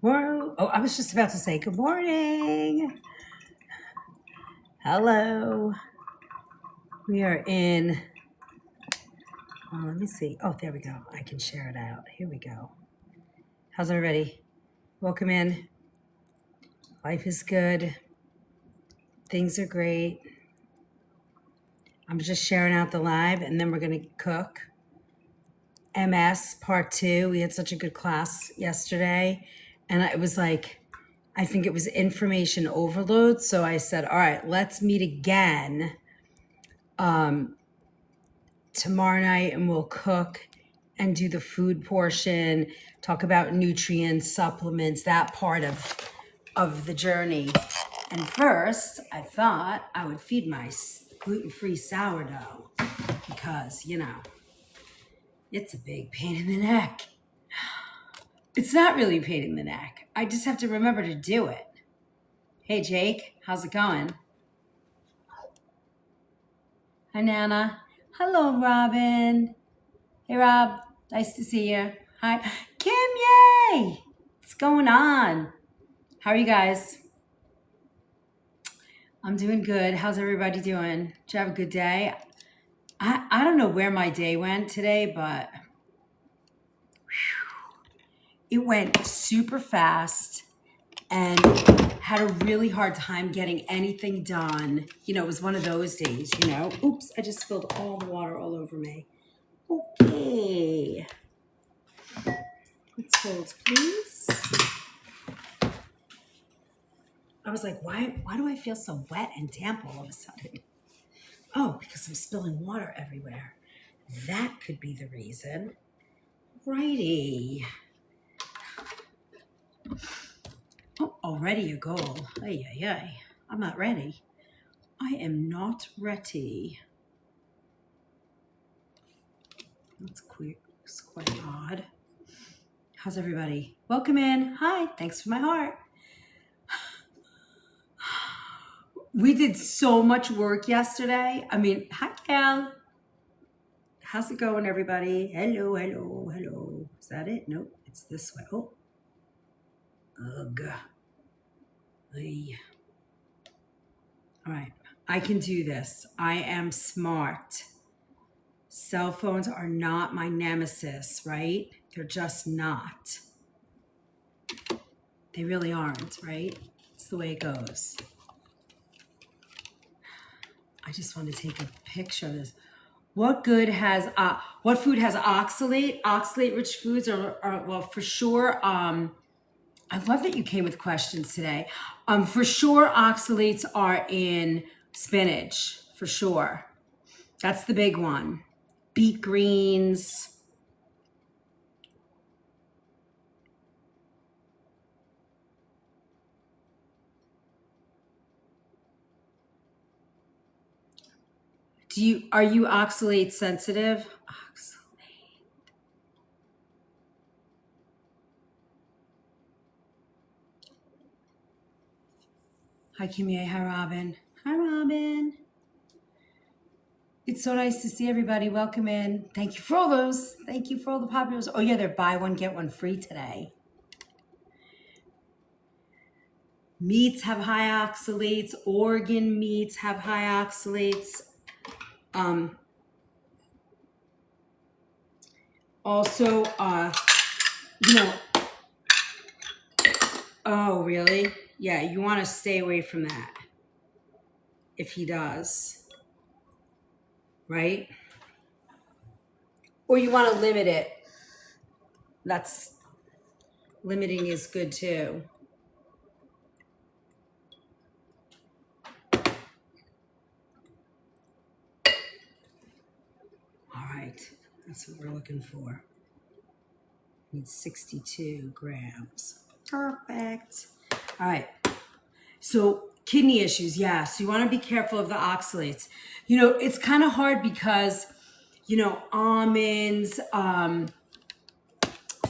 Whoa. Oh, I was just about to say good morning. Hello. We are in, let me see. Oh, there we go. I can share it out. Here we go. How's everybody? Welcome in. Life is good. Things are great. I'm just sharing out the live and then we're going to cook. MS part 2. We had such a good class yesterday. And it was like, I think it was information overload. So I said, all right, let's meet again tomorrow night and we'll cook and do the food portion, talk about nutrients, supplements, that part of the journey. And first, I thought I would feed my gluten-free sourdough because, it's a big pain in the neck. It's not really a pain in the neck. I just have to remember to do it. Hey, Jake, how's it going? Hi, Nana. Hello, Robin. Hey, Rob. Nice to see you. Hi. Kim, yay! What's going on? How are you guys? I'm doing good. How's everybody doing? Did you have a good day? I don't know where my day went today, but it went super fast and had a really hard time getting anything done. It was one of those days, Oops, I just spilled all the water all over me. Okay. Let's hold, please. I was like, why do I feel so wet and damp all of a sudden? Oh, because I'm spilling water everywhere. That could be the reason. Righty. Oh, already a goal. Ay, ay, ay. I'm not ready. I am not ready. That's quite odd. How's everybody? Welcome in. Hi. Thanks for my heart. We did so much work yesterday. Hi, Cal. How's it going, everybody? Hello, hello, hello. Is that it? Nope, it's this way. Oh. Ugh. Ay. All right. I can do this. I am smart. Cell phones are not my nemesis, right? They're just not. They really aren't, right? It's the way it goes. I just want to take a picture of this. What food has oxalate? Oxalate-rich foods are well, for sure. I love that you came with questions today. For sure, oxalates are in spinach, for sure. That's the big one. Beet greens. Are you oxalate sensitive? Oxalate. Hi, Kimye. Hi, Robin. Hi, Robin. It's so nice to see everybody. Welcome in. Thank you for all those. Thank you for all the populars. Oh, yeah, they're buy one, get one free today. Meats have high oxalates. Organ meats have high oxalates. Also, oh, really? Yeah, you want to stay away from that if he does, right? Or you want to limit it. Limiting is good too. All right, that's what we're looking for. Need 62 grams. Perfect. All right. So kidney issues, yeah. So you want to be careful of the oxalates. It's kind of hard because, almonds,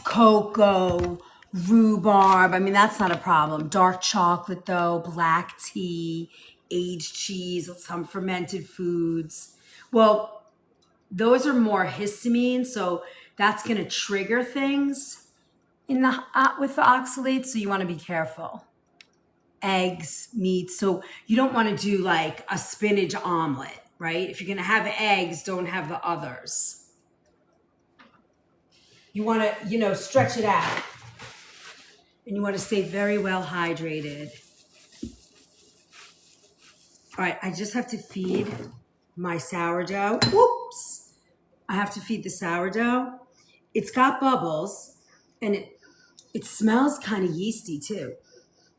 cocoa, rhubarb. That's not a problem. Dark chocolate though, black tea, aged cheese, some fermented foods. Well, those are more histamine, so that's going to trigger things in the with the oxalates, so you want to be careful. Eggs, meat, so you don't want to do like a spinach omelet, right? If you're going to have eggs, don't have the others. You want to, stretch it out. And you want to stay very well hydrated. All right, I just have to feed my sourdough. Whoops! I have to feed the sourdough. It's got bubbles, and it smells kind of yeasty too,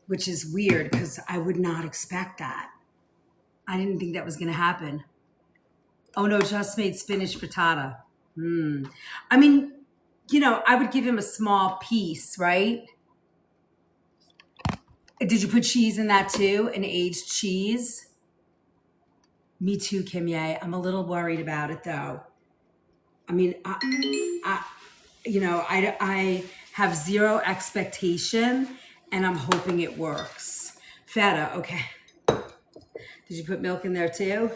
which is weird because I would not expect that. I didn't think that was going to happen. Oh no, just made spinach frittata. I mean, I would give him a small piece, right? Did you put cheese in that too? An aged cheese? Me too, Kim Ye. I'm a little worried about it though. I mean, I have zero expectation and I'm hoping it works. Feta, okay. Did you put milk in there too?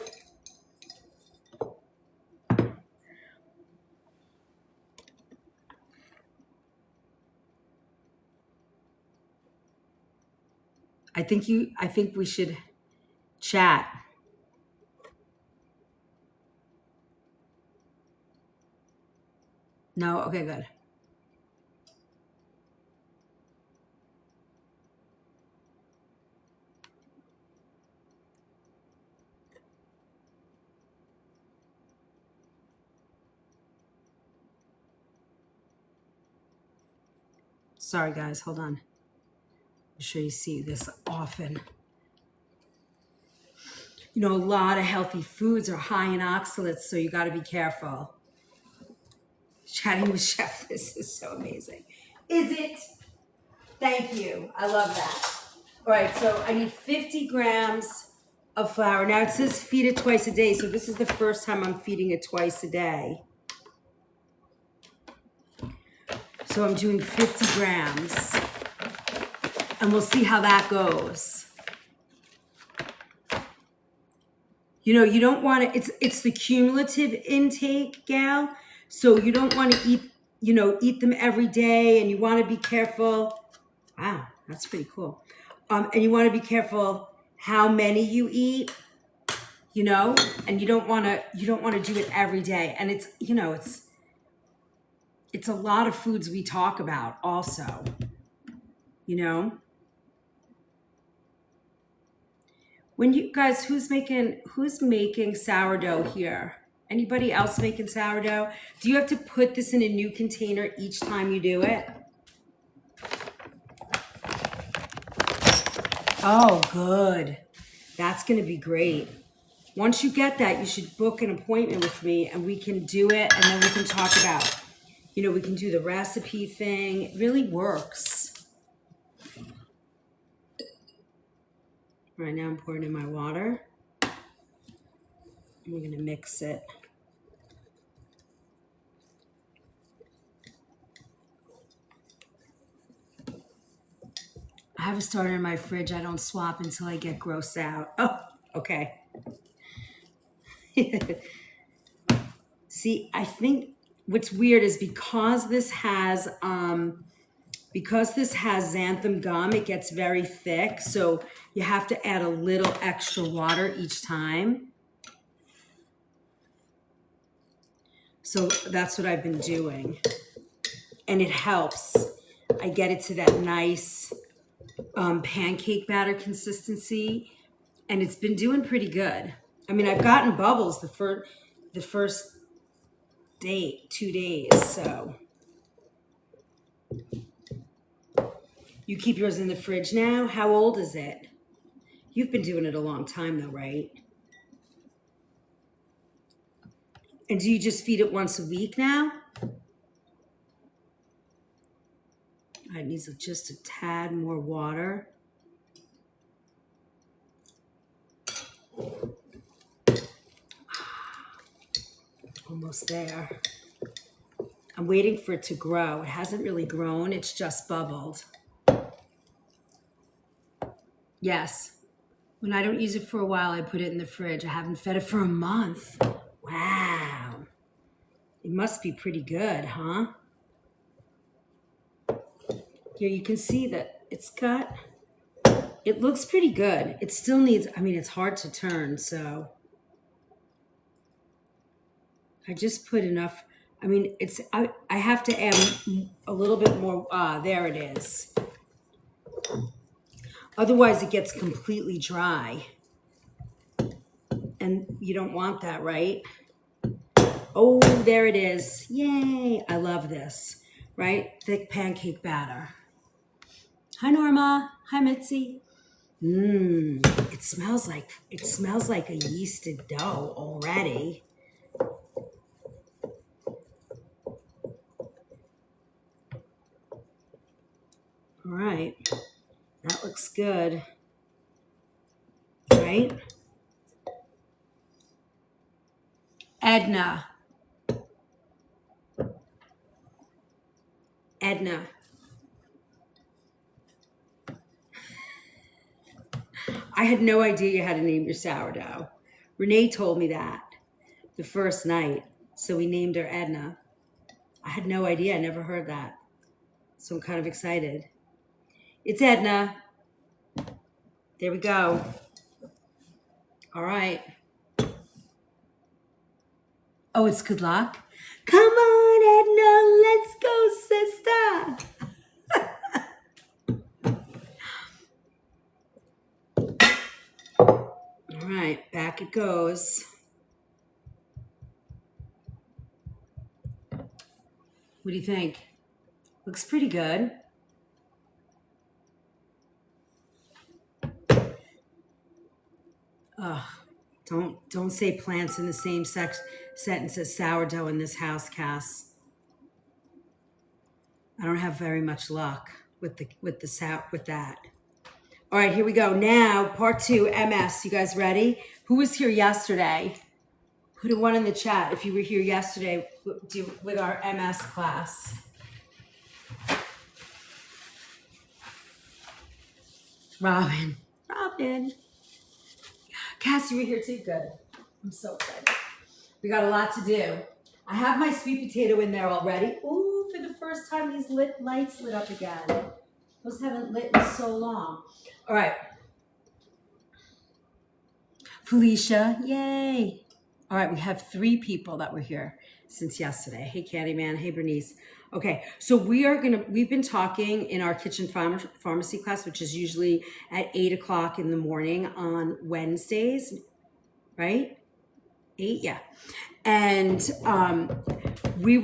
I think we should chat. No? Okay, good. Sorry, guys. Hold on. I'm sure you see this often. A lot of healthy foods are high in oxalates, so you got to be careful. Chatting with Chef, this is so amazing. Is it? Thank you. I love that. All right, so I need 50 grams of flour. Now it says feed it twice a day, so this is the first time I'm feeding it twice a day. So I'm doing 50 grams, and we'll see how that goes. You don't want to, it's the cumulative intake, gal. So you don't want to eat them every day, and you want to be careful. Wow, that's pretty cool. And you want to be careful how many you eat, and you don't want to do it every day. And it's a lot of foods we talk about also, When you guys, who's making sourdough here? Anybody else making sourdough? Do you have to put this in a new container each time you do it? Oh, good. That's going to be great. Once you get that, you should book an appointment with me and we can do it, and then we can talk about, we can do the recipe thing. It really works. Right now I'm pouring in my water. And we're going to mix it. I have a starter in my fridge. I don't swap until I get grossed out. Oh, okay. See, I think what's weird is because this has xanthan gum, it gets very thick. So you have to add a little extra water each time. So that's what I've been doing. And it helps. I get it to that nice pancake batter consistency. And it's been doing pretty good. I mean, I've gotten bubbles the first 2 days, so. You keep yours in the fridge now? How old is it? You've been doing it a long time though, right? And do you just feed it once a week now? It needs just a tad more water. Almost there. I'm waiting for it to grow. It hasn't really grown. It's just bubbled. Yes. When I don't use it for a while, I put it in the fridge. I haven't fed it for a month. Wow. It must be pretty good, huh? Here you can see that it looks pretty good. It still needs, I mean, it's hard to turn, so I just put enough. I mean, I have to add a little bit more. There it is. Otherwise, it gets completely dry. And you don't want that, right? Oh, there it is. Yay. I love this, right? Thick pancake batter. Hi, Norma. Hi, Mitzi. It smells like a yeasted dough already. All right. That looks good. Right? Edna. I had no idea you had to name your sourdough. Renee told me that the first night. So we named her Edna. I had no idea. I never heard that. So I'm kind of excited. It's Edna. There we go. All right. Oh, it's good luck? Come on, Edna. Let's go, sister. All right, back it goes. What do you think? Looks pretty good. Don't say plants in the same sentence as sourdough in this house, Cass. I don't have very much luck with that. All right, here we go. Now, part 2, MS. You guys ready? Who was here yesterday? Put a 1 in the chat if you were here yesterday with our MS class. Robin. Cass, you were here too? Good. I'm so excited. We got a lot to do. I have my sweet potato in there already. Ooh, for the first time, these lights lit up again. Those haven't lit in so long. All right. Felicia, yay. All right, we have 3 people that were here since yesterday. Hey, Candyman. Hey, Bernice. Okay, so we've been talking in our kitchen pharmacy class, which is usually at 8 o'clock in the morning on Wednesdays, right? 8, yeah. And we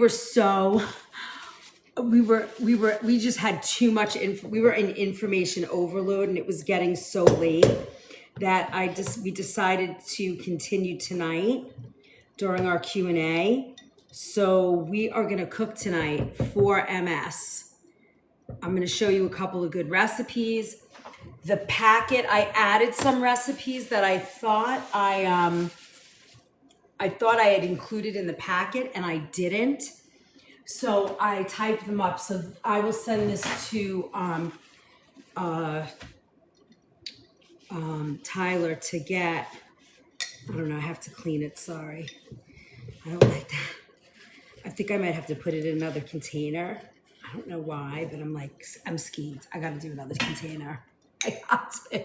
just had too much we were in information overload, and it was getting so late that we decided to continue tonight during our Q&A. So we are going to cook tonight for MS. I'm going to show you a couple of good recipes. The packet, I added some recipes that I thought I had included in the packet, and I didn't. So I typed them up. So I will send this to Tyler to get. I don't know. I have to clean it. Sorry. I don't like that. I think I might have to put it in another container. I don't know why, but I'm skeeved. I got to do another container. I got to.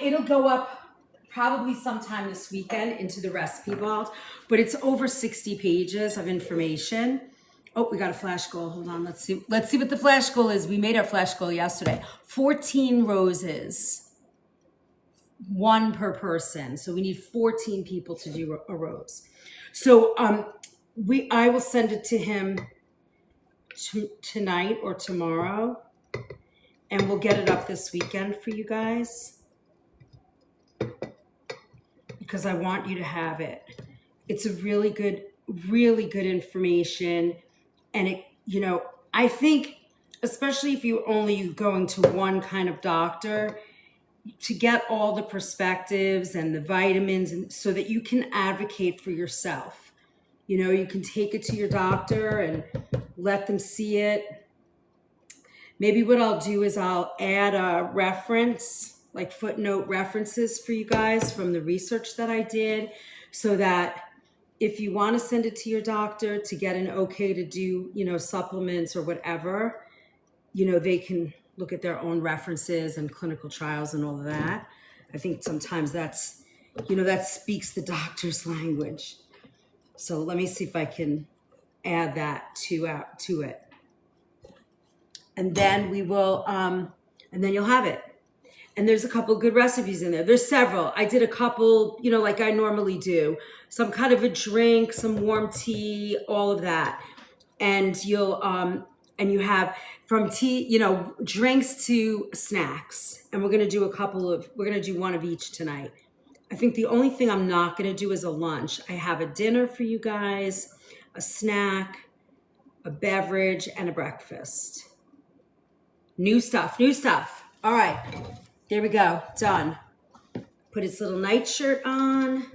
It'll go up probably sometime this weekend into the recipe vault, but it's over 60 pages of information. Oh, we got a flash goal. Hold on. Let's see what the flash goal is. We made our flash goal yesterday. 14 roses. 1 per person. So we need 14 people to do a rose. So I will send it to him tonight or tomorrow, and we'll get it up this weekend for you guys because I want you to have it. It's a really good information, and I think especially if you're only going to one kind of doctor, to get all the perspectives and the vitamins, and so that you can advocate for yourself. You can take it to your doctor and let them see it. Maybe what I'll do is I'll add a reference, like footnote references for you guys from the research that I did, so that if you want to send it to your doctor to get an okay to do, supplements or whatever, they can look at their own references and clinical trials and all of that. I think sometimes that's, that speaks the doctor's language. So let me see if I can add that to it. And then we will, and then you'll have it. And there's a couple good recipes in there. There's several. I did a couple, like I normally do. Some kind of a drink, some warm tea, all of that. And you'll, and you have from tea, drinks to snacks. And we're going to do we're going to do one of each tonight. I think the only thing I'm not going to do is a lunch. I have a dinner for you guys, a snack, a beverage, and a breakfast. New stuff. All right. There we go. Done. Put his little nightshirt on.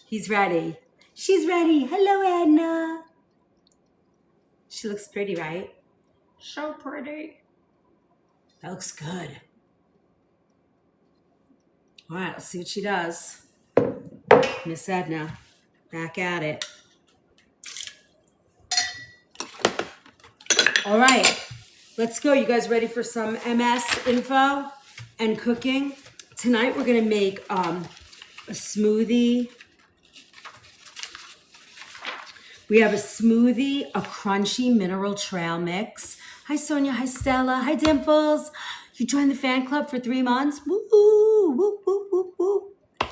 He's ready. She's ready. Hello, Edna. She looks pretty, right? So pretty. That looks good. All right, let's see what she does. Miss Edna, back at it. All right. Let's go. You guys ready for some MS info and cooking? Tonight we're going to make a smoothie. We have a smoothie, a crunchy mineral trail mix. Hi, Sonia. Hi, Stella. Hi, Dimples. You joined the fan club for 3 months. Woo, woo, woo, woo, woo.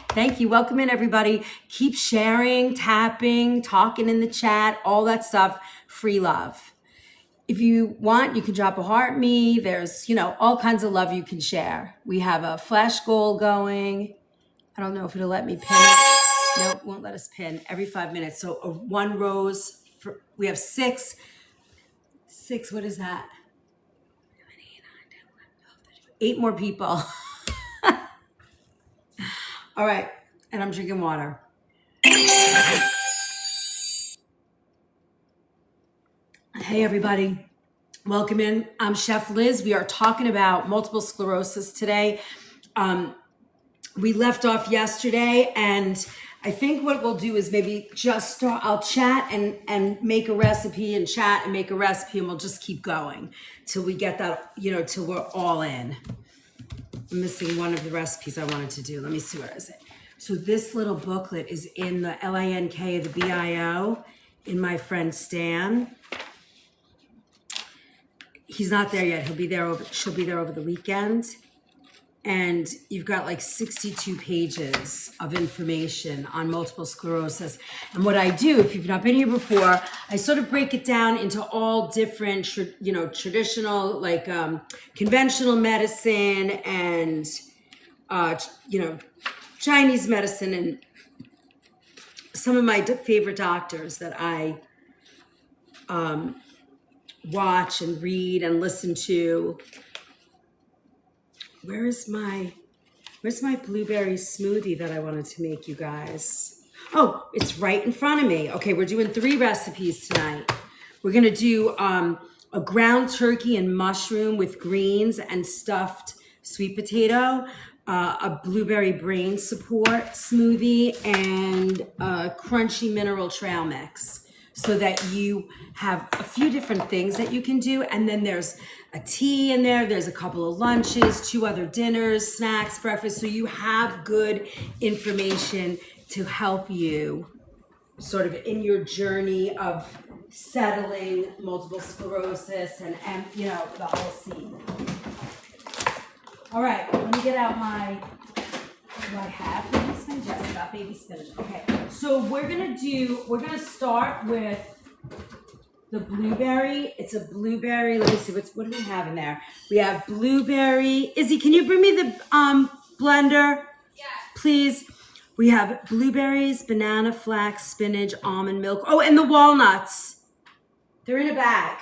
Thank you. Welcome in, everybody. Keep sharing, tapping, talking in the chat, all that stuff. Free love. If you want, you can drop a heart me. There's, all kinds of love you can share. We have a flash goal going. I don't know if it'll let me pin it. No, it won't let us pin every 5 minutes. So one rose, we have six, what is that? 8 more people. All right, and I'm drinking water. Hey, everybody. Welcome in. I'm Chef Liz. We are talking about multiple sclerosis today. We left off yesterday, and I think what we'll do is maybe just start, I'll chat and make a recipe and chat and make a recipe, and we'll just keep going till we get that, till we're all in. I'm missing one of the recipes I wanted to do. Let me see, where is it? So this little booklet is in the LINK, the BIO, in my friend Stan. He's not there yet. She'll be there over the weekend. And you've got like 62 pages of information on multiple sclerosis. And what I do, if you've not been here before, I sort of break it down into all different, traditional, like conventional medicine and, Chinese medicine, and some of my favorite doctors that I watch and read and listen to. Where's my blueberry smoothie that I wanted to make, you guys? Oh, it's right in front of me. Okay, we're doing 3 recipes tonight. We're gonna do a ground turkey and mushroom with greens and stuffed sweet potato, a blueberry brain support smoothie, and a crunchy mineral trail mix, so that you have a few different things that you can do. And then there's a tea in there. There's a couple of lunches, 2 other dinners, snacks, breakfast. So you have good information to help you sort of in your journey of settling multiple sclerosis and the whole scene. All right, let me get out my, do I have baby spinach? Yes, I got baby spinach. Okay, so we're gonna start with the blueberry. It's a blueberry. Let me see, what do we have in there? We have blueberry. Izzy, can you bring me the blender? Yeah. Please. We have blueberries, banana, flax, spinach, almond milk. Oh, and the walnuts. They're in a bag.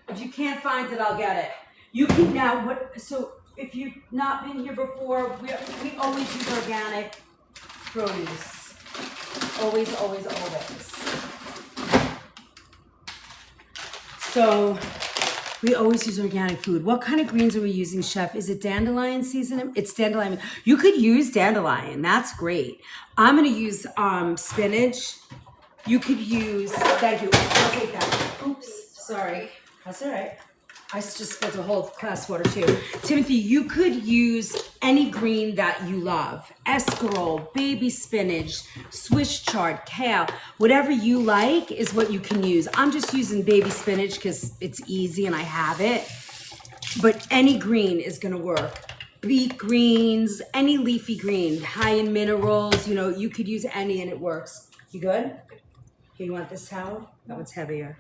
If you can't find it, I'll get it. You can now, so if you've not been here before, we always use organic produce. Always, always, always. So We always use organic food. What kind of greens are we using, Chef? Is it dandelion season? It's dandelion. You could use dandelion. That's great. I'm going to use spinach. You could use, thank you. I'll take that. Oops, sorry. That's all right. I just spilled a whole glass of water too. Timothy, you could use any green that you love. Escarole, baby spinach, Swiss chard, kale. Whatever you like is what you can use. I'm just using baby spinach because it's easy and I have it. But any green is gonna work. Beet greens, any leafy green, high in minerals, you know, you could use any and it works. You good? Here, you want this towel? That one's heavier.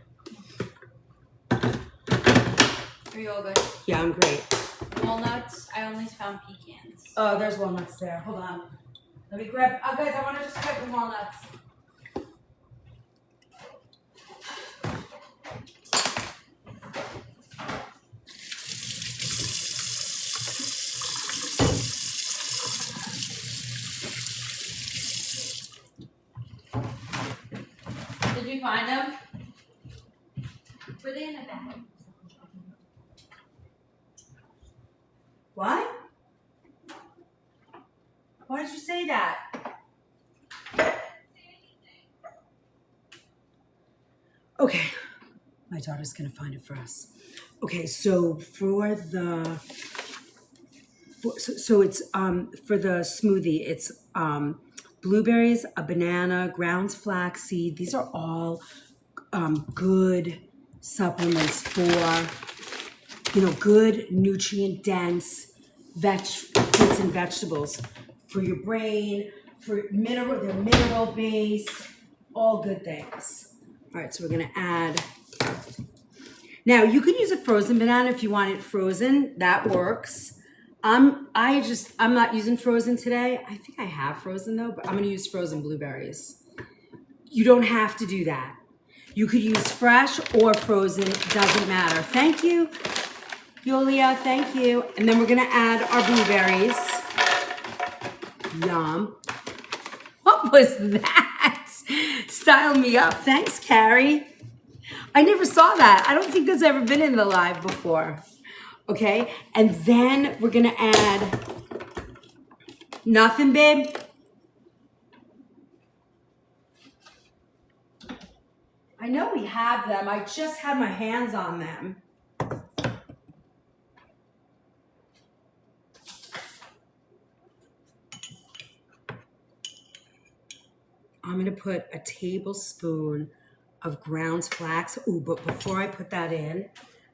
Are you all good? Yeah, I'm great. Walnuts, I only found pecans. Oh, there's walnuts there. Hold on. Let me grab, guys, I want to just grab the walnuts. Did you find them? Were they in a bag? What? Why did you say that? Okay, my daughter's gonna find it for us. Okay, so for the it's for the smoothie, it's blueberries, a banana, ground flaxseed. These are all good supplements for, you know, good nutrient dense fruits and vegetables for your brain, for they're mineral based, all good things. All right, so we're gonna add. Now you could use a frozen banana if you want it frozen. That works. I'm not using frozen today. I think I have frozen though, but I'm gonna use frozen blueberries. You don't have to do that. You could use fresh or frozen, doesn't matter. Thank you, Yulia, thank you. And then we're gonna add our blueberries. Yum. What was that? Style me up. Thanks, Carrie. I never saw that. I don't think that's ever been in the live before. Okay, and then we're gonna add nothing, babe. I know we have them. I just had my hands on them. I'm gonna put a tablespoon of ground flax. Ooh, but before I put that in,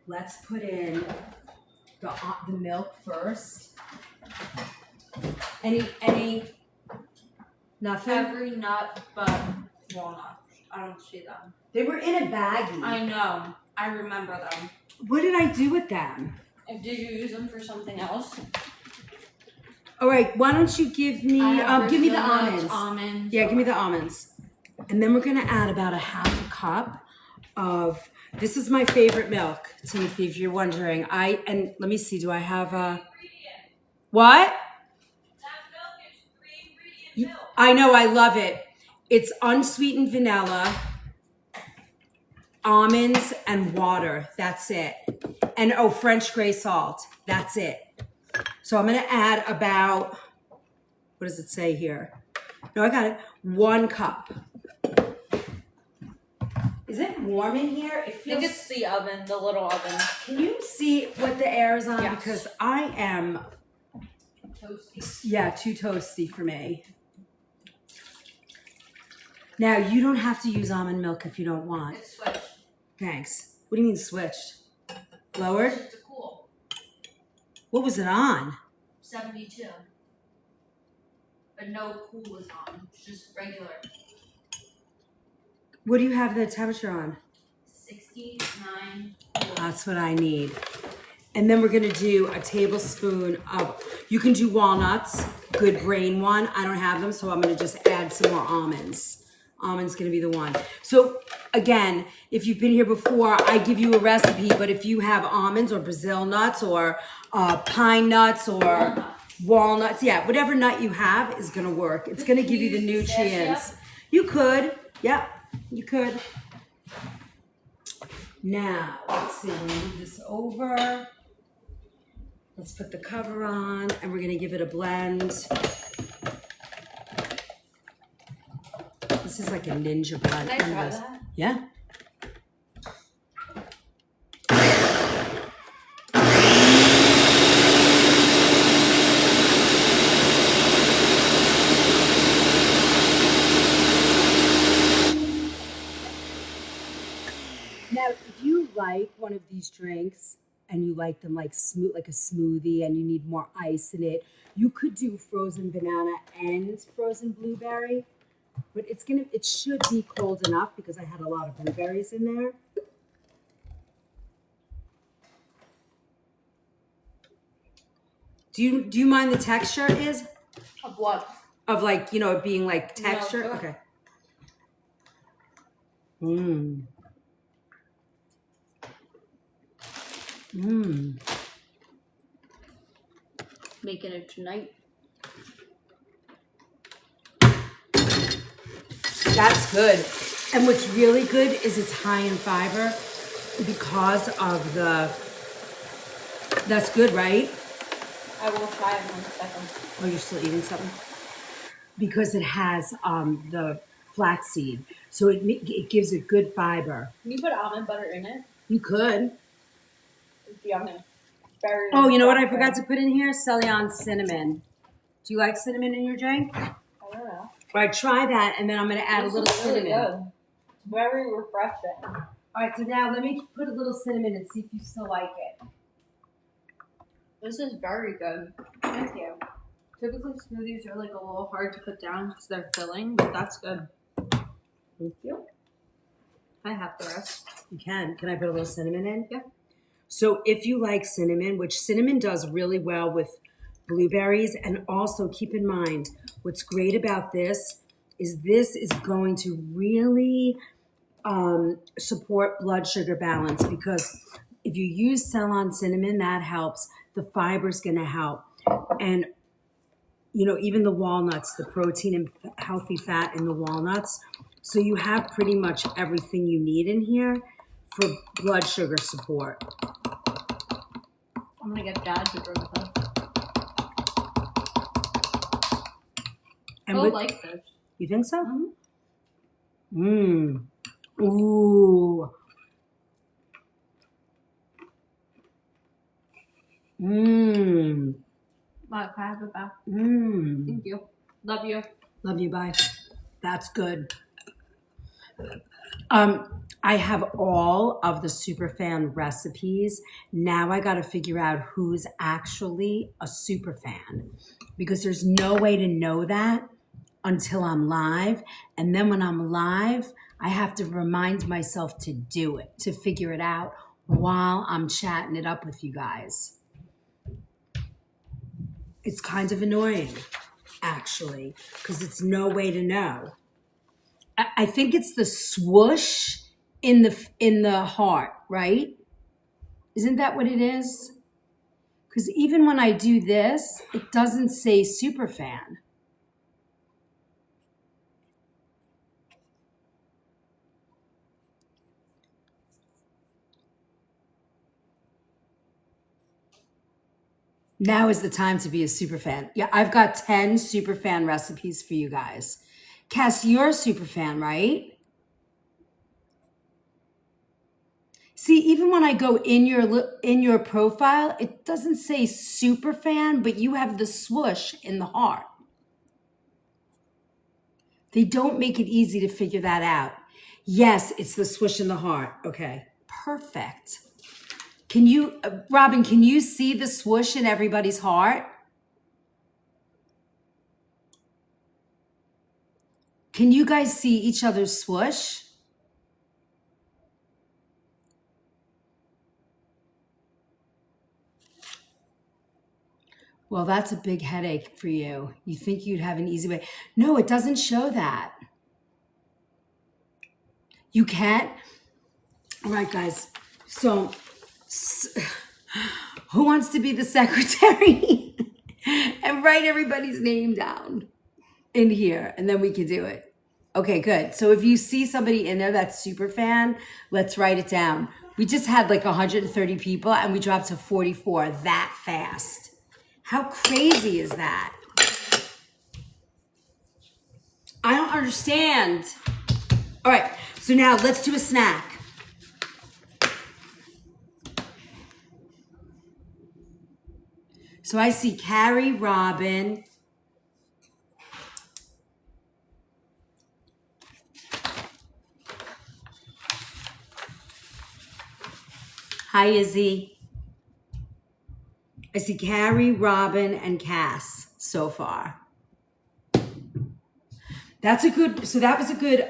let's put in the milk first. Any, nothing? Every nut but walnut. I don't see them. They were in a baggie. I know. I remember them. What did I do with them? And did you use them for something else? All right, why don't you give me give me the almonds. Almonds. Yeah, give me the almonds. And then we're gonna add about a half a cup of, this is my favorite milk, Timothy, if you're wondering. And let me see, do I have a, what? That milk is 3-ingredient milk. I know, I love it. It's unsweetened vanilla, almonds, and water. That's it. And oh, French gray salt. That's it. So I'm gonna add about, what does it say here? No, I got it. 1 cup. Is it warm in here? It feels. I think it's the oven, the little oven. Can you see what the air is on? Yes. Because I am, Toasty. yeah, too toasty for me. Now, you don't have to use almond milk if you don't want. It's switched. Thanks. What do you mean switched? Lowered? It's cool. What was it on? 72. But no cool was on. It's just regular. What do you have the temperature on? 69. That's what I need. And then we're gonna do a tablespoon of, you can do walnuts, good brain one. I don't have them, so I'm gonna just add some more almonds. Almonds gonna be the one. So again, if you've been here before, I give you a recipe, but if you have almonds or Brazil nuts or pine nuts or walnuts, yeah, whatever nut you have is gonna work. It's gonna give you the nutrients. You could, yeah, you could. Now, let's see, we'll move this over. Let's put the cover on, and we're gonna give it a blend. This is like a ninja blend. Can I try that? Yeah. Now, if you like one of these drinks and you like them like smooth, like a smoothie, and you need more ice in it, you could do frozen banana and frozen blueberry. But it should be cold enough because I had a lot of blueberries in there. Do you mind the texture is? Of what? Of like, you know, it being like texture? No. Okay. Mmm. Mmm. Making it tonight. That's good. And what's really good is it's high in fiber because of that's good, right? I will try it in 1 second. Oh, you're still eating something? Because it has the flaxseed. So it gives it good fiber. Can you put almond butter in it? You could. It's yummy. Very Oh, you know what I forgot to put in here? Ceylon cinnamon. Do you like cinnamon in your drink? I don't know. All right, try that, and then I'm going to add a little cinnamon. Good. It's very refreshing. All right, so now let me put a little cinnamon and see if you still like it. This is very good. Thank you. Typically, smoothies are like a little hard to put down because they're filling, but that's good. Thank you. I have the rest. You can. Can I put a little cinnamon in? Yeah. So if you like cinnamon, which cinnamon does really well with blueberries, and also keep in mind, what's great about this is going to really support blood sugar balance, because if you use Ceylon cinnamon, that helps. The fiber's going to help. And, you know, even the walnuts, the protein and healthy fat in the walnuts. So you have pretty much everything you need in here for blood sugar support. I'm going to get Dad to drink this. And He'll like this. You think so? Mm-hmm. Ooh. Mmm. Can I have it back? Mmm. Thank you. Love you. Love you. Bye. That's good. I have all of the superfan recipes. Now I got to figure out who's actually a superfan, because there's no way to know that until I'm live. And then when I'm live, I have to remind myself to do it, to figure it out while I'm chatting it up with you guys. It's kind of annoying, actually, because it's no way to know. I think it's the swoosh in the heart, right? Isn't that what it is? Because even when I do this, it doesn't say superfan. Now is the time to be a superfan. Yeah, I've got 10 superfan recipes for you guys. Cass, you're a superfan, right? See, even when I go in your profile, it doesn't say superfan, but you have the swoosh in the heart. They don't make it easy to figure that out. Yes, it's the swoosh in the heart. Okay, perfect. Can you, Robin, can you see the swoosh in everybody's heart? Can you guys see each other's swoosh? Well, that's a big headache for you. You think you'd have an easy way. No, it doesn't show that. You can't? All right, guys. So who wants to be the secretary and write everybody's name down in here, and then we can do it. Okay, good. So if you see somebody in there that's super fan, let's write it down. We just had like 130 people and we dropped to 44 that fast. How crazy is that? I don't understand. All right, so now let's do a snack. So I see Carrie, Robin. Hi, Izzy. I see Carrie, Robin, and Cass so far. That's a good, so that was a good,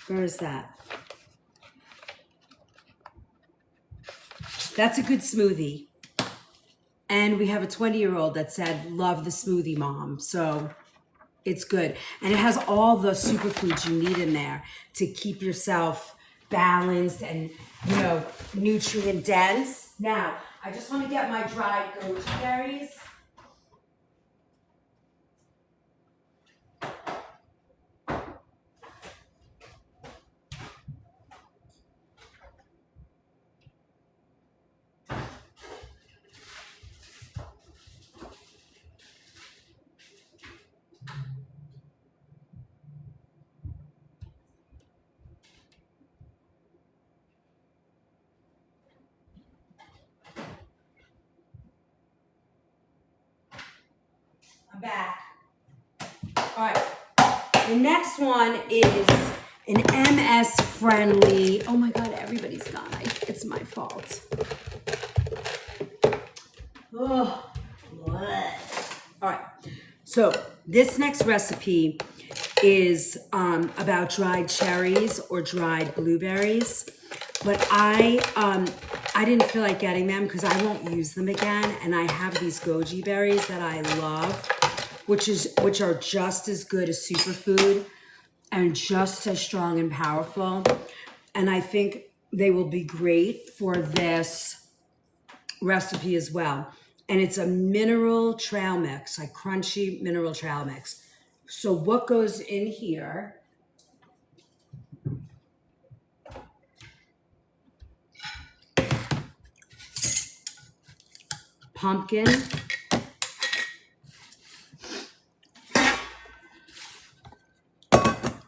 where is that? That's a good smoothie. And we have a 20-year-old that said, love the smoothie, mom. So it's good. And it has all the superfoods you need in there to keep yourself balanced and, you know, nutrient dense. Now, I just want to get my dried goji berries. I'm back. All right. The next one is an MS friendly. Oh my God, everybody's gone. It's my fault. Oh, what? All right. So this next recipe is about dried cherries or dried blueberries, but I didn't feel like getting them because I won't use them again, and I have these goji berries that I love, which are just as good as superfood and just as strong and powerful, and I think they will be great for this recipe as well. And it's a mineral trail mix, like crunchy mineral trail mix. So what goes in here? Pumpkin.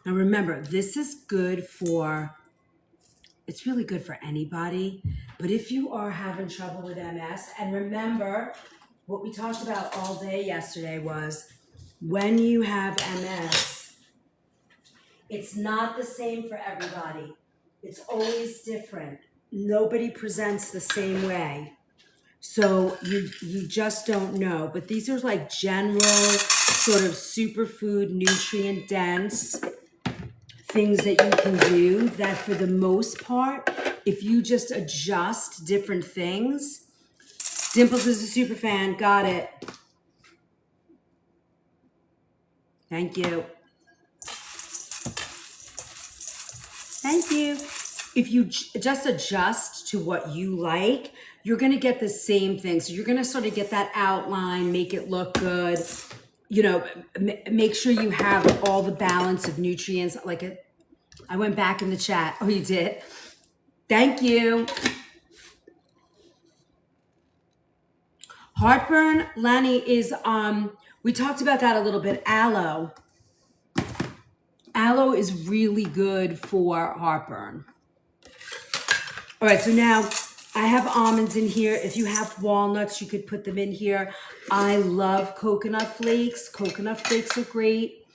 Now remember, this is good for, it's really good for anybody, but if you are having trouble with MS, and remember, what we talked about all day yesterday was when you have MS, it's not the same for everybody. It's always different. Nobody presents the same way. So you just don't know. But these are like general sort of superfood, nutrient dense things that you can do that for the most part, if you just adjust different things. Dimples is a super fan. Got it. Thank you. Thank you. If you just adjust to what you like, you're going to get the same thing. So you're going to sort of get that outline, make it look good. You know, make sure you have all the balance of nutrients. Like I went back in the chat. Oh, you did? Thank you. Heartburn, Lanny, is, we talked about that a little bit. Aloe. Aloe is really good for heartburn. All right, so now I have almonds in here. If you have walnuts, you could put them in here. I love coconut flakes. Coconut flakes are great.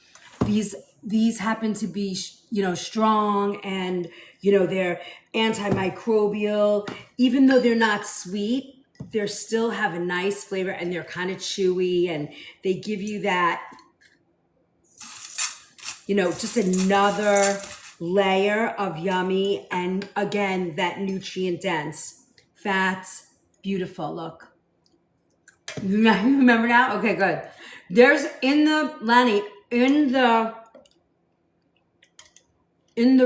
These happen to be, you know, strong and, you know, they're antimicrobial. Even though they're not sweet, they still have a nice flavor and they're kind of chewy and they give you that, you know, just another layer of yummy and again, that nutrient dense. Fats, beautiful, look. You remember now? Okay, good. There's Lanny, in the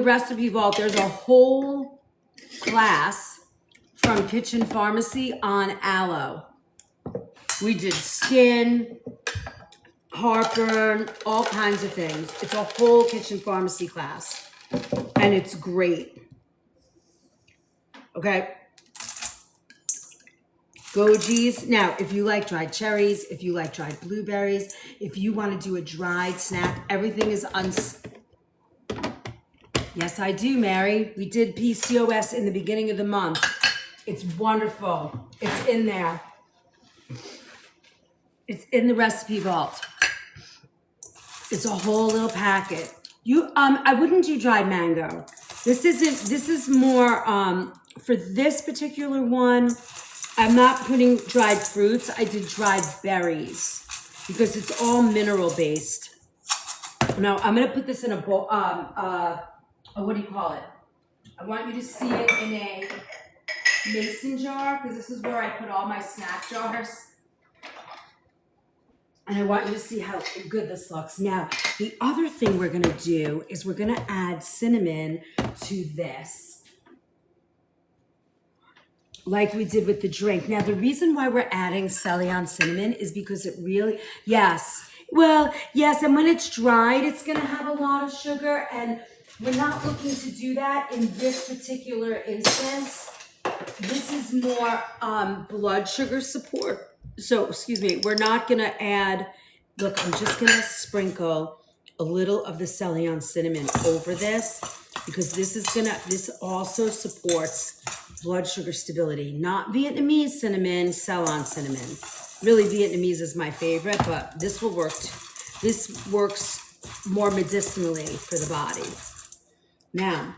recipe vault, there's a whole class from Kitchen Pharmacy on aloe. We did skin, heartburn, all kinds of things. It's a whole kitchen pharmacy class, and it's great. Okay. Goji's. Now, if you like dried cherries, if you like dried blueberries, if you want to do a dried snack, everything is Yes, I do, Mary. We did PCOS in the beginning of the month. It's wonderful. It's in there. It's in the recipe vault. It's a whole little packet. I wouldn't do dried mango. This is more, for this particular one, I'm not putting dried fruits. I did dried berries because it's all mineral based. Now I'm going to put this in a bowl, what do you call it? I want you to see it in a mason jar because this is where I put all my snack jars. And I want you to see how good this looks. Now, the other thing we're gonna do is we're gonna add cinnamon to this, like we did with the drink. Now, the reason why we're adding Ceylon cinnamon is because it really, yes, and when it's dried, it's gonna have a lot of sugar, and we're not looking to do that in this particular instance. This is more blood sugar support. So, excuse me, we're not gonna add, look, I'm just gonna sprinkle a little of the Ceylon cinnamon over this because this also supports blood sugar stability. Not Vietnamese cinnamon, Ceylon cinnamon. Really, Vietnamese is my favorite, but this will work. This works more medicinally for the body. Now,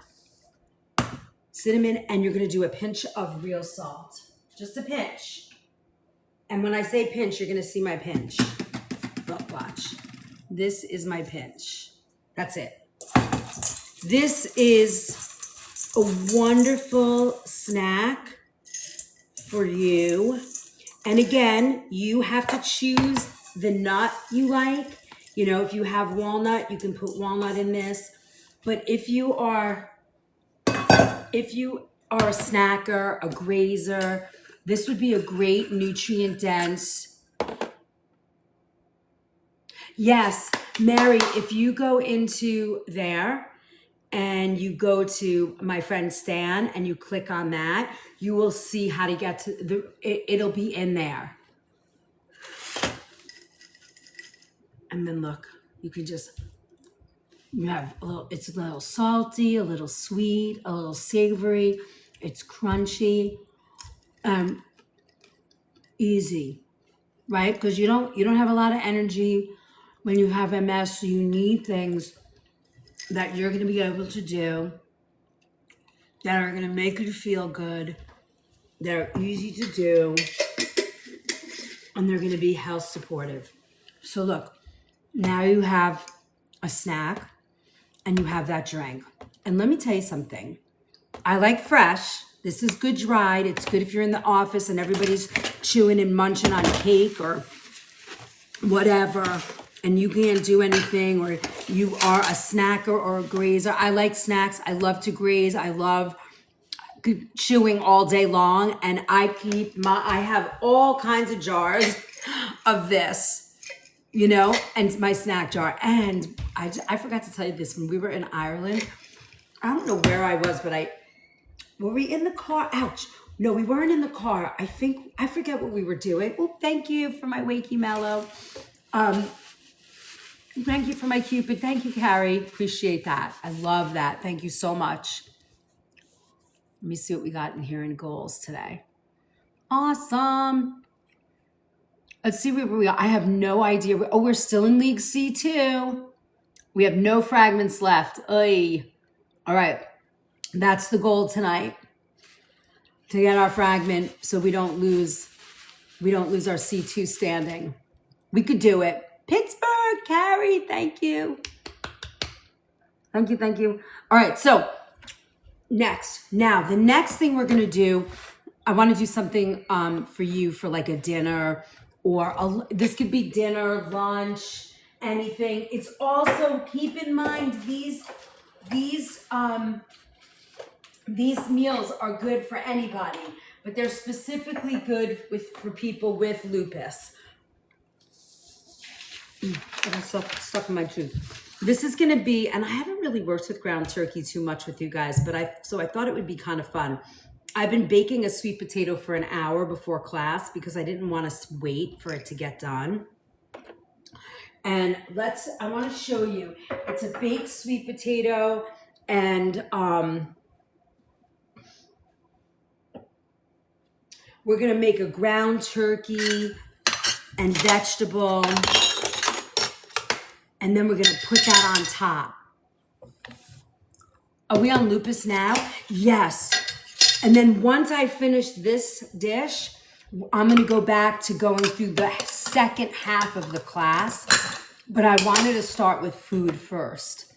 cinnamon, and you're gonna do a pinch of real salt. Just a pinch. And when I say pinch, you're gonna see my pinch. Look, watch. This is my pinch. That's it. This is a wonderful snack for you. And again, you have to choose the nut you like. You know, if you have walnut, you can put walnut in this. But if you are a snacker, a grazer, this would be a great nutrient dense. Yes, Mary, if you go into there and you go to my friend Stan and you click on that, you will see how to get to it'll be in there. And then look, you can just, it's a little salty, a little sweet, a little savory. It's crunchy. Easy, right? Because you don't have a lot of energy when you have MS, so you need things that you're going to be able to do that are going to make you feel good, that are easy to do, and they're going to be health supportive. So look, now you have a snack and you have that drink. And let me tell you something. I like fresh. This is good dried. It's good if you're in the office and everybody's chewing and munching on cake or whatever, and you can't do anything, or you are a snacker or a grazer. I like snacks. I love to graze. I love chewing all day long, and I have all kinds of jars of this, you know, and my snack jar. And I forgot to tell you this, when we were in Ireland, I don't know where I was, but were we in the car? Ouch. No, we weren't in the car. I forget what we were doing. Oh, thank you for my Wakey Mellow. Thank you for my Cupid. Thank you, Carrie. Appreciate that. I love that. Thank you so much. Let me see what we got in here in goals today. Awesome. Let's see where we are. I have no idea. Oh, we're still in League C2. We have no fragments left. Oy. All right. That's the goal tonight, to get our fragment so we don't lose our C2 standing. We could do it. Pittsburgh, Carrie, thank you. Thank you. All right, so the next thing we're going to do, I want to do something for you for like a dinner, or this could be dinner, lunch, anything. It's also, keep in mind, these meals are good for anybody, but they're specifically good for people with lupus. I got stuff in my tooth. This is going to be, and I haven't really worked with ground turkey too much with you guys, but I thought it would be kind of fun. I've been baking a sweet potato for an hour before class because I didn't want us to wait for it to get done. And I want to show you. It's a baked sweet potato, and we're going to make a ground turkey and vegetable. And then we're going to put that on top. Are we on lupus now? Yes. And then once I finish this dish, I'm going to go back to going through the second half of the class. But I wanted to start with food first.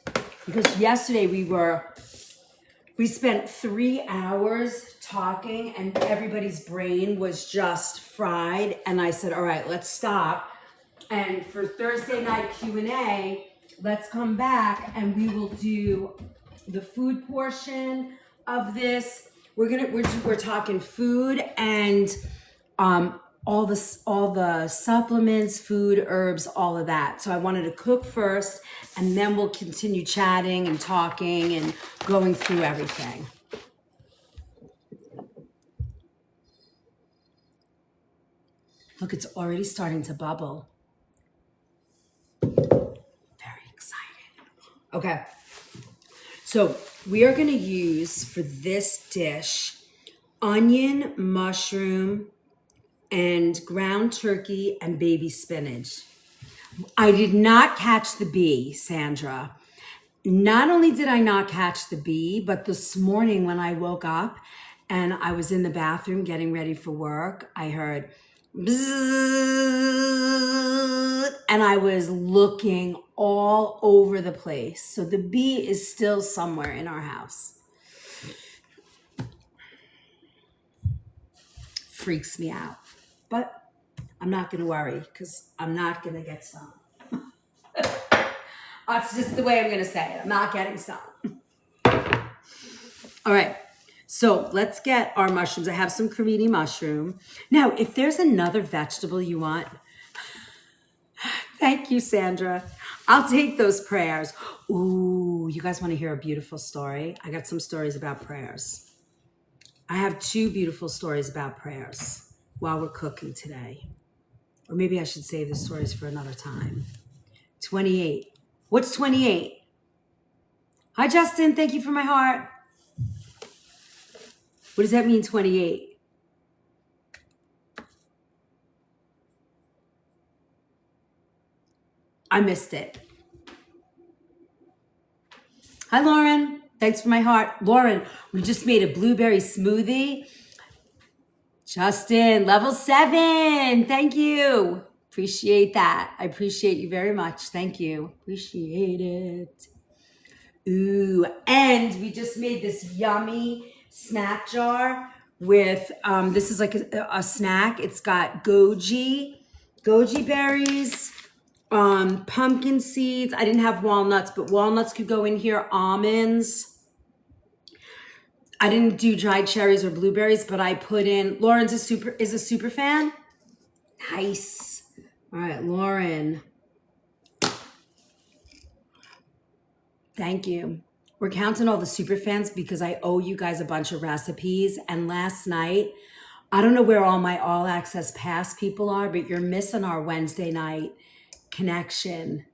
Because yesterday we spent 3 hours talking and everybody's brain was just fried. And I said, all right, let's stop. And for Thursday night Q&A, let's come back and we will do the food portion of this. We're talking food and all the supplements, food, herbs, all of that. So I wanted to cook first, and then we'll continue chatting and talking and going through everything. Look, it's already starting to bubble. Very excited. Okay. So we are going to use for this dish onion, mushroom, and ground turkey and baby spinach. I did not catch the bee, Sandra. Not only did I not catch the bee, but this morning when I woke up and I was in the bathroom getting ready for work, I heard bzzz, and I was looking all over the place. So the bee is still somewhere in our house. Freaks me out. But I'm not going to worry because I'm not going to get stung. That's just the way I'm going to say it. I'm not getting stung. All right. So let's get our mushrooms. I have some cremini mushroom. Now, if there's another vegetable you want, thank you, Sandra. I'll take those prayers. Ooh, you guys want to hear a beautiful story? I got some stories about prayers. I have 2 beautiful stories about prayers while we're cooking today. Or maybe I should save the stories for another time. 28. What's 28? Hi, Justin. Thank you for my heart. What does that mean, 28? I missed it. Hi, Lauren. Thanks for my heart. Lauren, we just made a blueberry smoothie. Justin, level 7. Thank you. Appreciate that. I appreciate you very much. Thank you. Appreciate it. Ooh, and we just made this yummy snack jar with, this is like a snack. It's got goji berries, pumpkin seeds. I didn't have walnuts, but walnuts could go in here. Almonds. I didn't do dried cherries or blueberries, but I put in, Lauren's is a super fan. Nice. All right, Lauren. Thank you. We're counting all the super fans because I owe you guys a bunch of recipes. And last night, I don't know where all my all access pass people are, but you're missing our Wednesday night connection.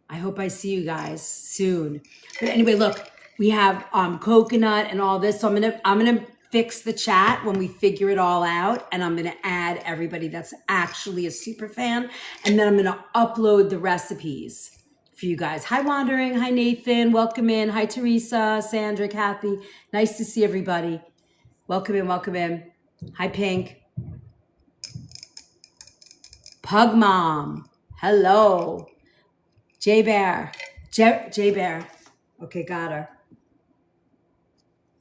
I hope I see you guys soon. But anyway, look, we have coconut and all this. So I'm gonna fix the chat when we figure it all out, and I'm gonna add everybody that's actually a super fan, and then I'm gonna upload the recipes for you guys. Hi, Wandering. Hi, Nathan. Welcome in. Hi, Teresa, Sandra, Kathy. Nice to see everybody. Welcome in. Welcome in. Hi, Pink. Pug Mom. Hello. J Bear. J Bear. Okay, got her.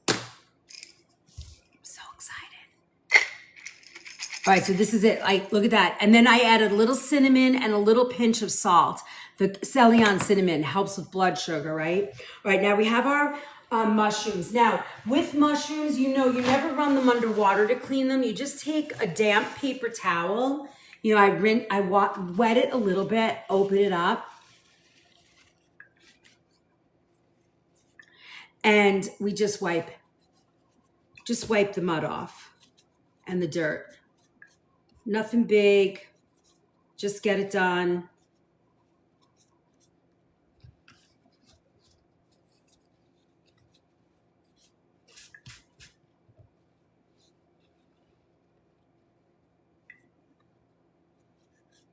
I'm so excited. All right, so this is it. Like, look at that. And then I added a little cinnamon and a little pinch of salt. The Celion cinnamon helps with blood sugar, right? All right, now we have our mushrooms. Now, with mushrooms, you know, you never run them under water to clean them. You just take a damp paper towel You know, I wet it a little bit, open it up, and we just wipe the mud off and the dirt. Nothing big, just get it done.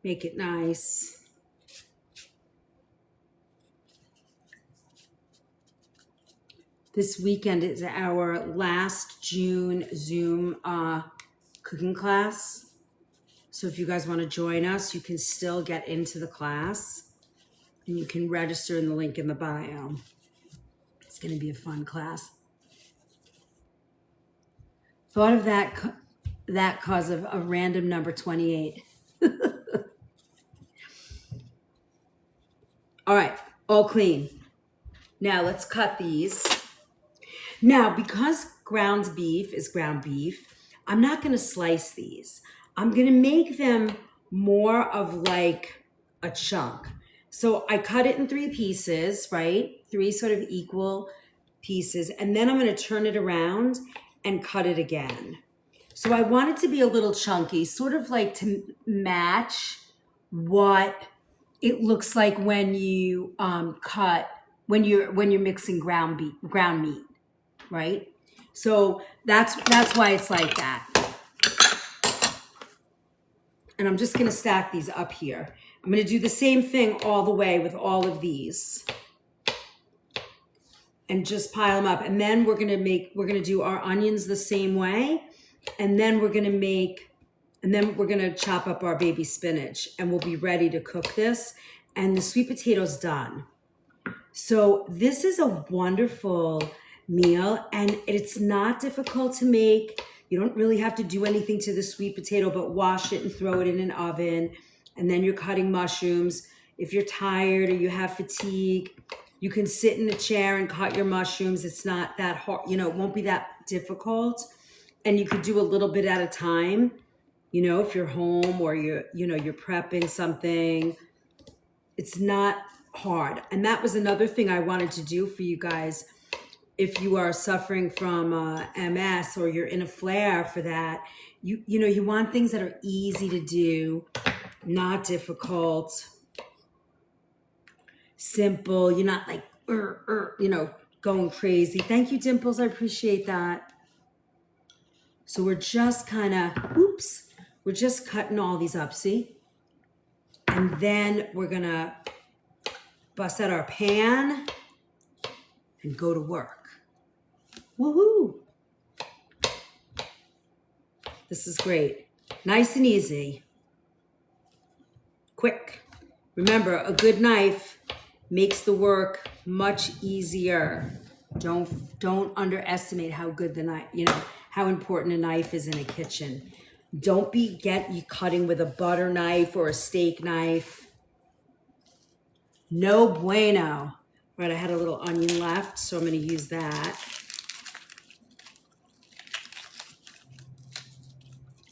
Make it nice. This weekend is our last June Zoom cooking class. So if you guys want to join us, you can still get into the class and you can register in the link in the bio. It's going to be a fun class. Thought of that cause of a random number 28. All right, all clean. Now let's cut these. Now, because ground beef is ground beef, I'm not going to slice these. I'm going to make them more of like a chunk. So I cut it in 3 pieces, right? 3 sort of equal pieces. And then I'm going to turn it around and cut it again. So I want it to be a little chunky, sort of like to match what it looks like when you when you're mixing ground meat, right? So that's why it's like that. And I'm just gonna stack these up here. I'm gonna do the same thing all the way with all of these. And just pile them up. And then we're gonna do our onions the same way. And then we're gonna chop up our baby spinach and we'll be ready to cook this. And the sweet potato's done. So this is a wonderful meal and it's not difficult to make. You don't really have to do anything to the sweet potato, but wash it and throw it in an oven. And then you're cutting mushrooms. If you're tired or you have fatigue, you can sit in a chair and cut your mushrooms. It's not that hard, it won't be that difficult. And you could do a little bit at a time, if you're home or you're prepping something. It's not hard. And that was another thing I wanted to do for you guys. If you are suffering from MS or you're in a flare for that, you want things that are easy to do, not difficult, simple. You're not like, going crazy. Thank you, Dimples. I appreciate that. So we're just we're just cutting all these up, see? And then we're gonna bust out our pan and go to work. Woohoo! This is great. Nice and easy. Quick. Remember, a good knife makes the work much easier. Don't underestimate how good the knife, how important a knife is in a kitchen. Don't get you cutting with a butter knife or a steak knife. No bueno. Right, I had a little onion left, so I'm going to use that.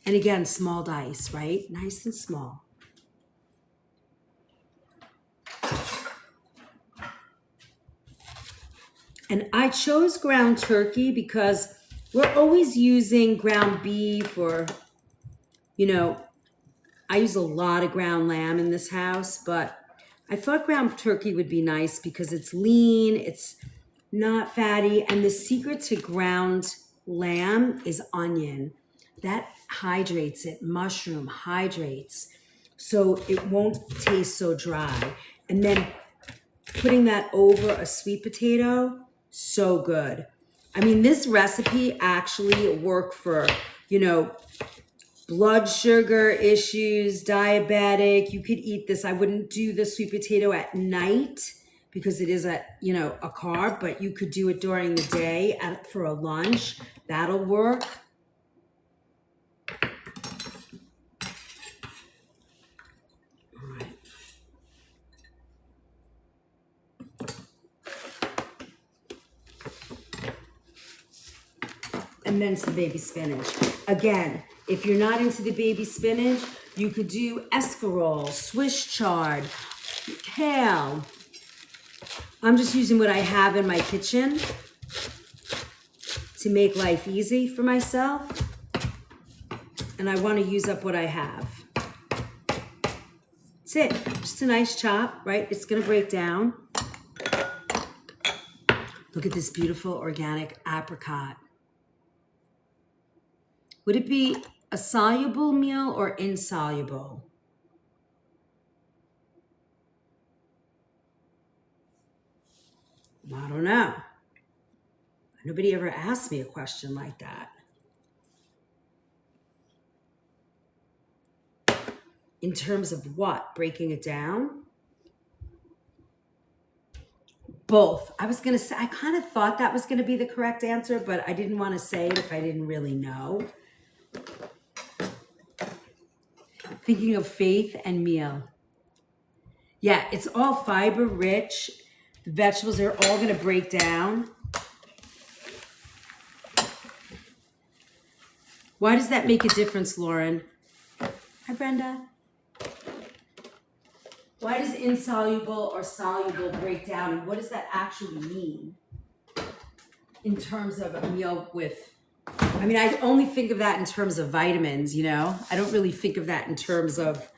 And again, small dice, right? Nice and small. And I chose ground turkey because we're always using ground beef or, I use a lot of ground lamb in this house, but I thought ground turkey would be nice because it's lean, it's not fatty, and the secret to ground lamb is onion. That hydrates it, mushroom hydrates, so it won't taste so dry. And then putting that over a sweet potato, so good. I mean, this recipe actually worked for, blood sugar issues, diabetic. You could eat this. I wouldn't do the sweet potato at night because it is a carb, but you could do it during the day for a lunch. That'll work. All right. And then some baby spinach. Again, if you're not into the baby spinach, You could do escarole, Swiss chard, kale. I'm just using what I have in my kitchen to make life easy for myself. And I want to use up what I have. That's it. Just a nice chop, right? It's going to break down. Look at this beautiful organic apricot. Would it be a soluble meal or insoluble? I don't know. Nobody ever asked me a question like that. In terms of what? Breaking it down? Both. I was going to say, I kind of thought that was going to be the correct answer, but I didn't want to say it if I didn't really know. Thinking of faith and meal. Yeah, it's all fiber rich. The vegetables are all going to break down. Why does that make a difference, Lauren? Hi, Brenda. Why does insoluble or soluble break down? And what does that actually mean in terms of a meal with, I mean, I only think of that in terms of vitamins, you know? I don't really think of that in terms of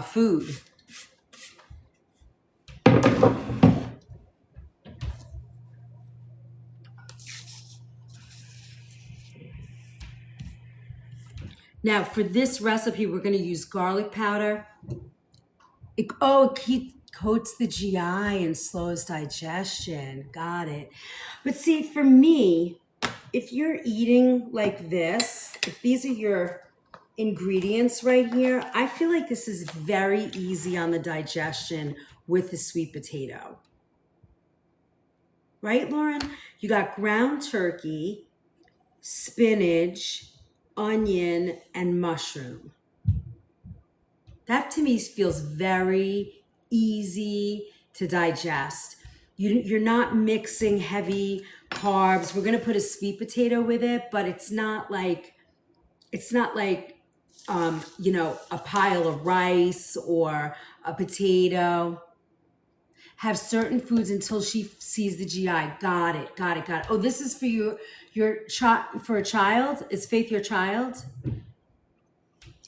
food. Now, for this recipe, we're going to use garlic powder. It coats the GI and slows digestion. Got it. But see, for me, if you're eating like this, if these are your ingredients right here, I feel like this is very easy on the digestion with the sweet potato. Right, Lauren? You got ground turkey, spinach, onion, and mushroom. That to me feels very easy to digest. You're not mixing heavy carbs. We're gonna put a sweet potato with it, but it's not like you know, a pile of rice or a potato. Have certain foods until she sees the GI. Got it. Oh, this is for for a child? Is Faith your child?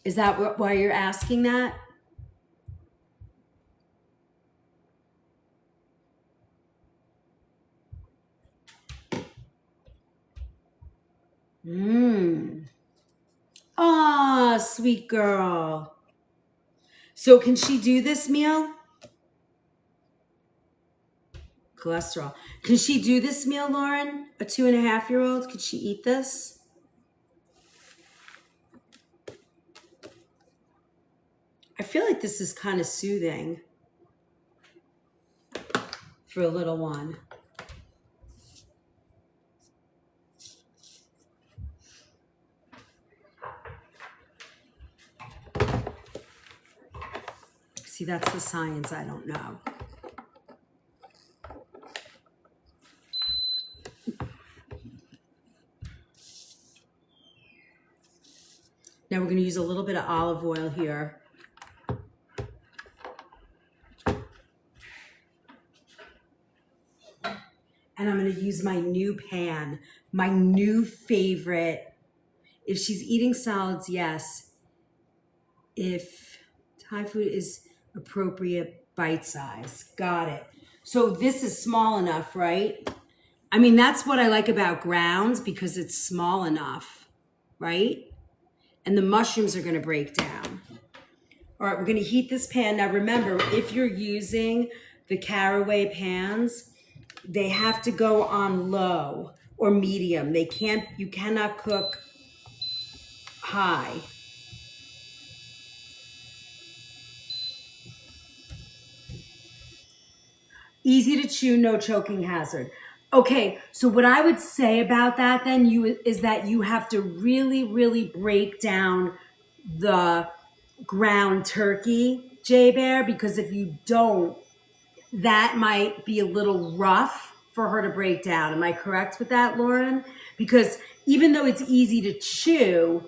Is that why you're asking that? Ah, sweet girl. So can she do this meal? Cholesterol. Can she do this meal, Lauren? A 2.5-year-old? Could she eat this? I feel like this is kind of soothing for a little one. See, that's the science I don't know. Now we're going to use a little bit of olive oil here. And I'm going to use my new pan, my new favorite. If she's eating solids, yes. If Thai food is appropriate, bite size. Got it. So this is small enough, right? I mean, that's what I like about grounds because it's small enough, right? And the mushrooms are going to break down. All right, we're going to heat this pan. Now remember, if you're using the caraway pans, they have to go on low or medium. You cannot cook high. Easy to chew, no choking hazard. Okay, so what I would say about that then is that you have to really, really break down the ground turkey, J Bear, because if you don't, that might be a little rough for her to break down. Am I correct with that, Lauren? Because even though it's easy to chew,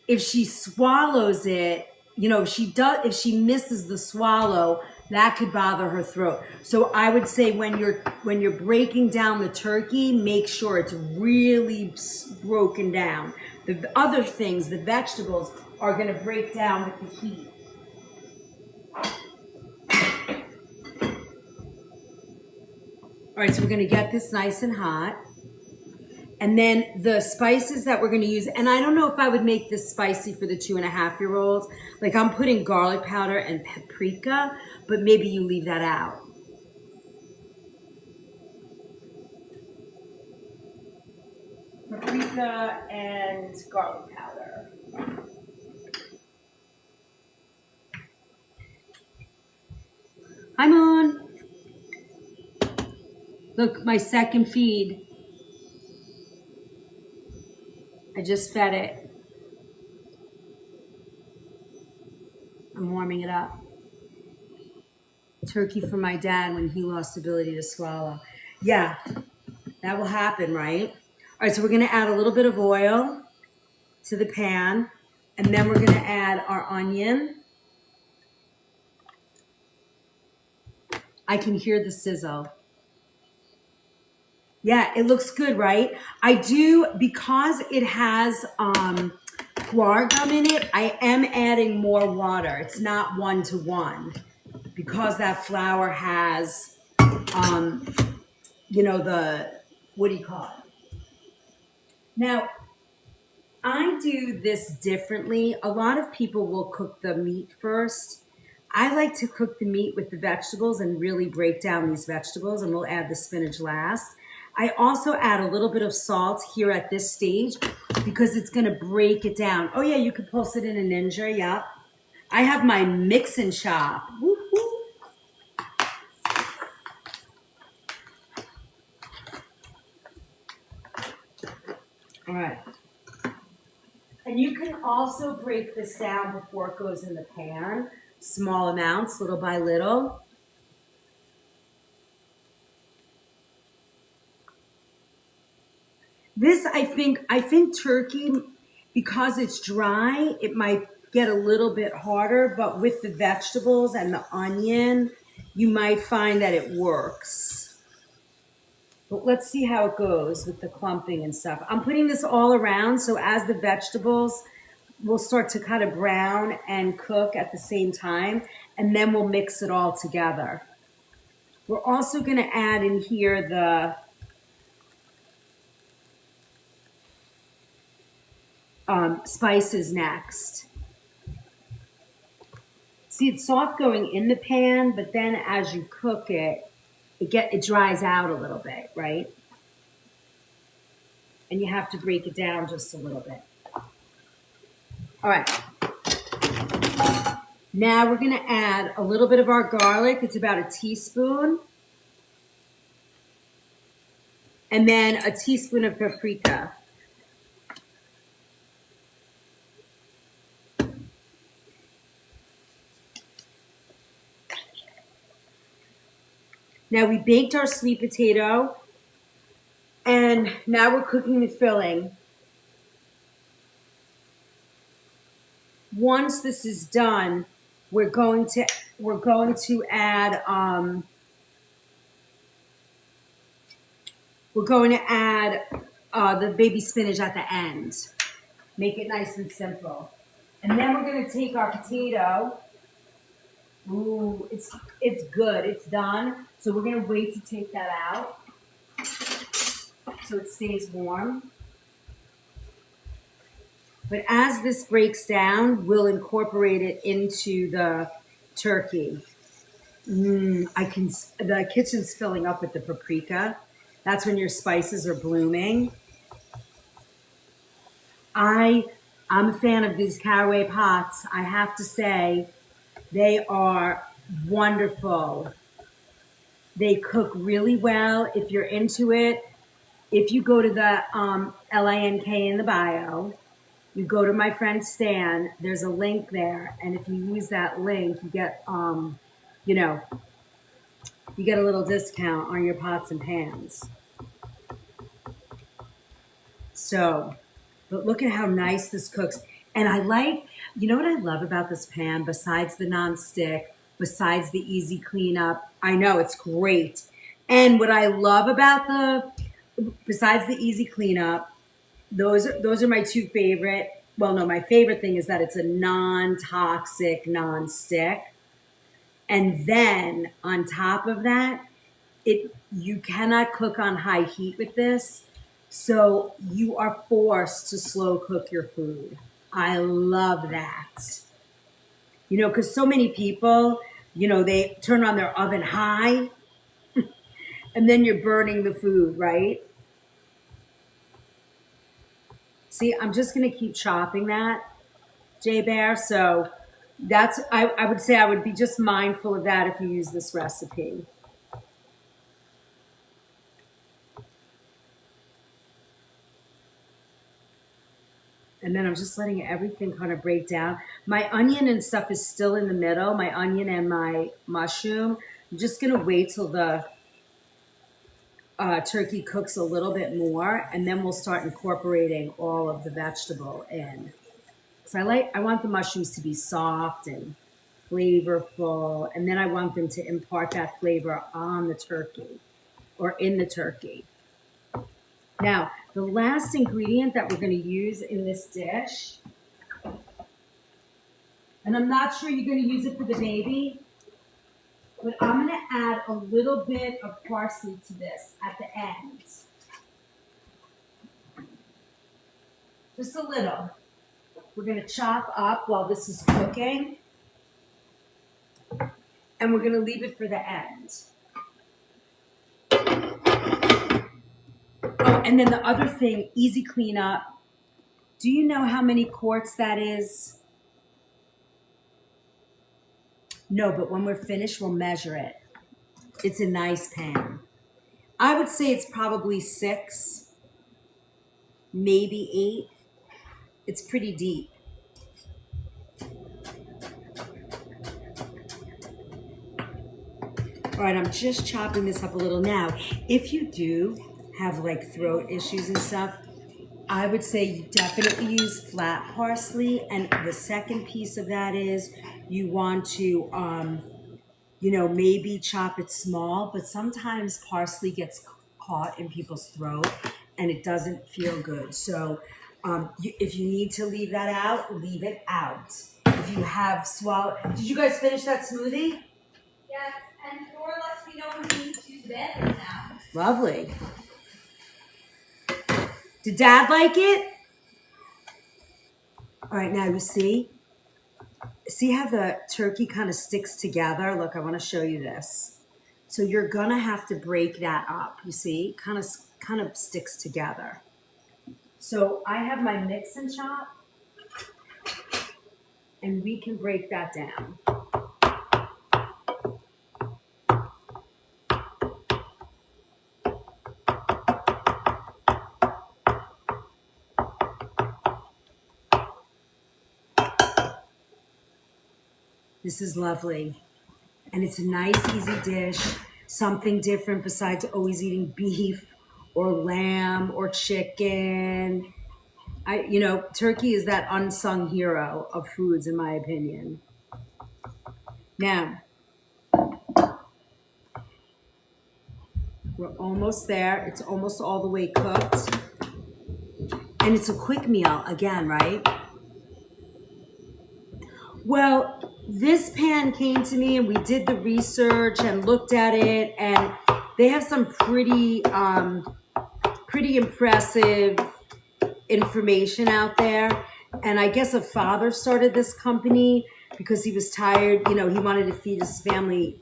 if she swallows it, you know, if she misses the swallow, that could bother her throat. So I would say when you're breaking down the turkey, make sure it's really broken down. The other things, the vegetables, are going to break down with the heat. All right, so we're going to get this nice and hot. And then the spices that we're going to use, and I don't know if I would make this spicy for the 2.5-year-olds. Like, I'm putting garlic powder and paprika, but maybe you leave that out. Paprika and garlic powder. Hi, Moon. Look, my second feed. I just fed it. I'm warming it up. Turkey for my dad when he lost the ability to swallow. Yeah, that will happen, right? All right, so we're going to add a little bit of oil to the pan, and then we're going to add our onion. I can hear the sizzle. Yeah, it looks good, right? I do, because it has guar gum in it, I am adding more water. It's not 1-to-1 because that flour has, you know, what do you call it? Now, I do this differently. A lot of people will cook the meat first. I like to cook the meat with the vegetables and really break down these vegetables, and we'll add the spinach last. I also add a little bit of salt here at this stage because it's going to break it down. Oh, yeah, you could pulse it in a Ninja, yeah. I have my mix and chop. Woo-hoo. All right. And you can also break this down before it goes in the pan. Small amounts, little by little. This, I think turkey, because it's dry, it might get a little bit harder, but with the vegetables and the onion, you might find that it works. But let's see how it goes with the clumping and stuff. I'm putting this all around, so as the vegetables will start to kind of brown and cook at the same time, and then we'll mix it all together. We're also going to add in here the spices next. See, it's soft going in the pan, but then as you cook it, it dries out a little bit, right? And you have to break it down just a little bit. All right. Now we're going to add a little bit of our garlic. It's about a teaspoon. And then a teaspoon of paprika. Now we baked our sweet potato, and now we're cooking the filling. Once this is done, we're going to add the baby spinach at the end. Make it nice and simple. And then we're going to take our potato. Ooh, it's good. It's done. So we're going to wait to take that out so it stays warm. But as this breaks down, we'll incorporate it into the turkey. The kitchen's filling up with the paprika. That's when your spices are blooming. I'm a fan of these caraway pots. I have to say, they are wonderful. They cook really well if you're into it. If you go to the LINK in the bio, you go to my friend Stan, there's a link there. And if you use that link, you get, you get a little discount on your pots and pans. So, but look at how nice this cooks. And I like, You know what I love about this pan, besides the nonstick, besides the easy cleanup? I know it's great. And what I love about besides the easy cleanup, those are my two favorite. Well, no, my favorite thing is that it's a non-toxic nonstick. And then on top of that, you cannot cook on high heat with this. So you are forced to slow cook your food. I love that. You know, because so many people, you know, they turn on their oven high and then you're burning the food, right? See, I'm just going to keep chopping that, Jay Bear. So I would say I would be just mindful of that if you use this recipe. And then I'm just letting everything kind of break down. My onion and stuff is still in the middle, my onion and my mushroom. I'm just going to wait till the turkey cooks a little bit more, and then we'll start incorporating all of the vegetable in. So I want the mushrooms to be soft and flavorful, and then I want them to impart that flavor on the turkey or in the turkey. Now, the last ingredient that we're going to use in this dish, and I'm not sure you're going to use it for the baby, but I'm going to add a little bit of parsley to this at the end. Just a little. We're going to chop up while this is cooking, and we're going to leave it for the end. Oh, and then the other thing, easy cleanup. Do you know how many quarts that is? No, but when we're finished, we'll measure it. It's a nice pan. I would say it's probably 6, maybe 8. It's pretty deep. All right, I'm just chopping this up a little. Now, if you do have like throat issues and stuff, I would say you definitely use flat parsley. And the second piece of that is you want to, you know, maybe chop it small, but sometimes parsley gets caught in people's throat and it doesn't feel good. So if you need to leave that out, leave it out. If you have swallowed, did you guys finish that smoothie? Yes, and Laura lets me know when we need to use the bathroom now. Lovely. Did Dad like it? All right, now you see how the turkey kind of sticks together? Look, I want to show you this. So you're gonna have to break that up. You see, kind of sticks together. So I have my mix and chop, and we can break that down. This is lovely. And it's a nice, easy dish. Something different besides always eating beef or lamb or chicken. You know, turkey is that unsung hero of foods, in my opinion. Now, we're almost there. It's almost all the way cooked. And it's a quick meal, again, right? Well, this pan came to me and we did the research and looked at it, and they have some pretty impressive information out there. And I guess a father started this company because he was tired, you know, he wanted to feed his family,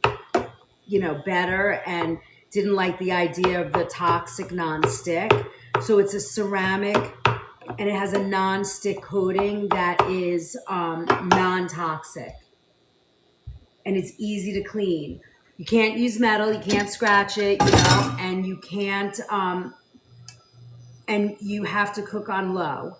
you know, better, and didn't like the idea of the toxic nonstick. So it's a ceramic, and it has a non-stick coating that is non-toxic. And it's easy to clean. You can't use metal, you can't scratch it, you know, and you can't, and you have to cook on low.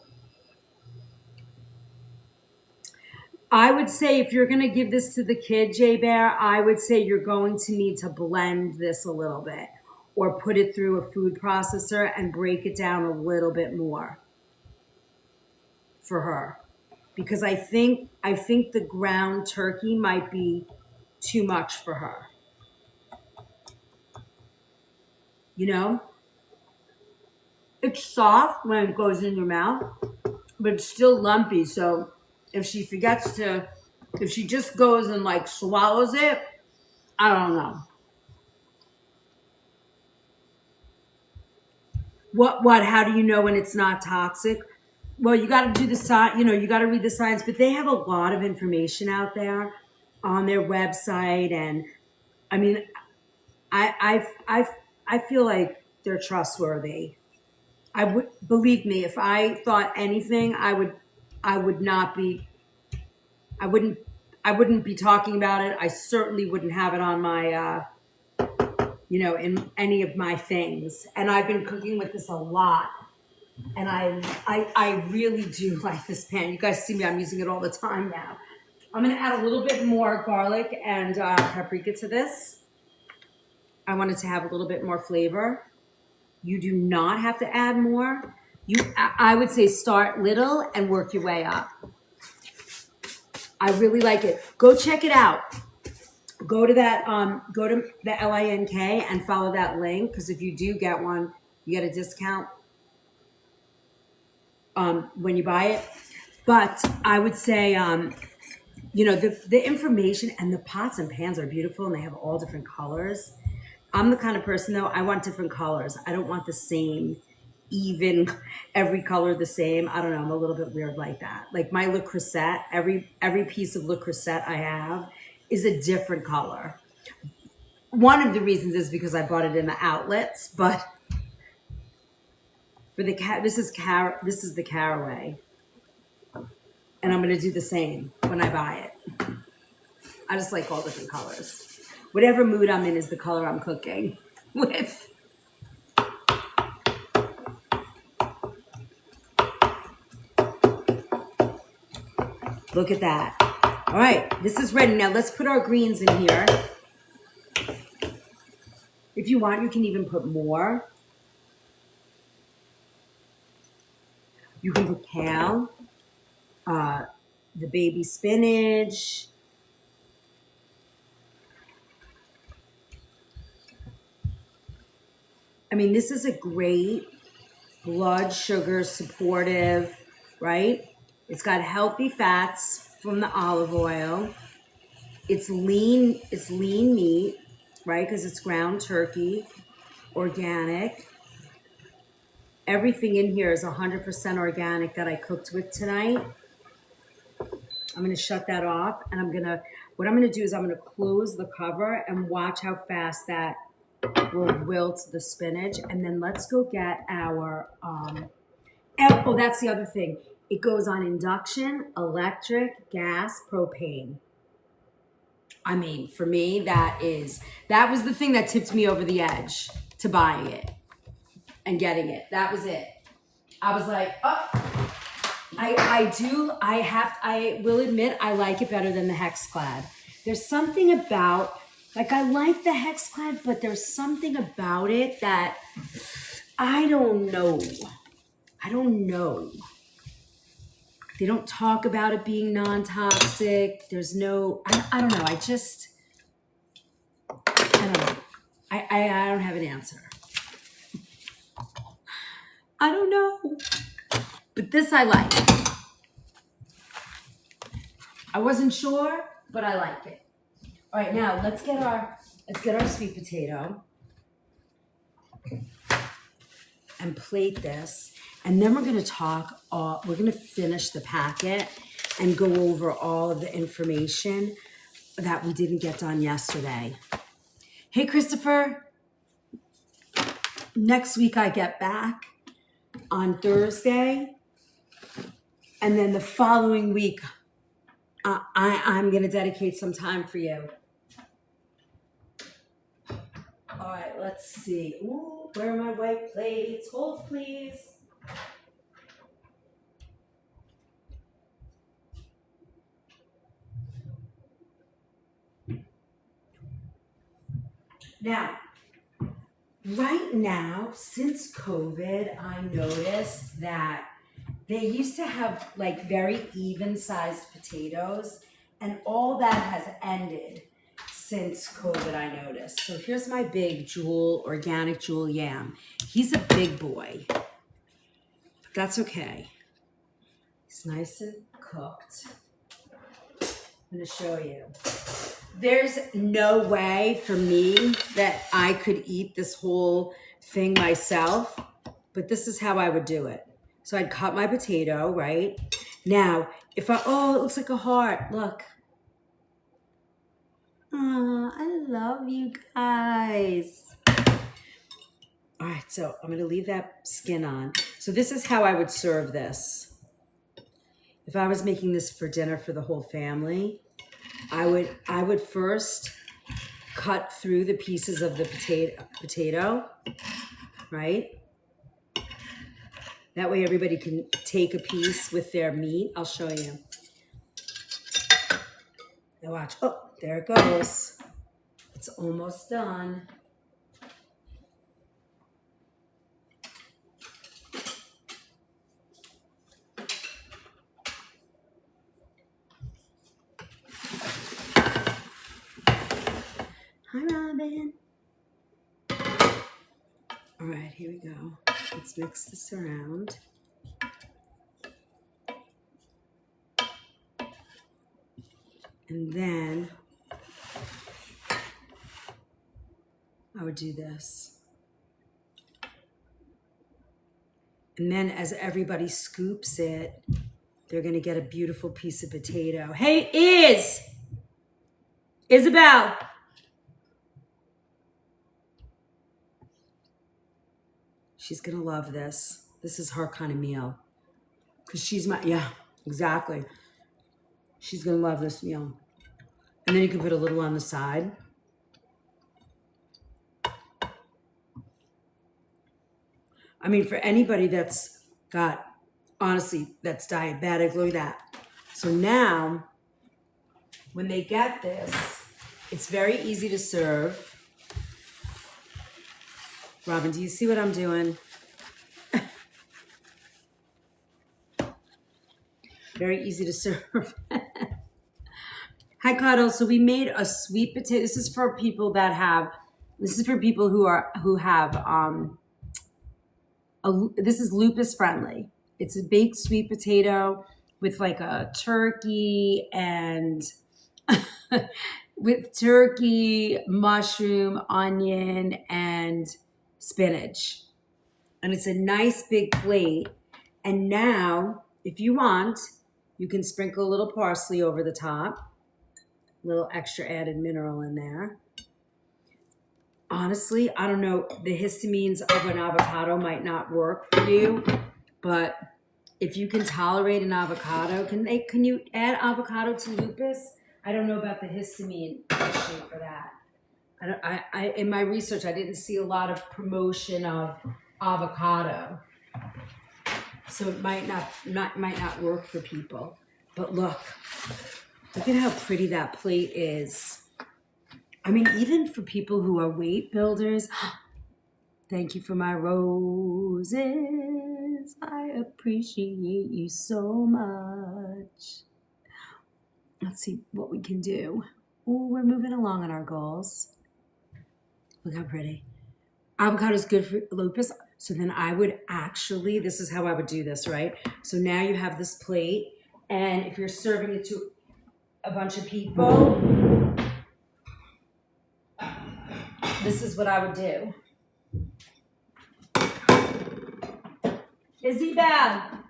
I would say if you're gonna give this to the kid, Jay Bear, I would say you're going to need to blend this a little bit or put it through a food processor and break it down a little bit more for her. because I think the ground turkey might be too much for her. You know, it's soft when it goes in your mouth, but it's still lumpy. So if she just goes and like swallows it, I don't know. What? How do you know when it's not toxic? Well, you got to do the science. You got to read the science. But they have a lot of information out there on their website, and I mean, I feel like they're trustworthy. I would believe me if I thought anything, I wouldn't be talking about it. I certainly wouldn't have it on my in any of my things. And I've been cooking with this a lot. And I really do like this pan. You guys see me, I'm using it all the time now. I'm gonna add a little bit more garlic and paprika to this. I want it to have a little bit more flavor. You do not have to add more. I would say start little and work your way up. I really like it. Go check it out. Go to the LINK and follow that link, because if you do get one, you get a discount when you buy it. But I would say, the information, and the pots and pans are beautiful, and they have all different colors. I'm the kind of person, though, I want different colors. I don't want the same, even every color the same. I don't know. I'm a little bit weird like that. Like my Le Creuset, every piece of Le Creuset I have is a different color. One of the reasons is because I bought it in the outlets, but for the this is the caraway, and I'm going to do the same when I buy it. I just like all different colors. Whatever mood I'm in is the color I'm cooking with. Look at that. All right, this is ready. Now let's put our greens in here. If you want, you can even put more. You can put kale, the baby spinach. I mean, this is a great blood sugar supportive, right? It's got healthy fats from the olive oil. It's lean meat, right? Because it's ground turkey, organic. Everything in here is 100% organic that I cooked with tonight. I'm going to shut that off, and what I'm going to do is I'm going to close the cover and watch how fast that will wilt the spinach. And then let's go get our, that's the other thing. It goes on induction, electric, gas, propane. I mean, for me, that was the thing that tipped me over the edge to buying it and getting it. That was it. I was like, oh, I will admit I like it better than the Hexclad. There's something about, like, I like the Hexclad, but there's something about it that I don't know. They don't talk about it being non-toxic. There's no, I don't know. I don't know. I don't have an answer. I don't know. But this I like. I wasn't sure, but I like it. All right, now let's get our sweet potato and plate this. And then we're going to finish the packet and go over all of the information that we didn't get done yesterday. Hey, Christopher. Next week I get back on Thursday. And then the following week, I'm going to dedicate some time for you. All right, let's see. Ooh, where are my white plates? Hold, please. Now, right now, since COVID, I noticed that They used to have like very even sized potatoes, and all that has ended since COVID, I noticed. So here's my big Jewel, organic Jewel yam. He's a big boy, but that's okay. It's nice and cooked. I'm gonna show you. There's no way for me that I could eat this whole thing myself, but this is how I would do it. So I'd cut my potato, right? Now, if oh, it looks like a heart, look. Oh, I love you guys. All right, so I'm gonna leave that skin on. So this is how I would serve this. If I was making this for dinner for the whole family, I would first cut through the pieces of the potato, right? That way everybody can take a piece with their meat. I'll show you. Now watch. Oh, there it goes. It's almost done. Hi, Robin. All right, here we go. Let's mix this around. And then I would do this. And then as everybody scoops it, they're gonna get a beautiful piece of potato. Hey, Isabel. She's gonna love this. This is her kind of meal. Because she's yeah, exactly. She's gonna love this meal. And then you can put a little on the side. I mean, for anybody that's got, honestly, that's diabetic, look at that. So now, when they get this, it's very easy to serve. Robin, do you see what I'm doing? Very easy to serve. Hi, Cuddle. So we made a sweet potato. This is for people that have, this is for people who have, this is lupus friendly. It's a baked sweet potato with like a turkey and with turkey, mushroom, onion, and spinach. And it's a nice big plate. And now, if you want, you can sprinkle a little parsley over the top. A little extra added mineral in there. Honestly, I don't know, the histamines of an avocado might not work for you, but if you can tolerate an avocado, can you add avocado to lupus? I don't know about the histamine issue for that. I in my research, I didn't see a lot of promotion of avocado, so it might not work for people. But look at how pretty that plate is. I mean, even for people who are weight builders, thank you for my roses. I appreciate you so much. Let's see what we can do. Oh, we're moving along on our goals. Look how pretty. Avocado is good for lupus. So then I would actually, this is how I would do this, right? So now you have this plate, and if you're serving it to a bunch of people, this is what I would do. Isabel.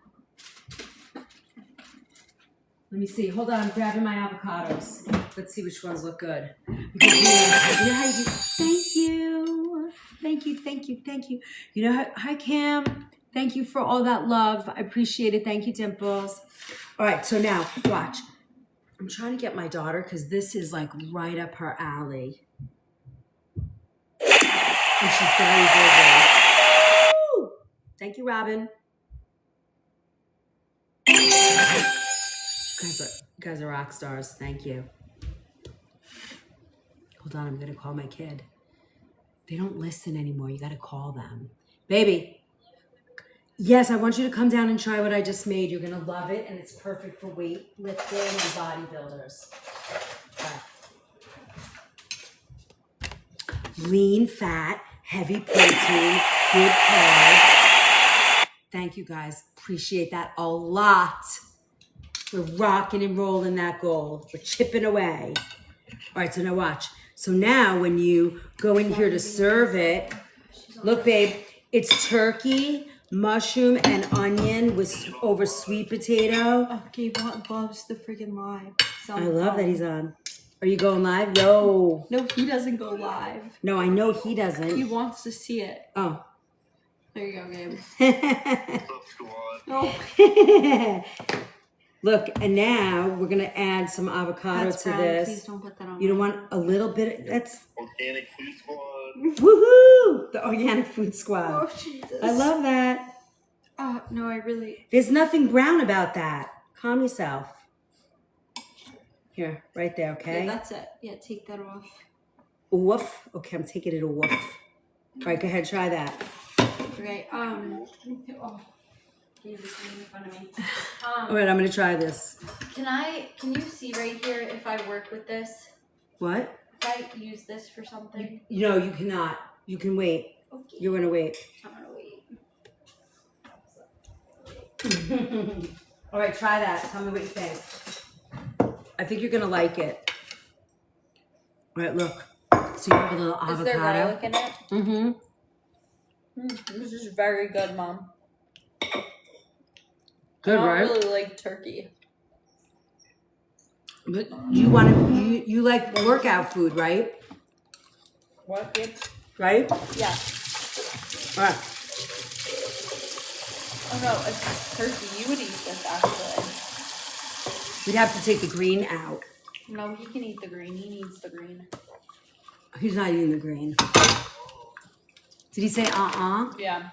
Let me see. Hold on. I'm grabbing my avocados. Let's see which ones look good. Because you know how you do. Thank you. Thank you. Thank you. Thank you. You know how, hi, Cam. Thank you for all that love. I appreciate it. Thank you, Dimples. All right. So now, watch. I'm trying to get my daughter because this is like right up her alley. And she's very busy. Woo! Thank you, Robin. You guys are rock stars. Thank you. Hold on, I'm gonna call my kid. They don't listen anymore. You gotta call them. Baby, Yes, I want you to come down and try what I just made. You're gonna love it, and it's perfect for weightlifting and bodybuilders. Lean fat, heavy protein, good carb. Thank you guys. Appreciate that a lot. We're rocking and rolling that goal. We're chipping away. All right, so now watch. So now when you go in here to serve it, look, babe, it's turkey, mushroom, and onion with over sweet potato. Oh, Gabe loves the freaking live. I love that he's on. Are you going live? No. No, he doesn't go live. No, I know he doesn't. He wants to see it. Oh. There you go, Gabe. Oh. Look, and now we're gonna add some avocado That's to brown. this. Please don't put that on. You don't want a little bit. That's Organic Food Squad. woohoo! The Organic Food Squad. Oh, Jesus. I love that. No, I really. There's nothing brown about that. Calm yourself. Here, right there, okay? Yeah, that's it. Yeah, take that off. Woof. Okay, I'm taking it a woof. All right, go ahead, try that. Okay. Oh. Gabe is making fun of me. All right, I'm gonna try this. Can you see right here if I work with this? What? If I use this for something? No, you cannot. You can wait. Okay. You're gonna wait. I'm gonna wait. All right, try that. Tell me what you think. I think you're gonna like it. All right, look. So you have a little avocado. Is there garlic in it? Mm-hmm. This is very good, Mom. Good, I right? don't really like turkey. But you like workout food, right? What, Gabe? Right? Yeah. All right. Oh no, it's turkey. You would eat this actually. We'd have to take the green out. No, he can eat the green. He needs the green. He's not eating the green. Did he say uh-uh? Yeah.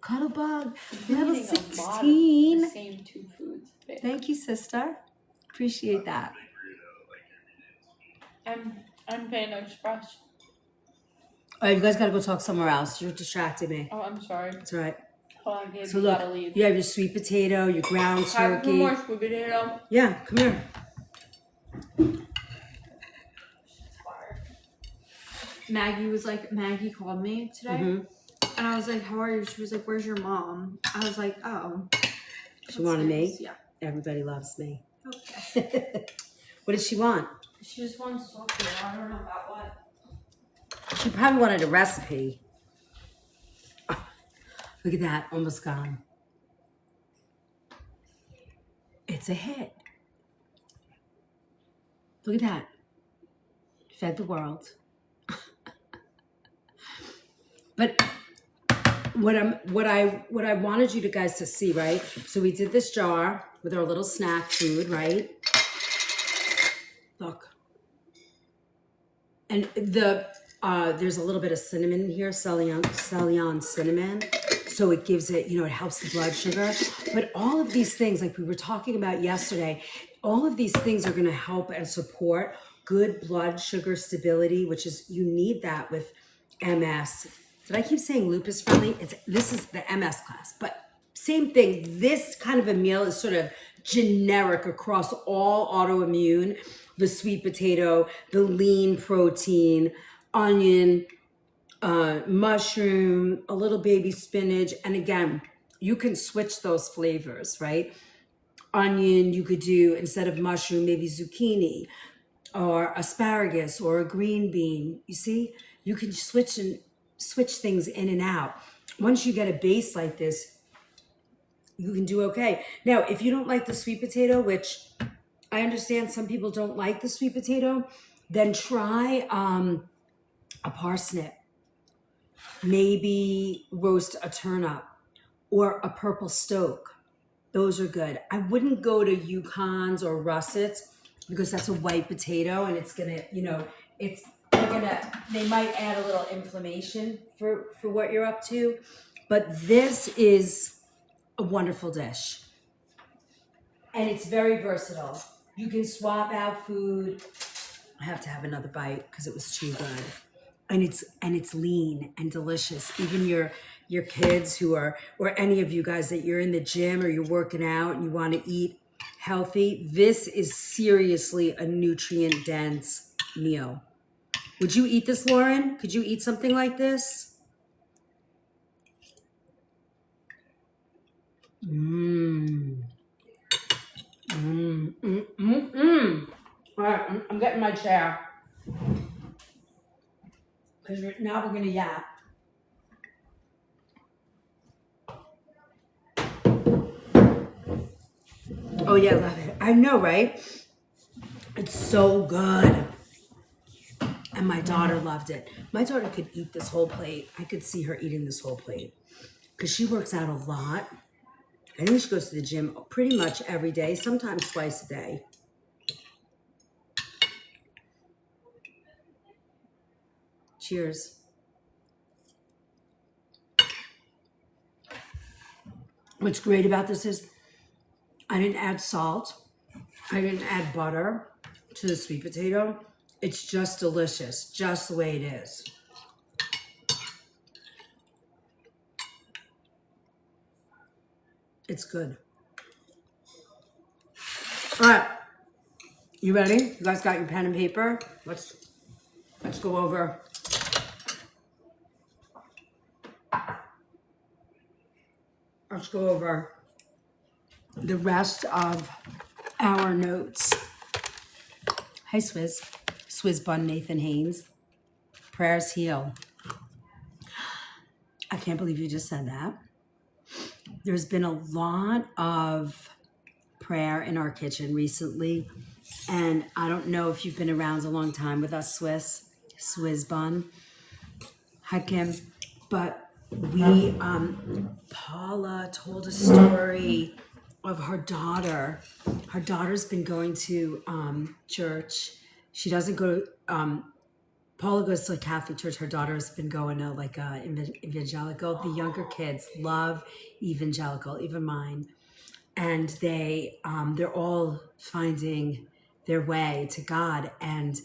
Cuddlebug, You're level eating a lot of 16. the same two foods. Babe. Thank you, sister. Appreciate that. I'm paying express. All right, you guys got to go talk somewhere else. You're distracting me. Oh, I'm sorry. That's all right. Hold on, Gabe. So You look, gotta leave. you have your sweet potato, your ground Have some turkey. more sweet potato. Yeah, come here. Maggie called me today. Mhm. And I was like, how are you? She was like, where's your mom? I was like, oh. She That's wanted nice. me. Yeah. Everybody loves me. Okay. What did she want? She just wants to talk to you. I don't know about what. She probably wanted a recipe. Oh, look at that, almost gone. It's a hit. Look at that. Fed the world. But what I wanted you guys to see, right? So we did this jar with our little snack food, right? Look. And there's a little bit of cinnamon in here, Celion cinnamon. So it gives it, it helps the blood sugar. But all of these things, like we were talking about yesterday, all of these things are going to help and support good blood sugar stability, which is, you need that with MS. Did I keep saying lupus friendly? This is the MS class, but same thing. This kind of a meal is sort of generic across all autoimmune. The sweet potato, the lean protein, onion, mushroom, a little baby spinach. And again, you can switch those flavors, right? Onion, you could do, instead of mushroom, maybe zucchini or asparagus or a green bean. You see, you can switch things in and out. Once you get a base like this, you can do okay. Now, if you don't like the sweet potato, which I understand some people don't like the sweet potato, then try a parsnip. Maybe roast a turnip or a purple stoke. Those are good. I wouldn't go to Yukons or russets because that's a white potato and it's gonna, they might add a little inflammation for what you're up to. But this is a wonderful dish. And it's very versatile. You can swap out food. I have to have another bite because it was too good. and it's lean and delicious. Even your kids who are, or any of you guys that you're in the gym or you're working out and you want to eat healthy, this is seriously a nutrient dense meal. Would you eat this, Lauren? Could you eat something like this? Mmm. Mmm. Mmm. Mmm. Mm. All right, I'm getting my chair because now we're gonna yap. Oh yeah, love it. I know, right? It's so good. And my daughter loved it. My daughter could eat this whole plate. I could see her eating this whole plate because she works out a lot. I think she goes to the gym pretty much every day, sometimes twice a day. Cheers. What's great about this is I didn't add salt. I didn't add butter to the sweet potato. It's just delicious, just the way it is. It's good. All right, you ready? You guys got your pen and paper? Let's go over. Let's go over the rest of our notes. Hi, Swizz. Swizz Bun Nathan Haynes. Prayers heal. I can't believe you just said that. There's been a lot of prayer in our kitchen recently. And I don't know if you've been around a long time with us, Swizz Bun. Hi, Kim. But we, Paula told a story of her daughter. Her daughter's been going to church. She doesn't go to, Paula goes to a Catholic church. Her daughter's been going to like evangelical. The younger kids love evangelical, even mine. And they're all finding their way to God. And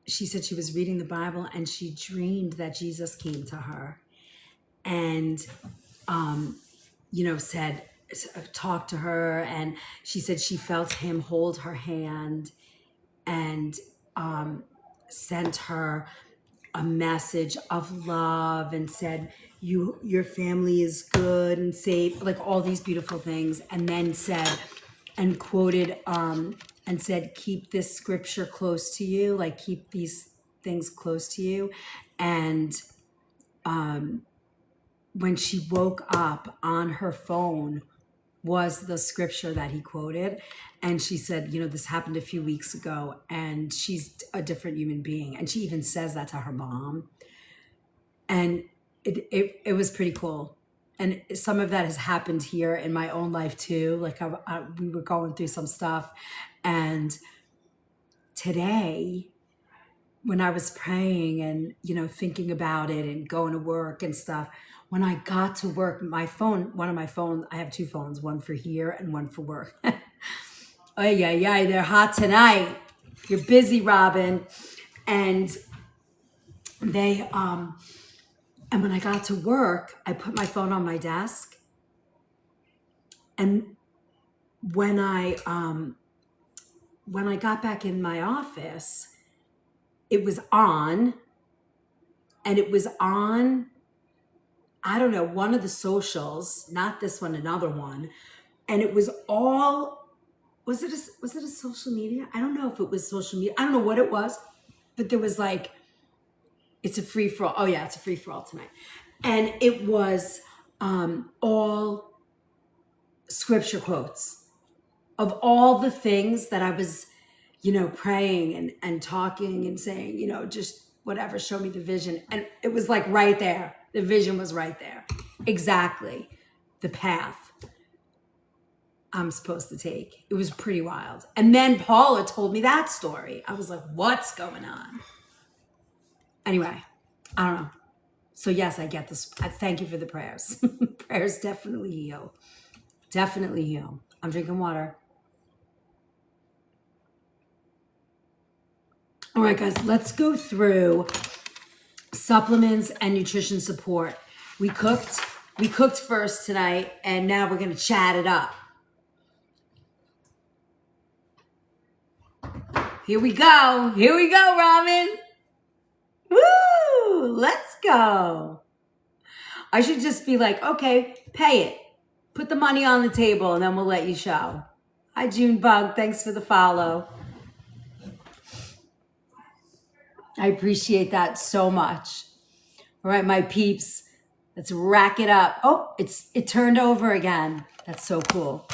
she said she was reading the Bible and she dreamed that Jesus came to her and, said, talked to her. And she said she felt him hold her hand and sent her a message of love and said, your family is good and safe, like all these beautiful things. And then said, and quoted, and said, keep this scripture close to you, like keep these things close to you. And when she woke up, on her phone was the scripture that he quoted. And she said, this happened a few weeks ago and she's a different human being. And she even says that to her mom. And it was pretty cool. And some of that has happened here in my own life too. Like we were going through some stuff. And today, when I was praying and, thinking about it and going to work and stuff, when I got to work, my phone, one of my phones, I have two phones, one for here and one for work. Oh, yeah, they're hot tonight. You're busy, Robin. And they, and when I got to work, I put my phone on my desk. And when I got back in my office, it was on, and it was on, I don't know, one of the socials, not this one, another one. And it was all, was it a social media? I don't know if it was social media. I don't know what it was, but there was like, it's a free for all. Oh yeah, it's a free for all tonight. And it was all scripture quotes of all the things that I was, praying and talking and saying, just whatever, show me the vision. And it was like right there. The vision was right there. Exactly the path I'm supposed to take. It was pretty wild. And then Paula told me that story. I was like, what's going on? Anyway, I don't know. So yes, I get this. I thank you for the prayers. Prayers definitely heal. Definitely heal. I'm drinking water. All right, guys, let's go through supplements and nutrition support. We cooked first tonight, and now we're gonna chat it up. Here we go, Ramen. Woo! Let's go. I should just be like, okay, pay it. Put the money on the table, and then we'll let you show. Hi, Junebug. Thanks for the follow. I appreciate that so much. All right, my peeps, let's rack it up. Oh, it turned over again. That's so cool.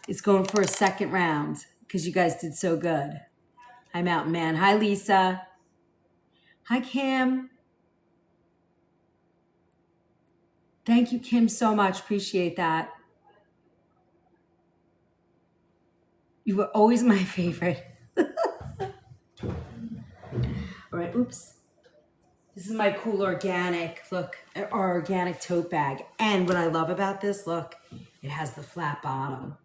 It's going for a second round because you guys did so good. Hi, Mountain Man. Hi, Lisa. Hi, Kim. Thank you, Kim, so much. Appreciate that. You were always my favorite. All right, oops. This is my cool organic, look, our organic tote bag. And what I love about this, look, it has the flat bottom.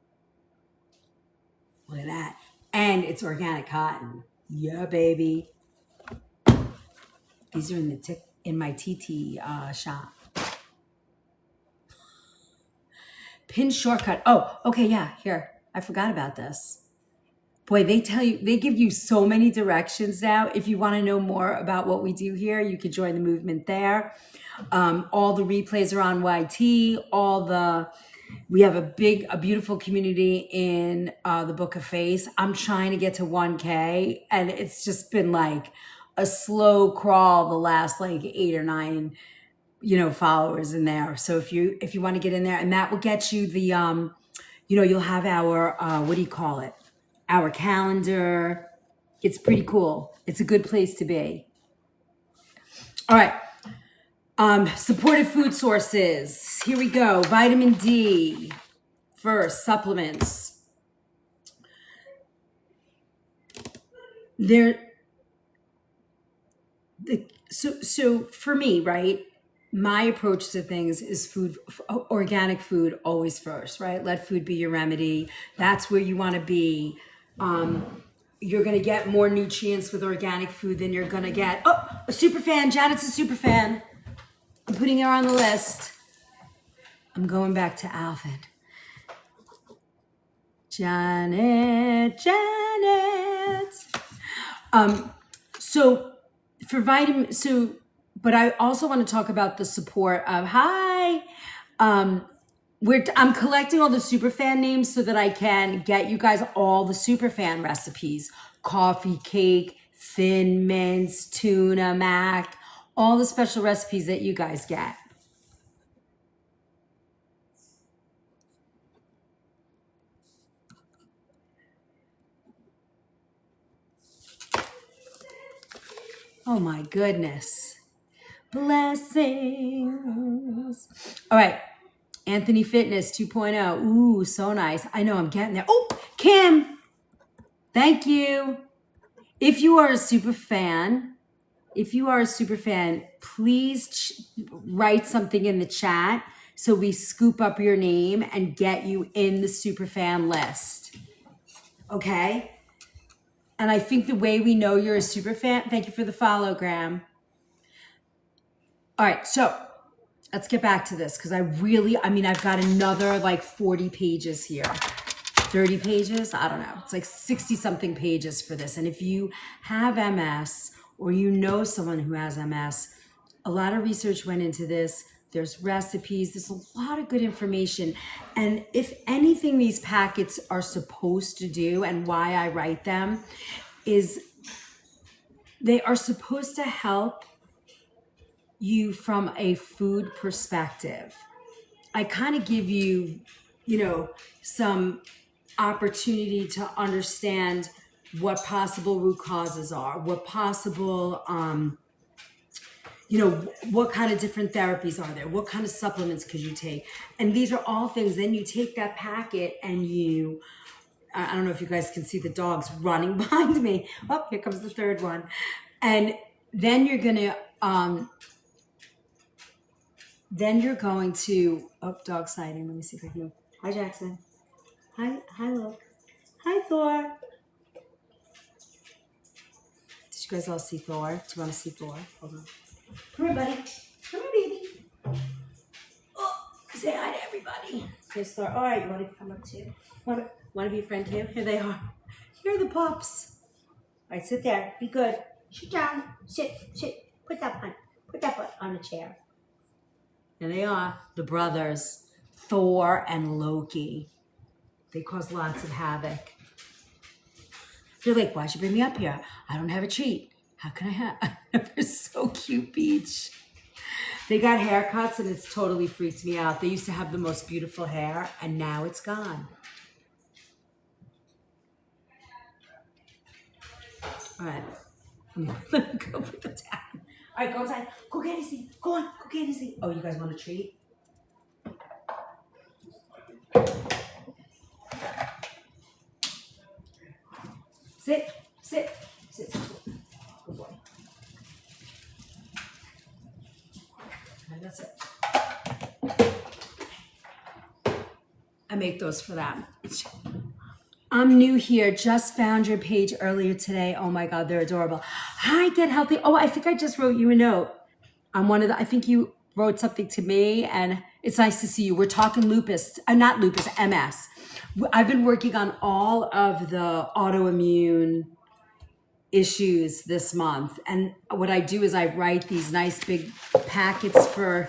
Look at that. And it's organic cotton. Yeah, baby. These are in my TT shop. Pin shortcut. Oh, okay, yeah, here. I forgot about this. Boy, they give you so many directions now. If you want to know more about what we do here, you could join the movement there. All the replays are on YT. We have a beautiful community in the Book of Face. I'm trying to get to 1K, and it's just been like a slow crawl the last like 8 or 9, followers in there. So if you want to get in there, and that will get you the, you'll have our, what do you call it? Our calendar. It's pretty cool. It's a good place to be. All right. Supportive food sources. Here we go. Vitamin D. First, supplements. So for me, right? My approach to things is organic food always first, right? Let food be your remedy. That's where you want to be. You're going to get more nutrients with organic food than you're going to get. Oh, a super fan. Janet's a super fan. I'm putting her on the list. I'm going back to Alvin. Janet. So for but I also want to talk about the support of, I'm collecting all the superfan names so that I can get you guys all the superfan recipes. Coffee cake, thin mints, tuna mac, all the special recipes that you guys get. Oh my goodness. Blessings. All right. Anthony Fitness 2.0. Ooh, so nice. I know I'm getting there. Oh, Kim. Thank you. If you are a super fan, please write something in the chat so we scoop up your name and get you in the super fan list. Okay? And I think the way we know you're a super fan, thank you for the follow, Graham. All right, so let's get back to this because I've got another like 40 pages here. 30 pages? I don't know. It's like 60 something pages for this. And if you have MS or you know someone who has MS, a lot of research went into this. There's recipes. There's a lot of good information. And if anything these packets are supposed to do and why I write them is they are supposed to help you from a food perspective. I kind of give you, some opportunity to understand what possible root causes are, what possible, what kind of different therapies are there, what kind of supplements could you take? And these are all things, then you take that packet and I don't know if you guys can see the dogs running behind me. Oh, here comes the third one. And then you're going to, dog sighting. Let me see if I can. Hi, Jackson. Hi, look. Hi, Thor. Did Did you guys all see Thor? Do you want to see Thor? Hold on. Come here, buddy. Come here, baby. Oh, say hi to everybody. Here's Thor. All right, you want to come up too? Want to be a friend too? Here they are. Here are the pups. All right, sit there. Be good. Sit down. Sit. Put that butt on the chair. There they are, the brothers, Thor and Loki. They cause lots of havoc. They're like, why'd you bring me up here? I don't have a treat. How can I have? They're so cute, Beach. They got haircuts and it's totally freaked me out. They used to have the most beautiful hair and now it's gone. All right. Let me go put them down. All right, go inside. Go get Izzy. Go on. Go get Izzy. Oh, you guys want a treat? Sit. Good boy. And that's it. I make those for them. I'm new here. Just found your page earlier today. Oh my God, they're adorable. Hi, Get Healthy. Oh, I think I just wrote you a note. I think you wrote something to me and it's nice to see you. We're talking lupus, not lupus, MS. I've been working on all of the autoimmune issues this month. And what I do is I write these nice big packets for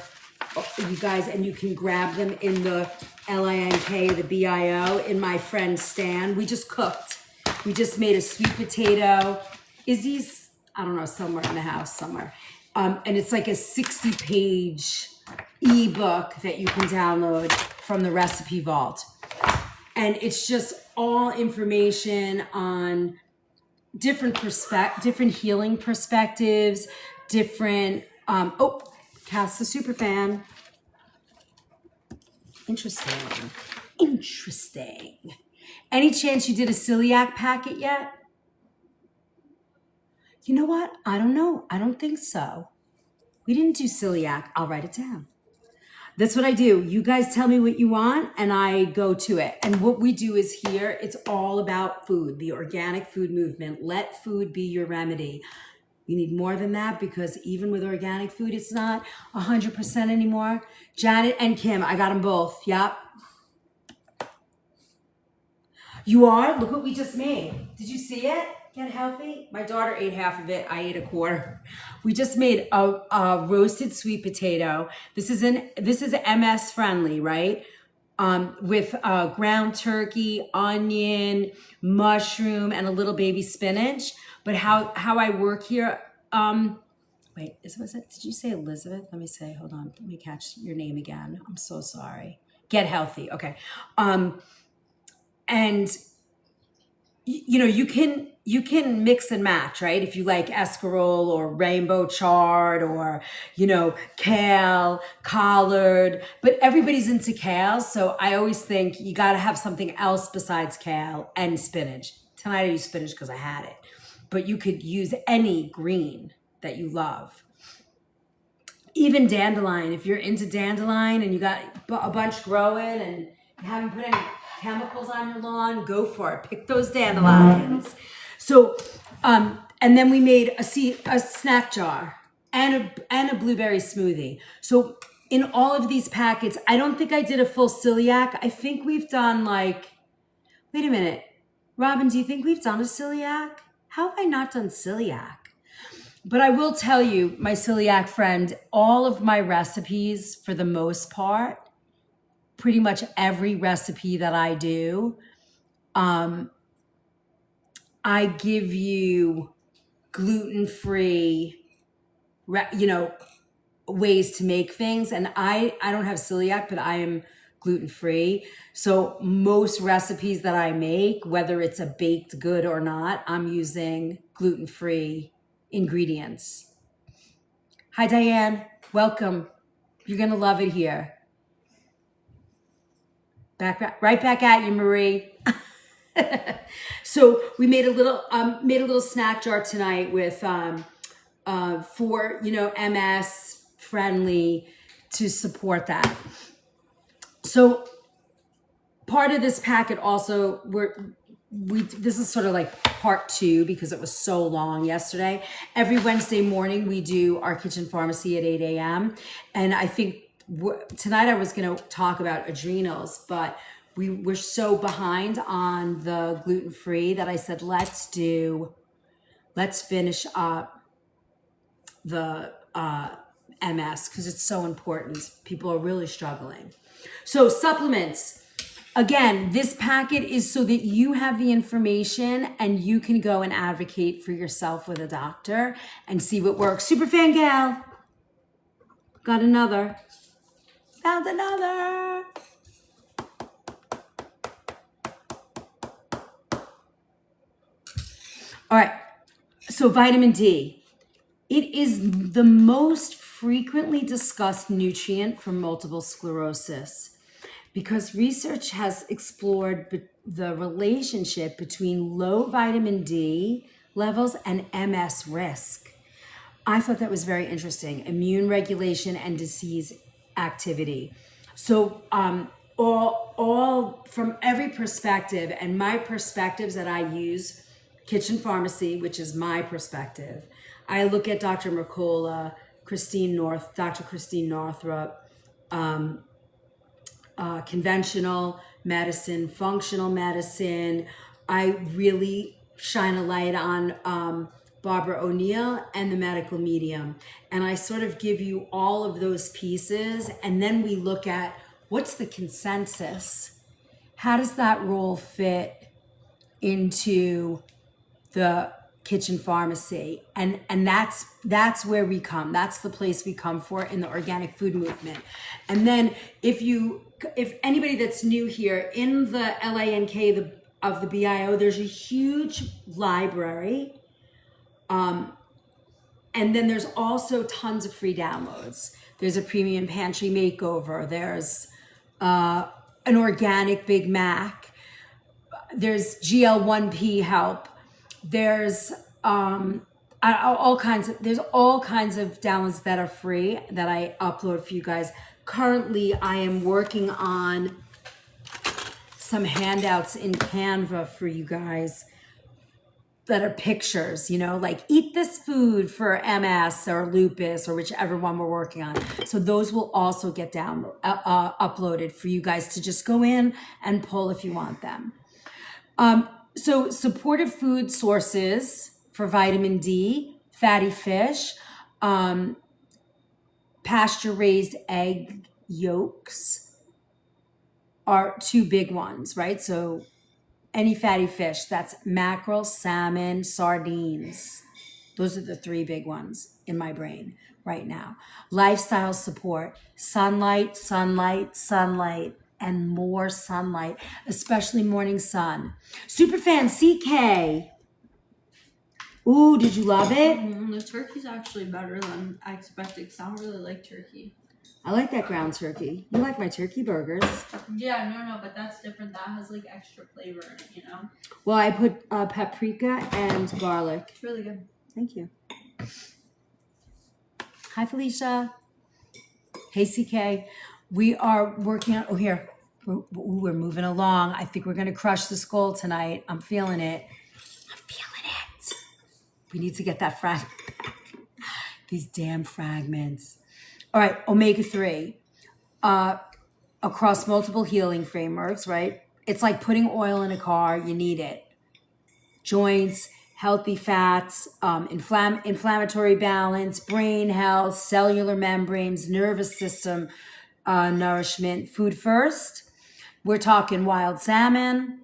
you guys and you can grab them in the LINK, the BIO, in my friend Stan. We just cooked. We just made a sweet potato. Izzy's, I don't know, somewhere in the house somewhere. And it's like a 60-page ebook that you can download from the Recipe Vault. And it's just all information on different healing perspectives, different, Cass the Superfan. Interesting. Any chance you did a celiac packet yet? You know what? I don't know. I don't think so. We didn't do celiac. I'll write it down. That's what I do. You guys tell me what you want and I go to it. And what we do is here, it's all about food, the organic food movement. Let food be your remedy. You need more than that because even with organic food, it's not 100% anymore. Janet and Kim, I got them both. Yep. You are? Look what we just made. Did you see it? Get Healthy? My daughter ate half of it. I ate a quarter. We just made a roasted sweet potato. This is MS friendly, right? With ground turkey, onion, mushroom, and a little baby spinach. But how I work here, wait, was it? Did you say Elizabeth? Let me say, hold on. Let me catch your name again. I'm so sorry. Get Healthy. Okay. And you know, you can mix and match, right? If you like escarole or rainbow chard or, you know, kale, collard, but everybody's into kale. So I always think you got to have something else besides kale and spinach. Tonight I used spinach because I had it, but you could use any green that you love. Even dandelion, if you're into dandelion and you got a bunch growing and you haven't put any chemicals on your lawn, go for it. Pick those dandelions. So, and then we made a snack jar and a blueberry smoothie. So in all of these packets, I don't think I did a full celiac. I think we've done like, wait a minute. Robin, do you think we've done a celiac? How have I not done celiac? But I will tell you, my celiac friend, all of my recipes, for the most part, pretty much every recipe that I do, I give you gluten-free, ways to make things. And I don't have celiac, but I am gluten-free. So most recipes that I make, whether it's a baked good or not, I'm using gluten-free ingredients. Hi, Diane. Welcome. You're going to love it here. Right back at you, Marie. So we made a little snack jar tonight with for MS friendly to support that. So part of this packet also this is sort of like part 2 because it was so long yesterday. Every Wednesday morning we do our kitchen pharmacy at 8 a.m. And I think tonight I was going to talk about adrenals, but we were so behind on the gluten-free that I said, let's finish up the MS because it's so important. People are really struggling. So supplements. Again, this packet is so that you have the information and you can go and advocate for yourself with a doctor and see what works. Superfan gal. Got another. Found another. All right. So vitamin D. It is the most frequently discussed nutrient for multiple sclerosis because research has explored the relationship between low vitamin D levels and MS risk. I thought that was very interesting. Immune regulation and disease activity. So all from every perspective, and my perspectives that I use, kitchen pharmacy, which is my perspective. I look at Dr. Mercola, Dr. Christine Northrup, conventional medicine, functional medicine. I really shine a light on Barbara O'Neill and the medical medium. And I sort of give you all of those pieces. And then we look at what's the consensus? How does that role fit into the kitchen pharmacy? And that's where we come. That's the place we come for in the organic food movement. And then if anybody that's new here, in the LANK of the BIO, there's a huge library. And then there's also tons of free downloads. There's a premium pantry makeover. There's an organic Big Mac. There's GL1P help. There's all kinds of downloads that are free that I upload for you guys. Currently, I am working on some handouts in Canva for you guys that are pictures, like eat this food for MS or lupus or whichever one we're working on. So those will also get uploaded for you guys to just go in and pull if you want them. So supportive food sources for vitamin D, fatty fish, pasture-raised egg yolks are 2 big ones, right? So any fatty fish, that's mackerel, salmon, sardines. Those are the 3 big ones in my brain right now. Lifestyle support, sunlight, sunlight, sunlight, and more sunlight, especially morning sun. Superfan CK. Ooh, did you love it? The turkey's actually better than I expected because I don't really like turkey. I like that ground turkey. You like my turkey burgers. Yeah, no, but that's different. That has like extra flavor in it, Well, I put paprika and garlic. It's really good. Thank you. Hi, Felicia. Hey, CK. We are working on, we're moving along. I think we're going to crush this goal tonight. I'm feeling it. We need to get that fragment back. These damn fragments. All right, omega-3. Across multiple healing frameworks, right? It's like putting oil in a car. You need it. Joints, healthy fats, inflammatory balance, brain health, cellular membranes, nervous system nourishment. Food first. We're talking wild salmon,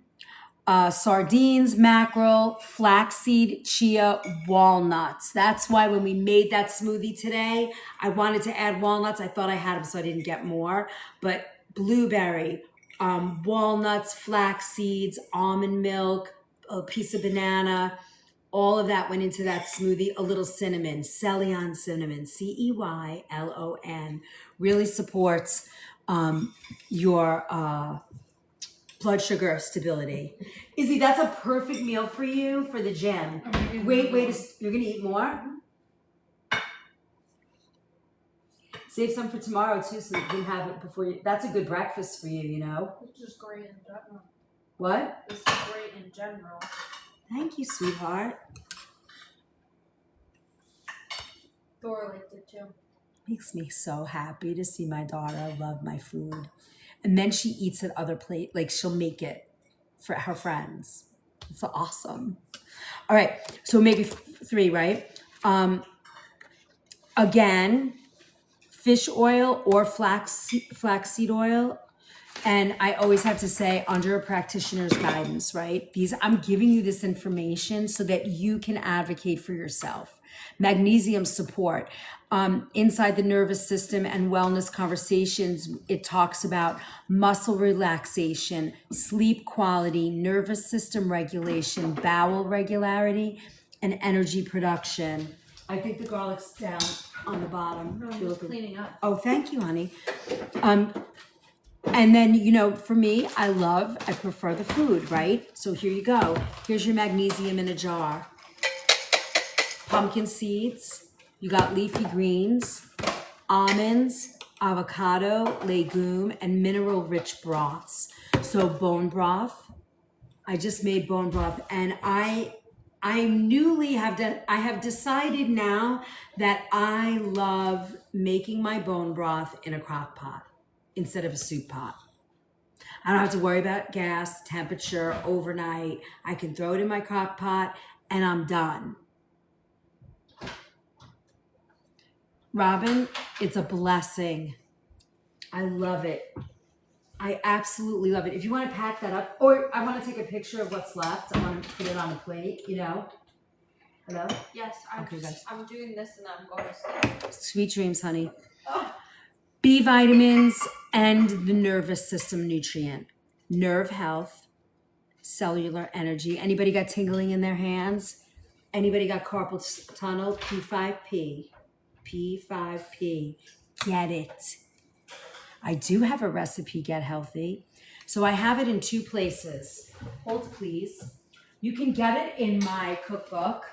sardines, mackerel, flaxseed, chia, walnuts. That's why when we made that smoothie today, I wanted to add walnuts. I thought I had them, so I didn't get more. But blueberry, walnuts, flax seeds, almond milk, a piece of banana, all of that went into that smoothie. A little cinnamon, Ceylon cinnamon, CEYLON, really supports your blood sugar stability. Izzy, that's a perfect meal for you for the gym. Wait, you're gonna eat more? Save some for tomorrow too, so you can have it before you. That's a good breakfast for you, It's just great in general. What? This is great in general. Thank you, sweetheart. Thor liked it too. Makes me so happy to see my daughter love my food. And then she eats at other plate, like she'll make it for her friends. It's awesome. All right, so maybe 3, right? Again, fish oil or flaxseed oil. And I always have to say, under a practitioner's guidance, right? I'm giving you this information so that you can advocate for yourself. Magnesium support. Inside the nervous system and wellness conversations, it talks about muscle relaxation, sleep quality, nervous system regulation, bowel regularity, and energy production. I think the garlic's down on the bottom. No, I'm just cleaning up. Oh, thank you, honey. And then, for me, I prefer the food, right? So here you go. Here's your magnesium in a jar. Pumpkin seeds, you got leafy greens, almonds, avocado, legume, and mineral-rich broths. So bone broth, I just made bone broth, and I have decided now that I love making my bone broth in a crock pot instead of a soup pot. I don't have to worry about gas, temperature, overnight. I can throw it in my crock pot and I'm done. Robin, it's a blessing. I love it. I absolutely love it. If you want to pack that up, or I want to take a picture of what's left, I want to put it on a plate, Hello? Yes, Okay, guys. I'm doing this and I'm going to sleep. Sweet dreams, honey. Oh. B vitamins and the nervous system nutrient. Nerve health, cellular energy. Anybody got tingling in their hands? Anybody got carpal tunnel? P5P. P5P. Get it. I do have a recipe, Get Healthy. So I have it in 2 places. Hold, please. You can get it in my cookbook.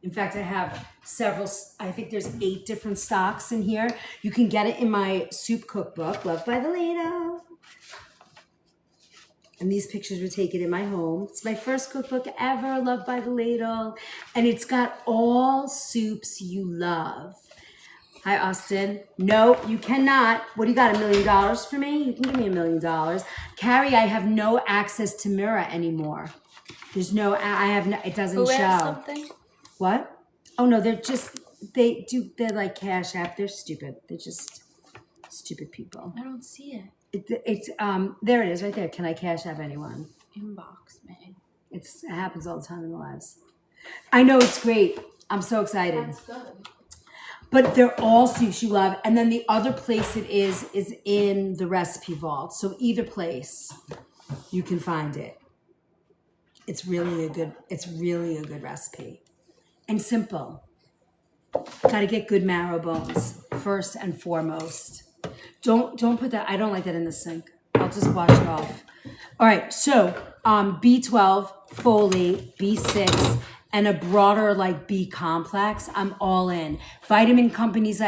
In fact, I have several, I think there's 8 different stocks in here. You can get it in my soup cookbook, Loved by the Ladle. And these pictures were taken in my home. It's my first cookbook ever, Loved by the Ladle. And it's got all soups you love. Hi, Austin. No, you cannot. What do you got, $1 million for me? You can give me $1 million. Carrie, I have no access to Mira anymore. There's no, it doesn't show. Something? What? Oh no, they're like Cash App. They're stupid. They're just stupid people. I don't see it. It's there it is right there. Can I Cash App anyone? Inbox, man. It happens all the time in the lives. I know, it's great. I'm so excited. That's good. But they're all soups you love. And then the other place it is in the recipe vault. So either place you can find it. It's really a good recipe. And simple. Got to get good marrow bones first and foremost. Don't put that. I don't like that in the sink. I'll just wash it off. All right. So B12, folate, B6, and a broader like B complex. I'm all in. Vitamin companies.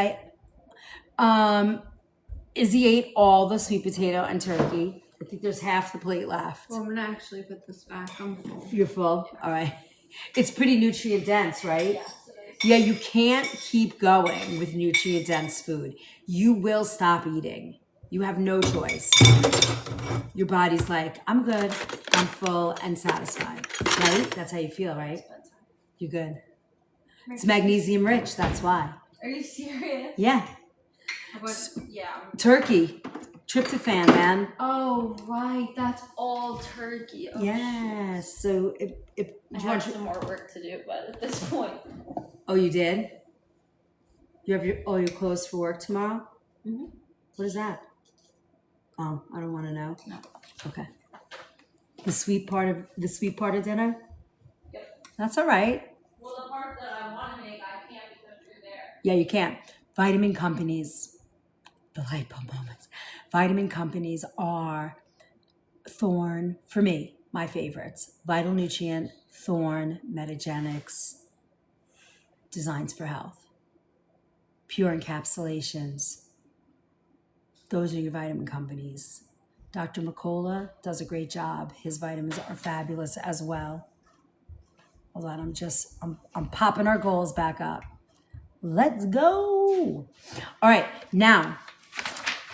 Izzy ate all the sweet potato and turkey. I think there's half the plate left. Well, I'm going to actually put this back. I'm full. You're full? All right. It's pretty nutrient dense, right? Yes, it is. Yeah, you can't keep going with nutrient dense food. You will stop eating. You have no choice. Your body's like, I'm good, I'm full and satisfied, right? That's how you feel, right? You're good. It's magnesium rich, that's why. Are you serious? Yeah. Yeah. Turkey, tryptophan, man. Oh, right. That's all turkey. Oh, Yeah. So if I have some more work to do, but at this point. Oh, you did? You have all your clothes for work tomorrow? Mm-hmm. What is that? Oh, I don't want to know. No. Okay. The sweet part of dinner? Yep. That's all right. Well, the part that I want to make, I can't because you're there. Yeah, you can't. Vitamin companies, the light bulb moments. Vitamin companies are Thorne, for me, my favorites. Vital Nutrient, Thorne, Metagenics, Designs for Health. Pure Encapsulations. Those are your vitamin companies. Dr. McCullough does a great job. His vitamins are fabulous as well. Hold on, I'm popping our goals back up. Let's go. All right, now,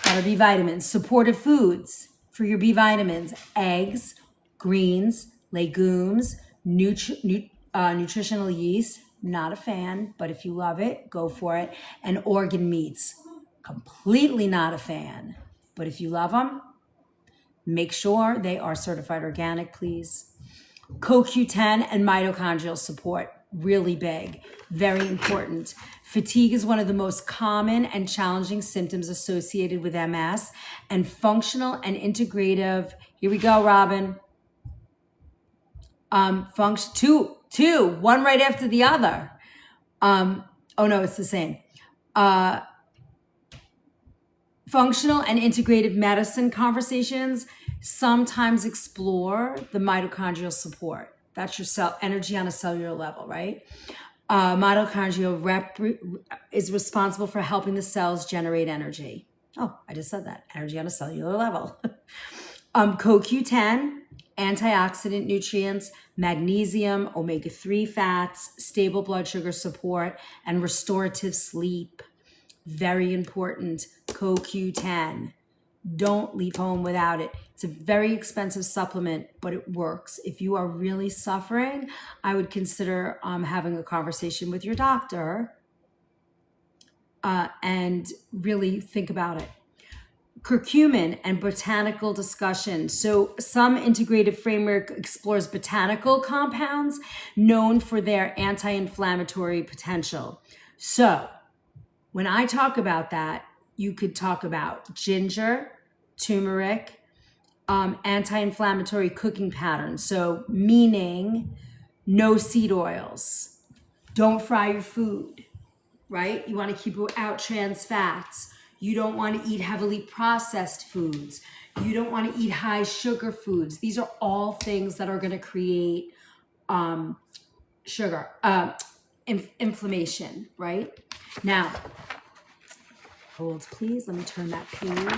our B vitamins. Supportive foods for your B vitamins: eggs, greens, legumes, nutritional yeast. Not a fan, but if you love it, go for it. And organ meats. Completely not a fan, but if you love them, make sure they are certified organic, please. CoQ10 and mitochondrial support, really big, very important. Fatigue is one of the most common and challenging symptoms associated with MS, and functional and integrative, here we go, Robin. Two, one right after the other. Oh no, it's the same. Functional and integrative medicine conversations sometimes explore the mitochondrial support. That's your cell energy on a cellular level, right? Mitochondria is responsible for helping the cells generate energy. Oh, I just said that. Energy on a cellular level. CoQ10, antioxidant nutrients, magnesium, omega-3 fats, stable blood sugar support, and restorative sleep. Very important. CoQ10. Don't leave home without it. It's a very expensive supplement, but it works. If you are really suffering, I would consider having a conversation with your doctor and really think about it. Curcumin and botanical discussion. So some integrative framework explores botanical compounds known for their anti-inflammatory potential. So when I talk about that, you could talk about ginger, turmeric, anti-inflammatory cooking patterns. So meaning no seed oils. Don't fry your food, right? You want to keep out trans fats. You don't want to eat heavily processed foods. You don't want to eat high sugar foods. These are all things that are going to create inflammation, right? Now, hold please. Let me turn that page.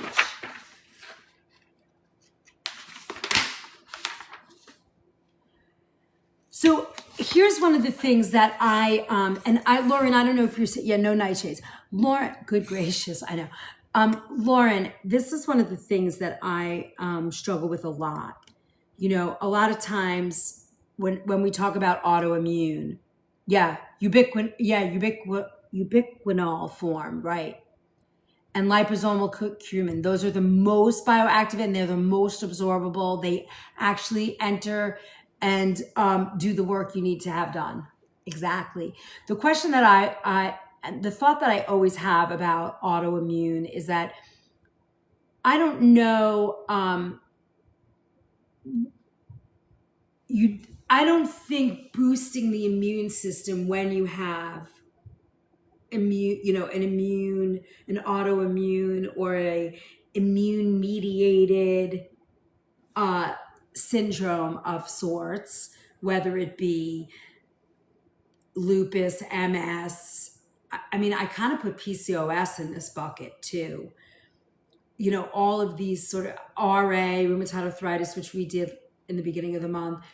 So here's one of the things that Lauren, I don't know if you're, no nightshades. Lauren, good gracious, I know. Lauren, this is one of the things that I struggle with a lot. You know, a lot of times when we talk about autoimmune, ubiquinol form, right? And liposomal curcumin, those are the most bioactive and they're the most absorbable. They actually enter and do the work you need to have done. Exactly. The question that the thought that I always have about autoimmune is that I don't know, I don't think boosting the immune system when you have an autoimmune or a immune mediated syndrome of sorts, whether it be lupus, MS. I mean, I kind of put PCOS in this bucket too. You know, all of these sort of RA, rheumatoid arthritis, which we did in the beginning of the month.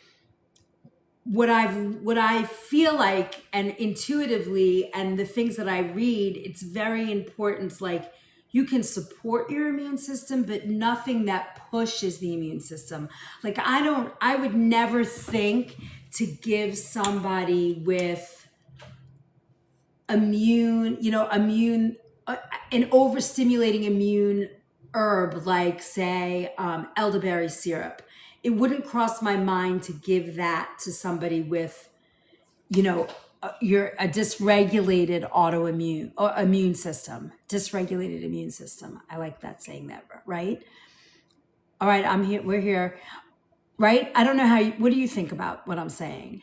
What I feel like, and intuitively, and the things that I read, it's very important. Like, you can support your immune system, but nothing that pushes the immune system. Like, I would never think to give somebody with an overstimulating immune herb, like say, elderberry syrup. It wouldn't cross my mind to give that to somebody with, a dysregulated immune system. Dysregulated immune system. I like that, saying that, right? All right, I'm here. We're here, right? I don't know what do you think about what I'm saying?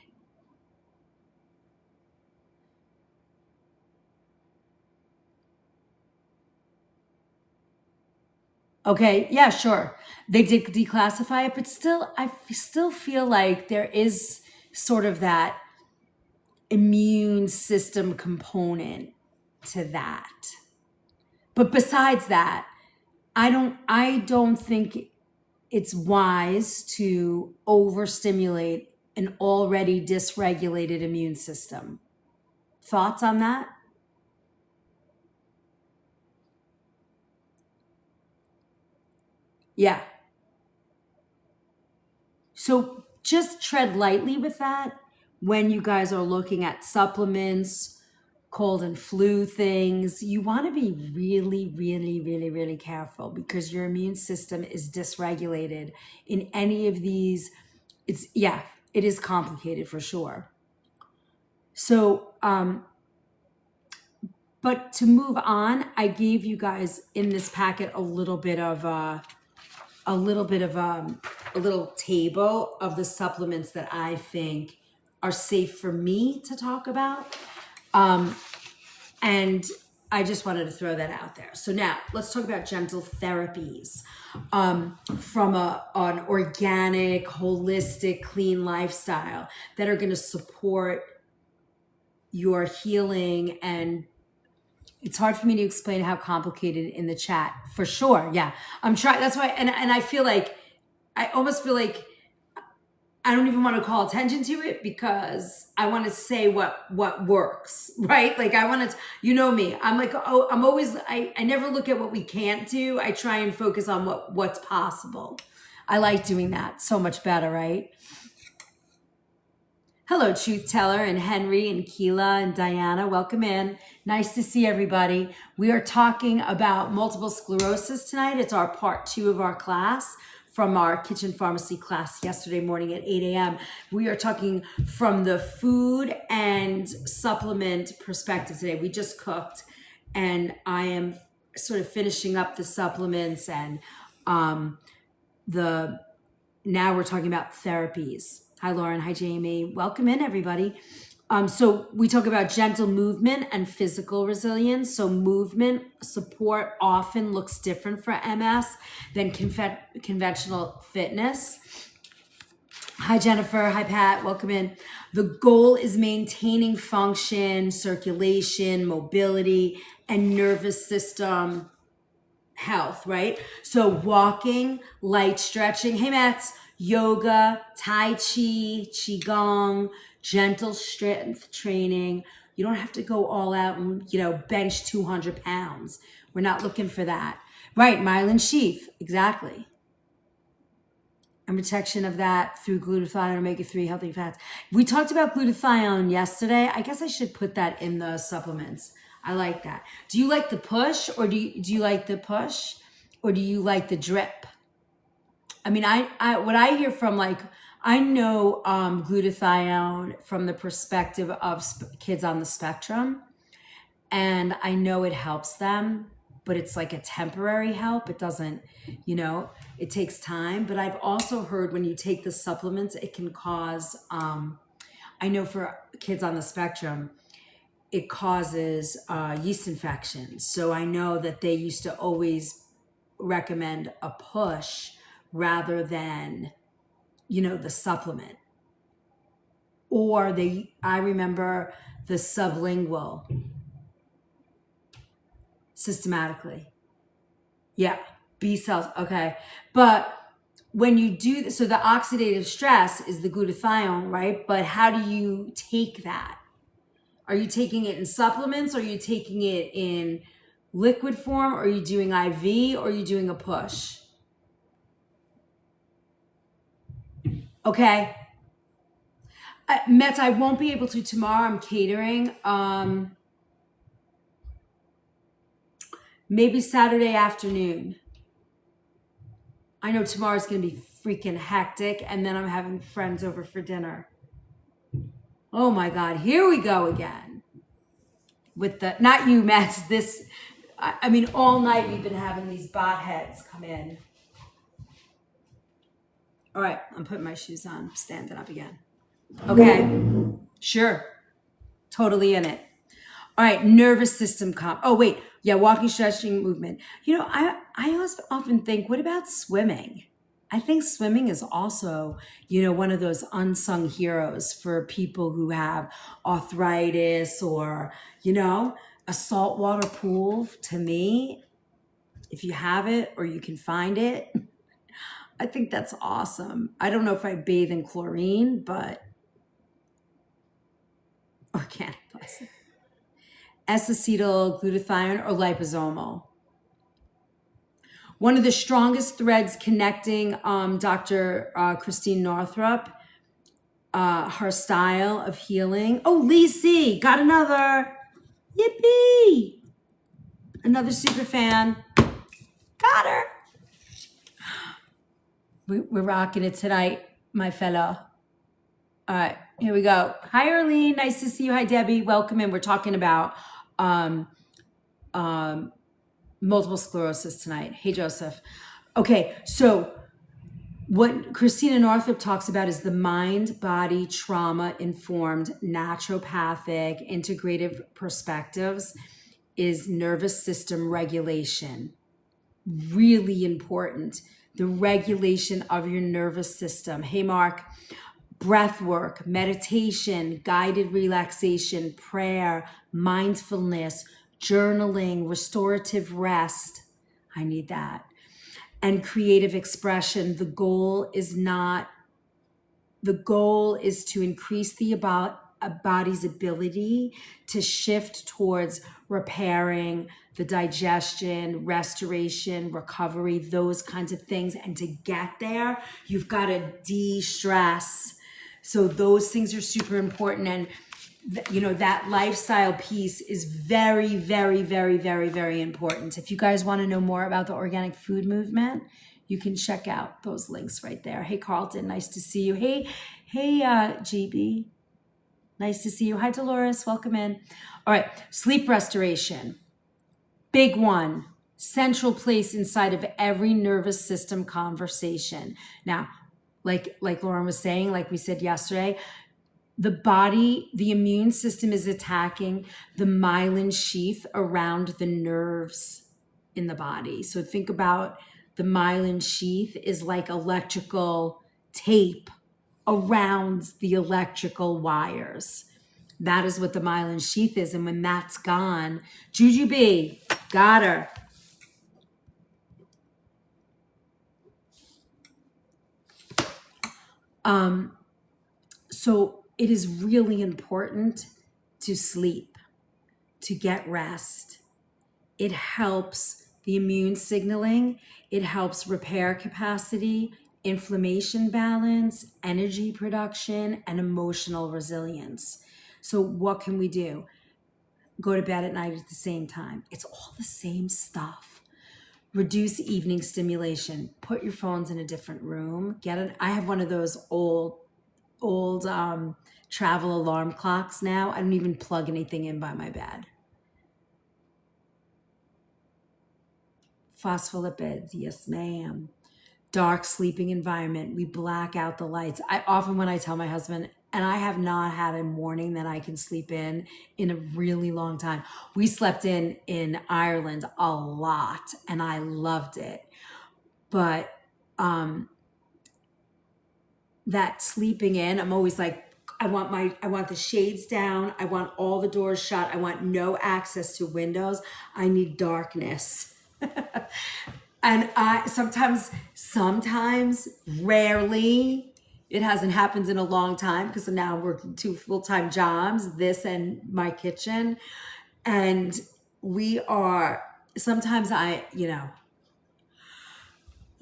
Okay, yeah, sure. They did declassify it, but still, I still feel like there is sort of that immune system component to that. But besides that, I don't think it's wise to overstimulate an already dysregulated immune system. Thoughts on that? Yeah. So just tread lightly with that when you guys are looking at supplements, cold and flu things. You want to be really, really, really, really careful because your immune system is dysregulated in any of these. It is complicated for sure. So, but to move on, I gave you guys in this packet a little table of the supplements that I think are safe for me to talk about. And I just wanted to throw that out there. So now let's talk about gentle therapies from an organic, holistic, clean lifestyle that are going to support your healing. And it's hard for me to explain how complicated in the chat, for sure. Yeah, I'm trying. That's why, and I feel like, I almost feel like I don't even want to call attention to it because I want to say what works, right? Like I want to, you know me, I'm like, oh, I'm always, I never look at what we can't do. I try and focus on what's possible. I like doing that so much better, right? Hello, Truth Teller and Henry and Keela and Diana. Welcome in. Nice to see everybody. We are talking about multiple sclerosis tonight. It's our part 2 of our class from our kitchen pharmacy class yesterday morning at 8 a.m. We are talking from the food and supplement perspective today. We just cooked and I am sort of finishing up the supplements and now we're talking about therapies. Hi, Lauren. Hi, Jamie. Welcome in, everybody. So we talk about gentle movement and physical resilience. So movement support often looks different for MS than conventional fitness. Hi, Jennifer. Hi, Pat. Welcome in. The goal is maintaining function, circulation, mobility, and nervous system health, right? So walking, light stretching, hey Mats, yoga, tai chi, qigong, gentle strength training. You don't have to go all out and, bench 200 pounds. We're not looking for that. Right, myelin sheath, exactly. And protection of that through glutathione, omega-3, healthy fats. We talked about glutathione yesterday. I guess I should put that in the supplements. I like that. Do you like the push or do you like the push or do you like the drip? I mean, what I hear from I know glutathione from the perspective of kids on the spectrum, and I know it helps them, but it's like a temporary help. It doesn't, it takes time. But I've also heard when you take the supplements, it can cause, I know for kids on the spectrum, it causes yeast infections. So I know that they used to always recommend a push rather than, the supplement. Or I remember the sublingual systematically. Yeah, B cells, okay. But when you do this, so the oxidative stress is the glutathione, right? But how do you take that? Are you taking it in supplements? Or are you taking it in liquid form? Or are you doing IV? Or are you doing a push? Okay. Mets, I won't be able to tomorrow. I'm catering. Maybe Saturday afternoon. I know tomorrow's going to be freaking hectic. And then I'm having friends over for dinner. Oh my God, here we go again. With not you, Mets, all night we've been having these bot heads come in. All right, I'm putting my shoes on, standing up again. Okay, sure, totally in it. All right, nervous system calm. Oh wait, yeah, walking, stretching, movement. I often think, what about swimming? I think swimming is also, one of those unsung heroes for people who have arthritis or, a saltwater pool. To me, if you have it or you can find it, I think that's awesome. I don't know if I bathe in chlorine, but organic plus. S-acetyl glutathione or liposomal. One of the strongest threads connecting Dr. Christine Northrup, her style of healing. Oh, Lacey, got another. Yippee! Another super fan. Got her. We're rocking it tonight, my fellow. All right, here we go. Hi, Arlene. Nice to see you. Hi, Debbie. Welcome in. We're talking about multiple sclerosis tonight. Hey, Joseph. Okay, so what Christina Northrup talks about is the mind-body trauma-informed naturopathic integrative perspectives is nervous system regulation. Really important. The regulation of your nervous system. Hey, Mark. Breath work, meditation, guided relaxation, prayer, mindfulness, journaling, restorative rest. I need that. And creative expression. The goal is to increase the body's ability to shift towards repairing the digestion, restoration, recovery, those kinds of things. And to get there, you've got to de-stress. So those things are super important. And that lifestyle piece is very, very, very, very, very important. If you guys want to know more about the organic food movement, you can check out those links right there. Hey, Carlton, nice to see you. Hey, GB, nice to see you. Hi, Dolores, welcome in. All right, sleep restoration, big one, central place inside of every nervous system conversation. Now, like Lauren was saying, like we said yesterday, the immune system is attacking the myelin sheath around the nerves in the body. So think about the myelin sheath is like electrical tape around the electrical wires. That is what the myelin sheath is. And when that's gone, Jujubee, got her. So it is really important to sleep, to get rest. It helps the immune signaling. It helps repair capacity, inflammation balance, energy production, and emotional resilience. So what can we do? Go to bed at night at the same time. It's all the same stuff. Reduce evening stimulation. Put your phones in a different room. I have one of those old travel alarm clocks now. I don't even plug anything in by my bed. Phospholipids, yes ma'am. Dark sleeping environment. We black out the lights. When I tell my husband, and I have not had a morning that I can sleep in a really long time. We slept in Ireland a lot and I loved it. But that sleeping in, I'm always like, I want the shades down. I want all the doors shut. I want no access to windows. I need darkness. And I sometimes, rarely, it hasn't happened in a long time because now I'm working 2 full-time jobs, this and my kitchen. And sometimes I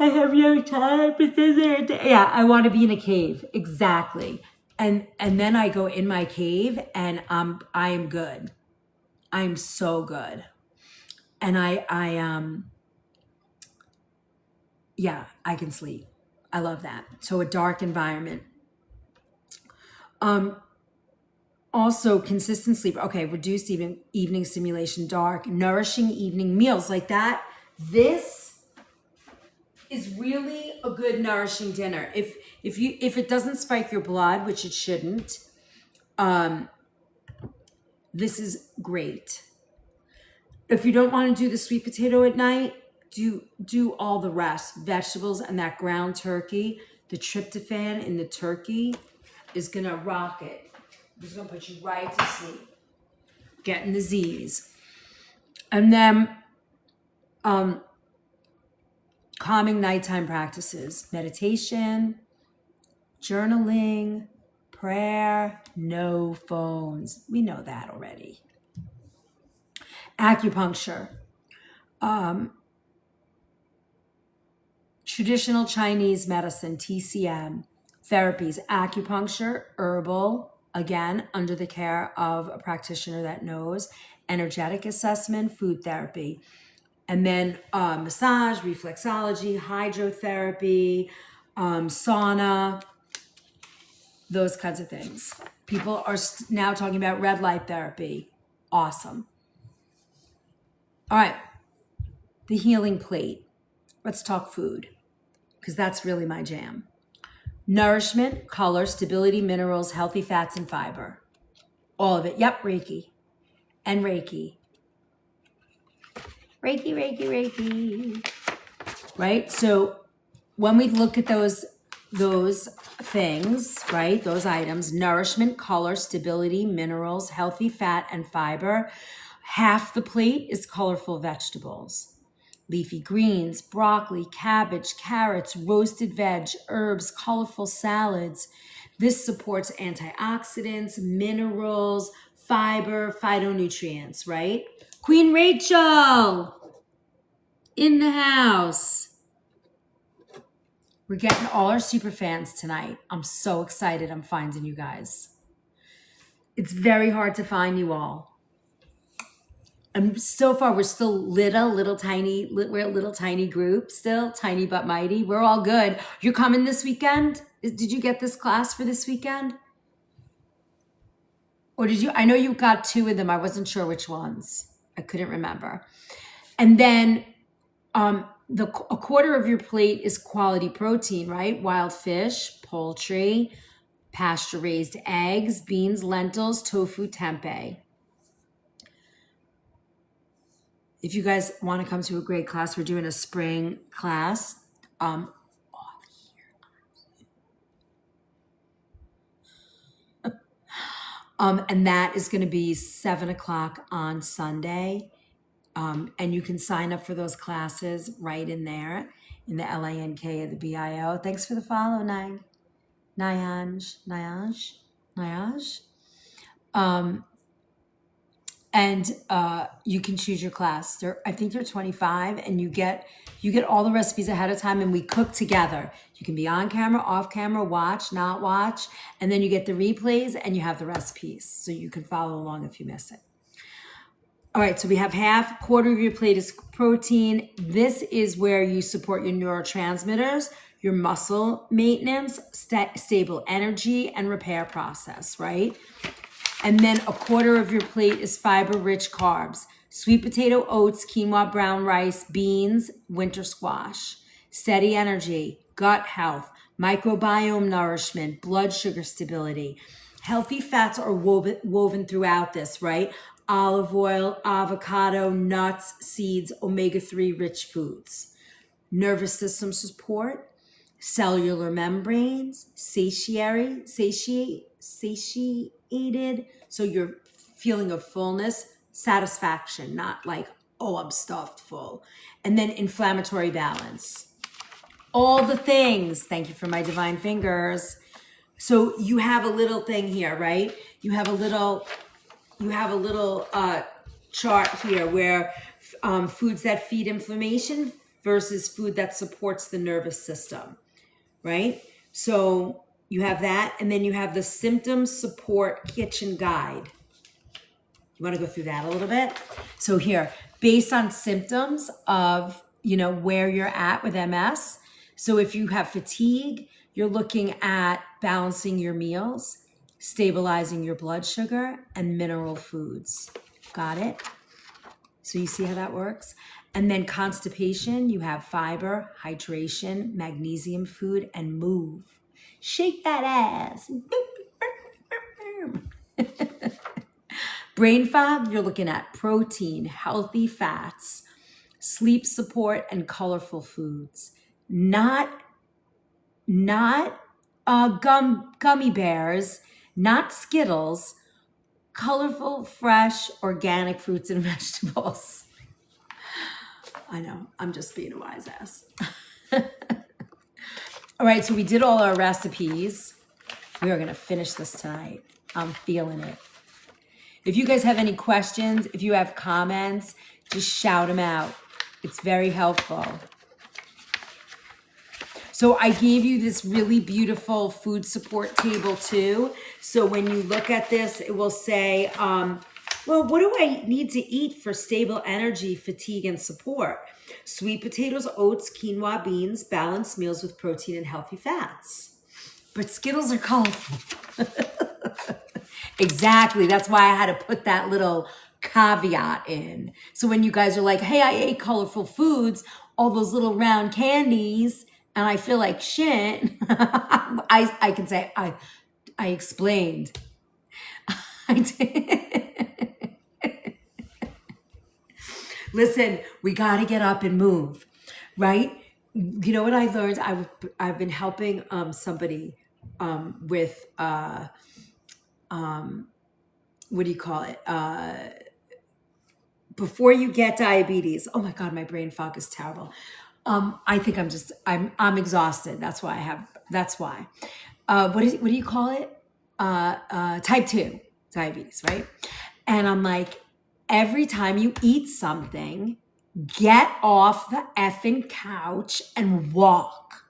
have no time, but I want to be in a cave. Exactly. And then I go in my cave and I am good. I'm so good. And I can sleep. I love that. So a dark environment. Also consistent sleep. Okay, reduced evening stimulation, dark, nourishing evening meals like that. This is really a good nourishing dinner. If it doesn't spike your blood, which it shouldn't, this is great. If you don't want to do the sweet potato at night, do all the rest. Vegetables and that ground turkey. The tryptophan in the turkey is gonna rock it. It's gonna put you right to sleep. Getting the Z's. And then calming nighttime practices, meditation, journaling, prayer, no phones. We know that already. Acupuncture, traditional Chinese medicine, TCM, therapies, acupuncture, herbal, again, under the care of a practitioner that knows, energetic assessment, food therapy, and then massage, reflexology, hydrotherapy, sauna, those kinds of things. People are now talking about red light therapy. Awesome. All right, the healing plate. Let's talk food, because that's really my jam. Nourishment, color, stability, minerals, healthy fats, and fiber. All of it. Yep, Reiki. And Reiki. Reiki, Reiki, Reiki. Right? So when we look at those things, right? Those items, nourishment, color, stability, minerals, healthy fat, and fiber. Half the plate is colorful vegetables. Leafy greens, broccoli, cabbage, carrots, roasted veg, herbs, colorful salads. This supports antioxidants, minerals, fiber, phytonutrients, right? Queen Rachel in the house. We're getting all our super fans tonight. I'm so excited I'm finding you guys. It's very hard to find you all. And so far, we're still little tiny. We're a little tiny group still, tiny but mighty. We're all good. You're coming this weekend? Did you get this class for this weekend? Or did you? I know you got 2 of them. I wasn't sure which ones. I couldn't remember. And then a quarter of your plate is quality protein, right? Wild fish, poultry, pasture-raised eggs, beans, lentils, tofu, tempeh. If you guys want to come to a great class, we're doing a spring class. And that is going to be 7:00 on Sunday. And you can sign up for those classes right in there in the LINK of the BIO. Thanks for the follow, Nyanj. And you can choose your class. I think they're 25, and you get all the recipes ahead of time, and we cook together. You can be on camera, off camera, watch, not watch, and then you get the replays and you have the recipes, so you can follow along if you miss it. All right, so we have quarter of your plate is protein. This is where you support your neurotransmitters, your muscle maintenance, stable energy, and repair process, right? And then a quarter of your plate is fiber-rich carbs. Sweet potato, oats, quinoa, brown rice, beans, winter squash. Steady energy, gut health, microbiome nourishment, blood sugar stability. Healthy fats are woven throughout this, right? Olive oil, avocado, nuts, seeds, omega-3 rich foods. Nervous system support, cellular membranes, satiated, so your feeling of fullness, satisfaction, not like, oh, I'm stuffed full. And then inflammatory balance. All the things. Thank you for my divine fingers. So you have a little thing here, right? You have a little chart here where foods that feed inflammation versus food that supports the nervous system, right? So you have that, and then you have the symptom support kitchen guide. You want to go through that a little bit? So here, based on symptoms of, where you're at with MS. So if you have fatigue, you're looking at balancing your meals, stabilizing your blood sugar, and mineral foods. Got it? So you see how that works? And then constipation, you have fiber, hydration, magnesium food, and move. Shake that ass. Brain fog, you're looking at protein, healthy fats, sleep support, and colorful foods. Not gummy bears, not Skittles, colorful, fresh, organic fruits and vegetables. I know, I'm just being a wise ass. All right, so we did all our recipes. We are going to finish this tonight. I'm feeling it. If you guys have any questions, if you have comments, just shout them out. It's very helpful. So I gave you this really beautiful food support table too. So when you look at this, it will say, well, what do I need to eat for stable energy, fatigue, and support? Sweet potatoes, oats, quinoa, beans, balanced meals with protein and healthy fats. But Skittles are colorful. Exactly. That's why I had to put that little caveat in. So when you guys are like, hey, I ate colorful foods, all those little round candies, and I feel like shit, I can say, I explained. I did. Listen, we got to get up and move, right? You know what I learned? I've been helping somebody with what do you call it? Before you get diabetes. Oh my God, my brain fog is terrible. I think I'm exhausted. That's why that's why. What do you call it? Type 2 diabetes, right? And I'm like, every time you eat something, get off the effing couch and walk.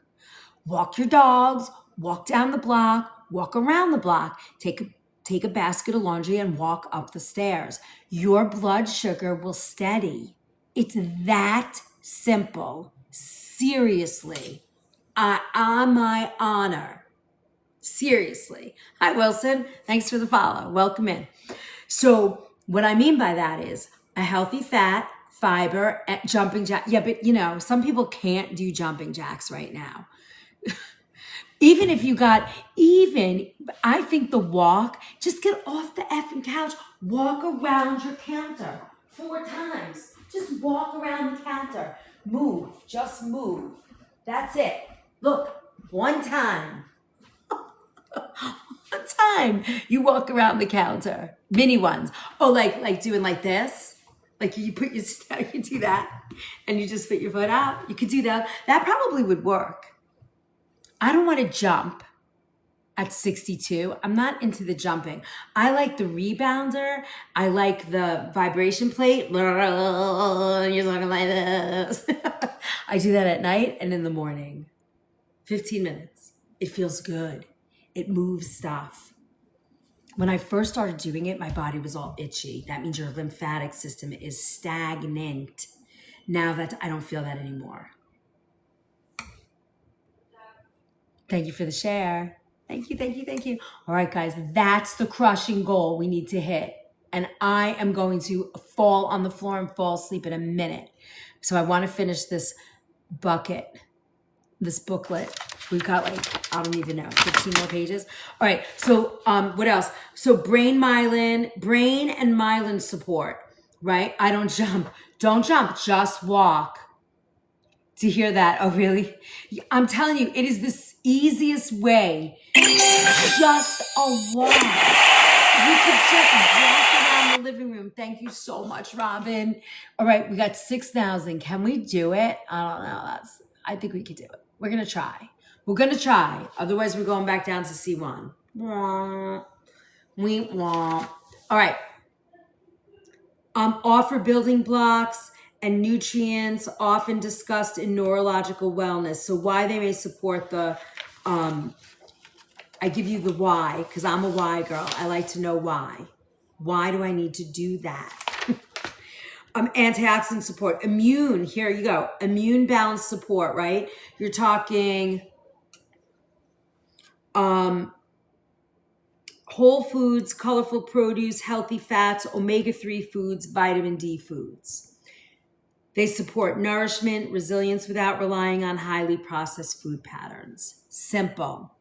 Walk your dogs, walk down the block, walk around the block, take a basket of laundry and walk up the stairs. Your blood sugar will steady. It's that simple. Seriously. On my honor. Seriously. Hi, Wilson. Thanks for the follow. Welcome in. So what I mean by that is a healthy fat, fiber, jumping jack. Yeah, but some people can't do jumping jacks right now. Even if you I think the walk, just get off the effing couch, walk around your counter 4 times. Just walk around the counter. Move, just move. That's it. Look, one time. One time you walk around the counter. Mini ones. Oh, like doing like this? Like you put your, you can do that and you just put your foot out. You could do that. That probably would work. I don't want to jump at 62. I'm not into the jumping. I like the rebounder. I like the vibration plate. You're talking like this. I do that at night and in the morning. 15 minutes. It feels good. It moves stuff. When I first started doing it, my body was all itchy. That means your lymphatic system is stagnant. Now that I don't feel that anymore. Thank you for the share. Thank you. All right, guys, that's the crushing goal we need to hit. And I am going to fall on the floor and fall asleep in a minute. So I want to finish this booklet. We've got I don't even know, 15 more pages. All right, so what else? So brain and myelin support, right? I don't jump. Don't jump, just walk. To hear that, oh really? I'm telling you, it is the easiest way. Just a walk. You could just walk around the living room. Thank you so much, Robin. All right, we got 6,000. Can we do it? I don't know. I think we could do it. We're gonna try. Otherwise, we're going back down to C1. We won't. All right. Offer building blocks and nutrients often discussed in neurological wellness. So why they may support the, I give you the why, because I'm a why girl. I like to know why. Why do I need to do that? Antioxidant support, here you go. Immune balance support, right? You're talking whole foods, colorful produce, healthy fats, omega-3 foods, vitamin D foods. They support nourishment, resilience without relying on highly processed food patterns. Simple.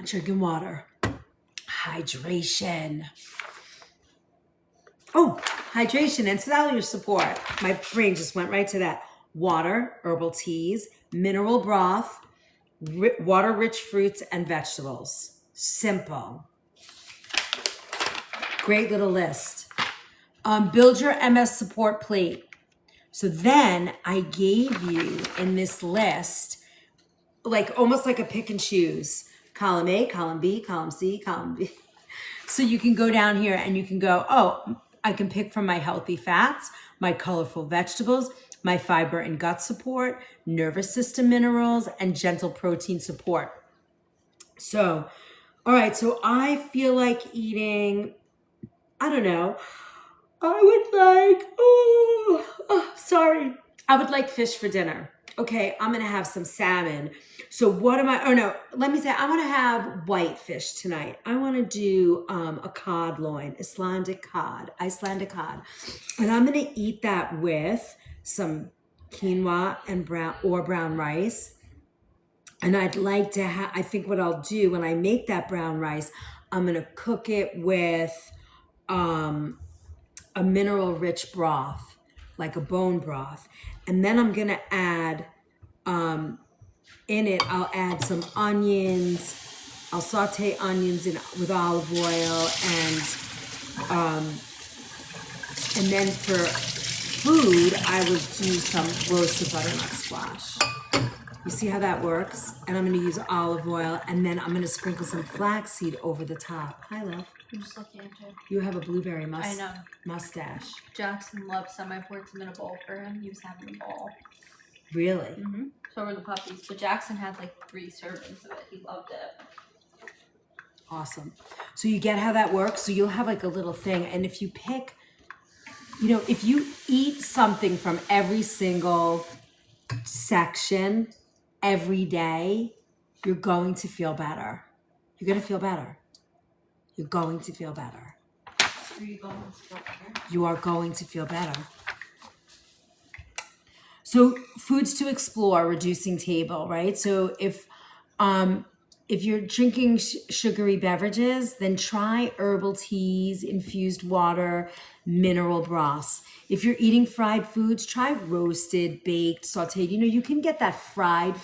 Drinking water. Hydration. Oh, hydration and cellular support. My brain just went right to that. Water, herbal teas, mineral broth, water-rich fruits and vegetables. Simple. Great little list. Build your MS support plate. So then I gave you in this list, like almost like a pick and choose, column A, column B, column C, column B. So you can go down here and you can go, oh, I can pick from my healthy fats, my colorful vegetables, my fiber and gut support, nervous system minerals, and gentle protein support. So, all right, so I feel like eating, I don't know, I would like fish for dinner. Okay, I'm gonna have some salmon. So what am I, oh no, let me say, I wanna have white fish tonight. I wanna do a cod loin, Icelandic cod. And I'm gonna eat that with some quinoa and brown rice. And I'd like to have, I think what I'll do when I make that brown rice, I'm gonna cook it with a mineral rich broth, like a bone broth. And then I'm gonna add, in it, I'll add some onions. I'll saute onions with olive oil and then for food, I would do some roasted butternut squash. You see how that works? And I'm gonna use olive oil and then I'm gonna sprinkle some flaxseed over the top. Hi, love. I'm just looking at you. You have a blueberry I know. mustache. Jackson loves them. I poured some in a bowl for him. He was having a ball. Really? Mm-hmm. So were the puppies. But Jackson had like 3 servings of it. He loved it. Awesome. So you get how that works? So you'll have like a little thing. And if you pick, if you eat something from every single section every day, you're going to feel better. You're going to feel better. You're going to feel better. Are you going to feel better? You are going to feel better. So foods to explore, reducing table, right? So if you're drinking sugary beverages, then try herbal teas, infused water, mineral broths. If you're eating fried foods, try roasted, baked, sauteed. You can get that fried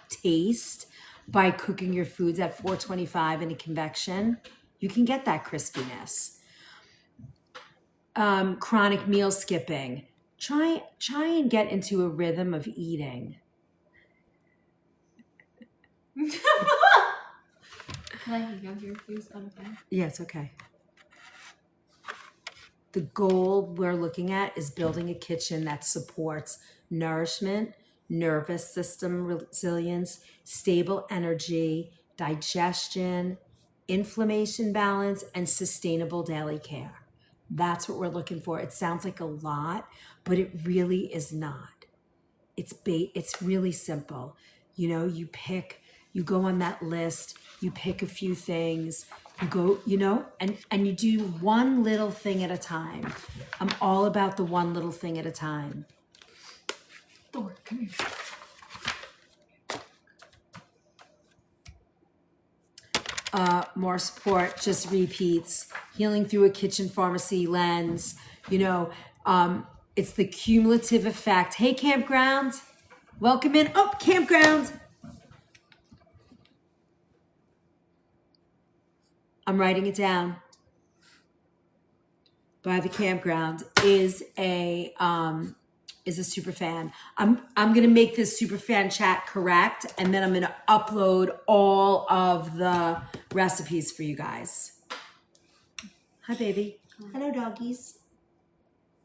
taste by cooking your foods at 425 in a convection. You can get that crispiness. Chronic meal skipping. Try and get into a rhythm of eating. Can I hang out here, please? Okay. Yeah, it's okay. The goal we're looking at is building a kitchen that supports nourishment, nervous system resilience, stable energy, digestion, inflammation balance, and sustainable daily care. That's what we're looking for. It sounds like a lot, but it really is not. It's really simple. You go on that list, you pick a few things, you go, and you do one little thing at a time. I'm all about the one little thing at a time. Thor, come here. More support, just repeats, healing through a kitchen pharmacy lens, it's the cumulative effect. Hey, campground, welcome in. Oh, campground. I'm writing it down. By the campground is a super fan. I'm gonna make this super fan chat correct, and then I'm gonna upload all of the recipes for you guys. Hi, baby. Hello, doggies.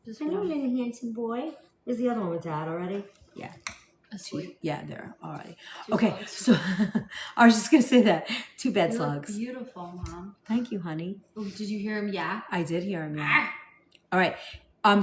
Hello, little handsome boy. Is the other one with Dad already? Yeah. Asleep. Yeah, there. All right. Two Okay, slugs. so I was just gonna say that. 2 bed You look slugs. beautiful, Mom. Thank you, honey. Oh, did you hear him? Yeah. I did hear him. Yeah. All right.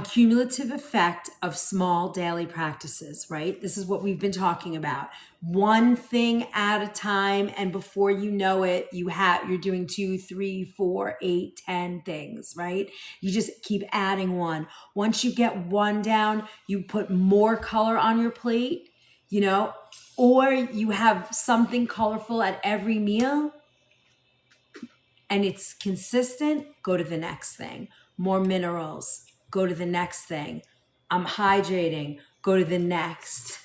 Cumulative effect of small daily practices, right? This is what we've been talking about. One thing at a time, and before you know it, you're doing 2, 3, 4, 8, 10 things, right? You just keep adding one. Once you get one down, you put more color on your plate, or you have something colorful at every meal, and it's consistent. Go to the next thing. More minerals. Go to the next thing. I'm hydrating. Go to the next.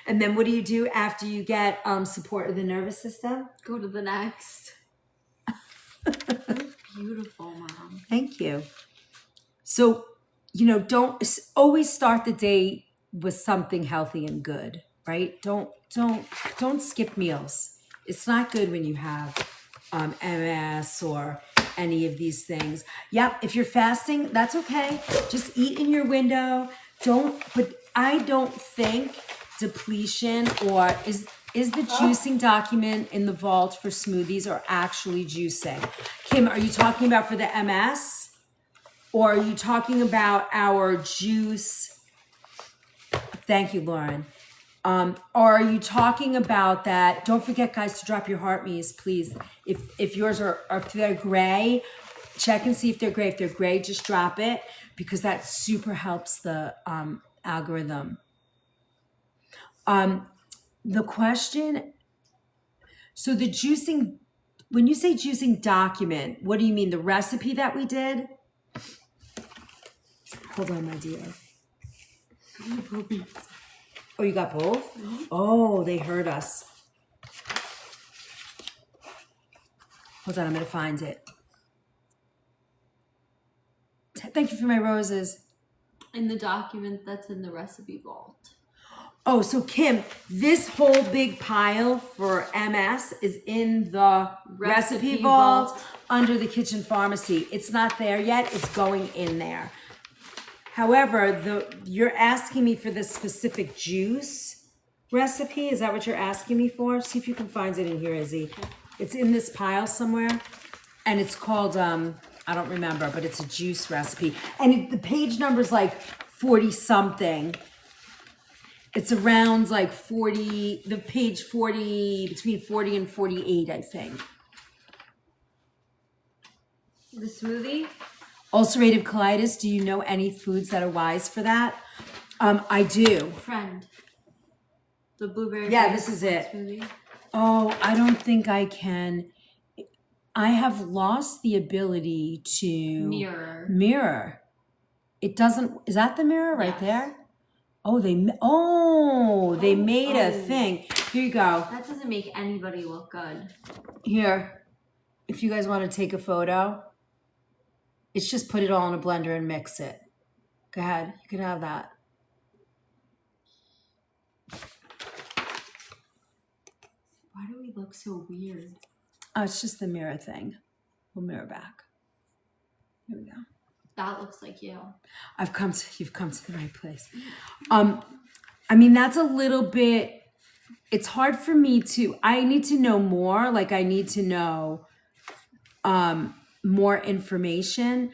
And then what do you do after you get support of the nervous system? Go to the next. Beautiful, Mom. Thank you. So, don't always start the day with something healthy and good, right? Don't skip meals. It's not good when you have MS or any of these things. Yep, if you're fasting, that's okay. Just eat in your window. But I don't think depletion or is the juicing document in the vault for smoothies or actually juicing? Kim, are you talking about for the MS? Or are you talking about our juice? Thank you, Lauren. Or are you talking about that? Don't forget, guys, to drop your heart me's, please. If yours are if they're gray, check and see if they're gray. If they're gray, just drop it because that super helps the algorithm. The question, so the juicing, when you say juicing document, what do you mean? The recipe that we did? Hold on, my dear. Oh, you got both? Mm-hmm. Oh, they heard us. Hold on, I'm going to find it. Thank you for my roses. In the document that's in the recipe vault. Oh, so Kim, this whole big pile for MS is in the recipe vault under the kitchen pharmacy. It's not there yet. It's going in there. However, you're asking me for the specific juice recipe. Is that what you're asking me for? See if you can find it in here, Izzy. It's in this pile somewhere. And it's called, I don't remember, but it's a juice recipe. And the page number's like 40 something. It's around like 40, the page 40, between 40 and 48, I think. The smoothie? Ulcerative colitis, do you know any foods that are wise for that? I do. Friend. The blueberry. Yeah, this is it. Smoothie. Oh, I don't think I can. I have lost the ability to mirror. It doesn't, is that the mirror right there? Oh, they made a thing. Here you go. That doesn't make anybody look good. Here, if you guys want to take a photo, it's just put it all in a blender and mix it. Go ahead, you can have that. Why do we look so weird? Oh, it's just the mirror thing. We'll mirror back. Here we go. That looks like you. You've come to the right place. I mean, that's a little bit, it's hard for me I need to know more. Like I need to know more information.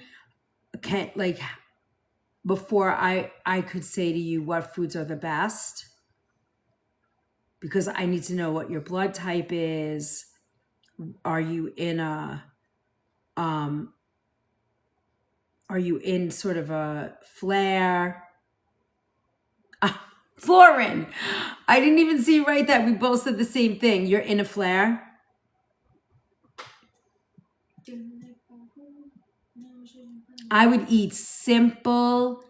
Before I could say to you what foods are the best. Because I need to know what your blood type is. Are you in sort of a flare? Florin, I didn't even see you write that. We both said the same thing. You're in a flare? I would eat simple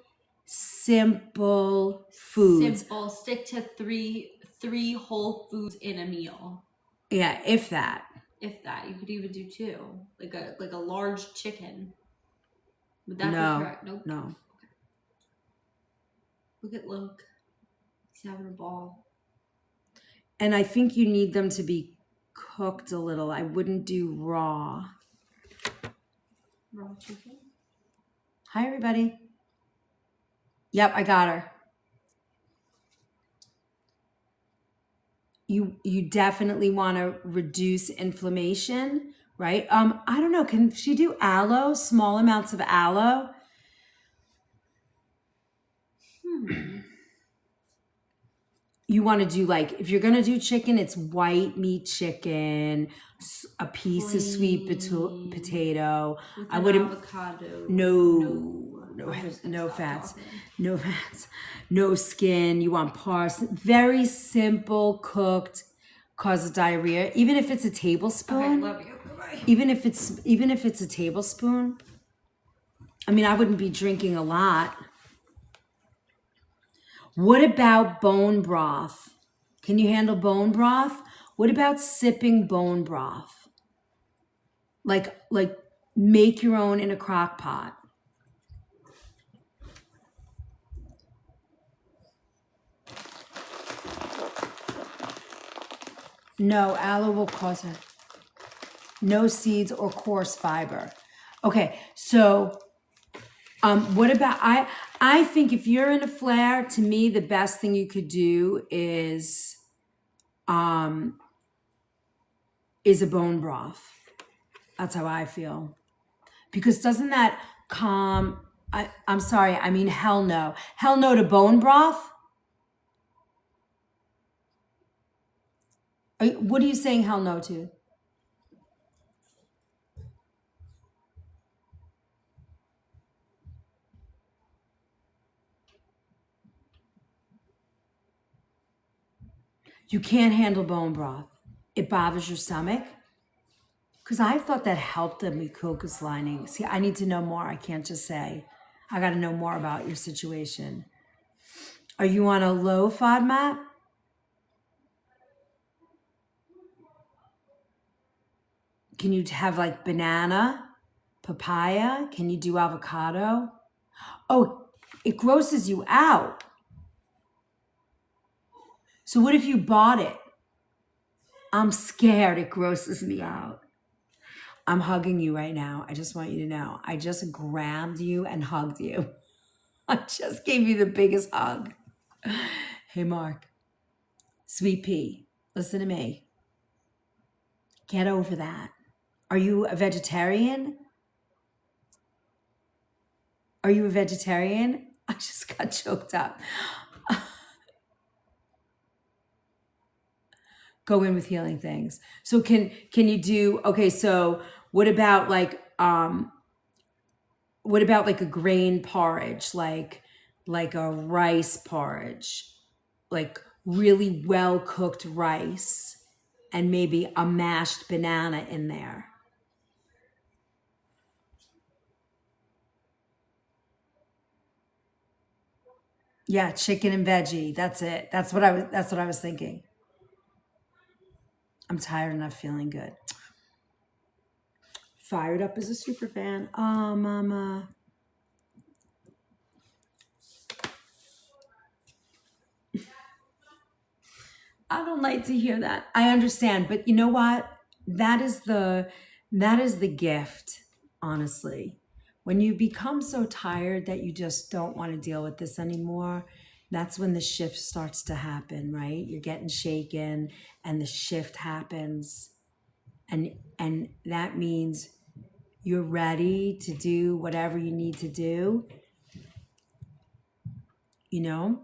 foods. Simple. Stick to three whole foods in a meal. Yeah, if that. If that. You could even do two. Like a large chicken. Would that be correct? Nope. No. Okay. Look at Luke. He's having a ball. And I think you need them to be cooked a little. I wouldn't do raw. Raw chicken? Hi, everybody. Yep, I got her. You definitely want to reduce inflammation, right? I don't know. Can she do aloe? Small amounts of aloe? You want to do if you're going to do chicken, it's white meat chicken, a piece of sweet potato. I wouldn't. Avocado. No fats. No skin. You want parsley. Very simple, cooked, causes diarrhea. Even if it's a tablespoon. Okay, love you. Bye-bye. Even if it's a tablespoon. I mean, I wouldn't be drinking a lot. What about bone broth? Can you handle bone broth? What about sipping bone broth? Like make your own in a crock pot. No, aloe will cause it. No seeds or coarse fiber. Okay, so what about I think if you're in a flare, to me the best thing you could do is a bone broth. That's how I feel. Because doesn't that calm I'm sorry, I mean hell no. Hell no to bone broth? What are you saying hell no to? You can't handle bone broth. It bothers your stomach? Because I thought that helped the mucous lining. See, I need to know more. I can't just say. I got to know more about your situation. Are you on a low FODMAP? Can you have like banana, papaya? Can you do avocado? Oh, it grosses you out. So what if you bought it? I'm scared it grosses me out. I'm hugging you right now. I just want you to know. I just grabbed you and hugged you. I just gave you the biggest hug. Hey, Mark. Sweet pea, listen to me. Get over that. Are you a vegetarian? Are you a vegetarian? I just got choked up. Go in with healing things. So can you do, okay, so what about like a grain porridge, like a rice porridge, like really well cooked rice and maybe a mashed banana in there? Yeah, chicken and veggie. That's it. That's what I was thinking. I'm tired and not feeling good. Fired up as a super fan. Oh, mama. I don't like to hear that. I understand, but you know what? That is the gift, honestly. When you become so tired that you just don't want to deal with this anymore, that's when the shift starts to happen, right? You're getting shaken and the shift happens. And that means you're ready to do whatever you need to do, you know?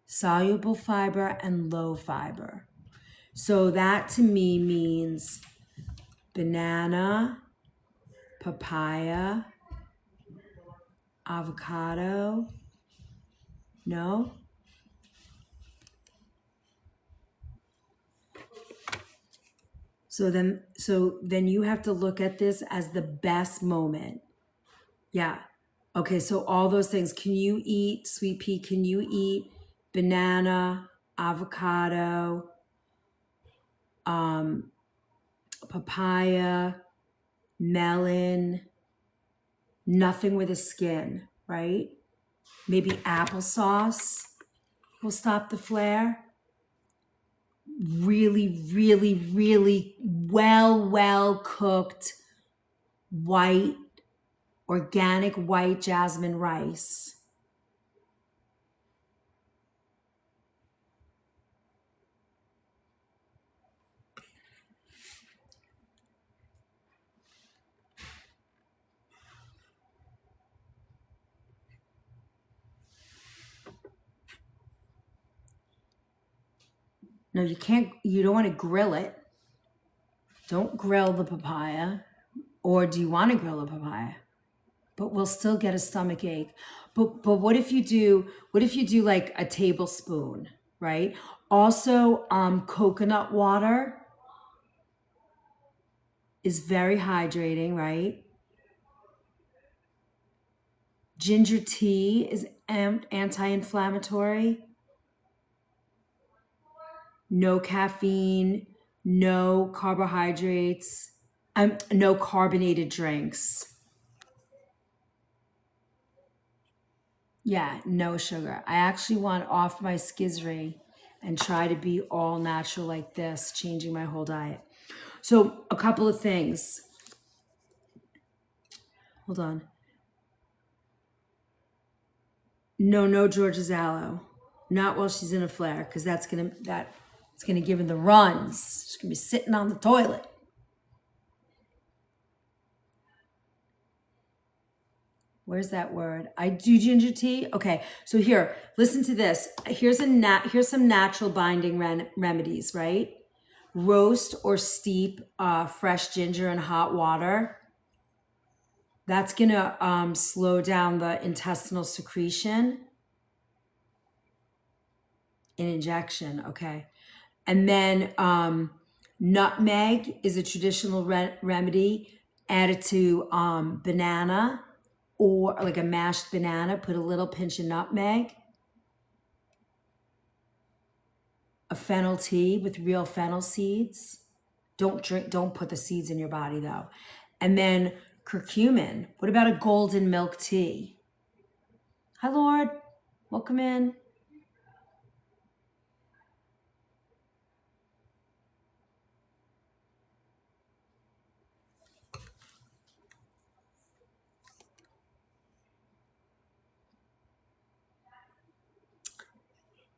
Soluble fiber and low fiber. So that to me means banana, papaya, avocado. No? So then you have to look at this as the best moment. Yeah. Okay, so all those things. Can you eat sweet pea? Can you eat banana, avocado, papaya, melon, nothing with a skin, right? Maybe applesauce will stop the flare. Really, really, really well cooked white, organic white jasmine rice. No, you don't want to grill it. Don't grill the papaya. Or do you want to grill a papaya? But we'll still get a stomach ache. But what if you do like a tablespoon, right? Also, coconut water is very hydrating, right? Ginger tea is anti-inflammatory. No caffeine, no carbohydrates, no carbonated drinks. Yeah, no sugar. I actually want off my skizzery and try to be all natural like this, changing my whole diet. So a couple of things. Hold on. No Georgia Zallo. Not while she's in a flare, because it's gonna give her the runs. She's gonna be sitting on the toilet. Where's that word? I do ginger tea. Okay, so here, listen to this. Here's some natural binding remedies, right? Roast or steep fresh ginger in hot water. That's gonna slow down the intestinal secretion. An injection, okay. And then nutmeg is a traditional remedy. Added to banana or like a mashed banana. Put a little pinch of nutmeg. A fennel tea with real fennel seeds. Don't put the seeds in your body though. And then curcumin. What about a golden milk tea? Hi, Lord. Welcome in.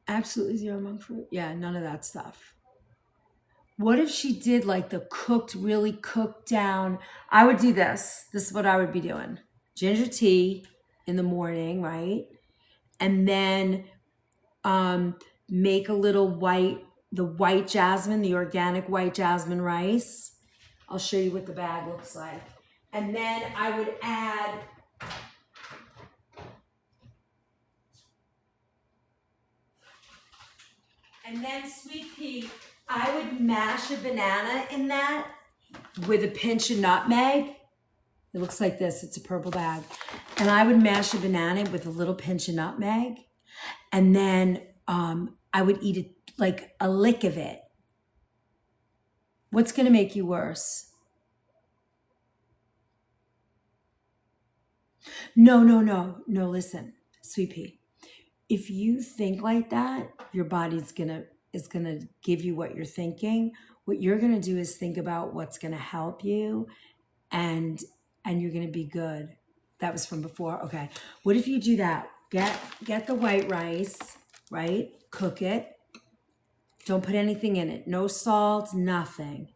Absolutely zero monk fruit. Yeah, none of that stuff. What if she did like the really cooked down? I would do this. This is what I would be doing. Ginger tea in the morning, right? And then make a little the white jasmine, the organic white jasmine rice. I'll show you what the bag looks like. And then I would add sweet pea, I would mash a banana in that with a pinch of nutmeg. It looks like this. It's a purple bag. And I would mash a banana with a little pinch of nutmeg. And then I would eat it like a lick of it. What's going to make you worse? No, listen, sweet pea. If you think like that, your body's is gonna give you what you're thinking. What you're gonna do is think about what's gonna help you, and you're gonna be good. That was from before. Okay. What if you do that? Get the white rice, right? Cook it. Don't put anything in it. No salt, nothing.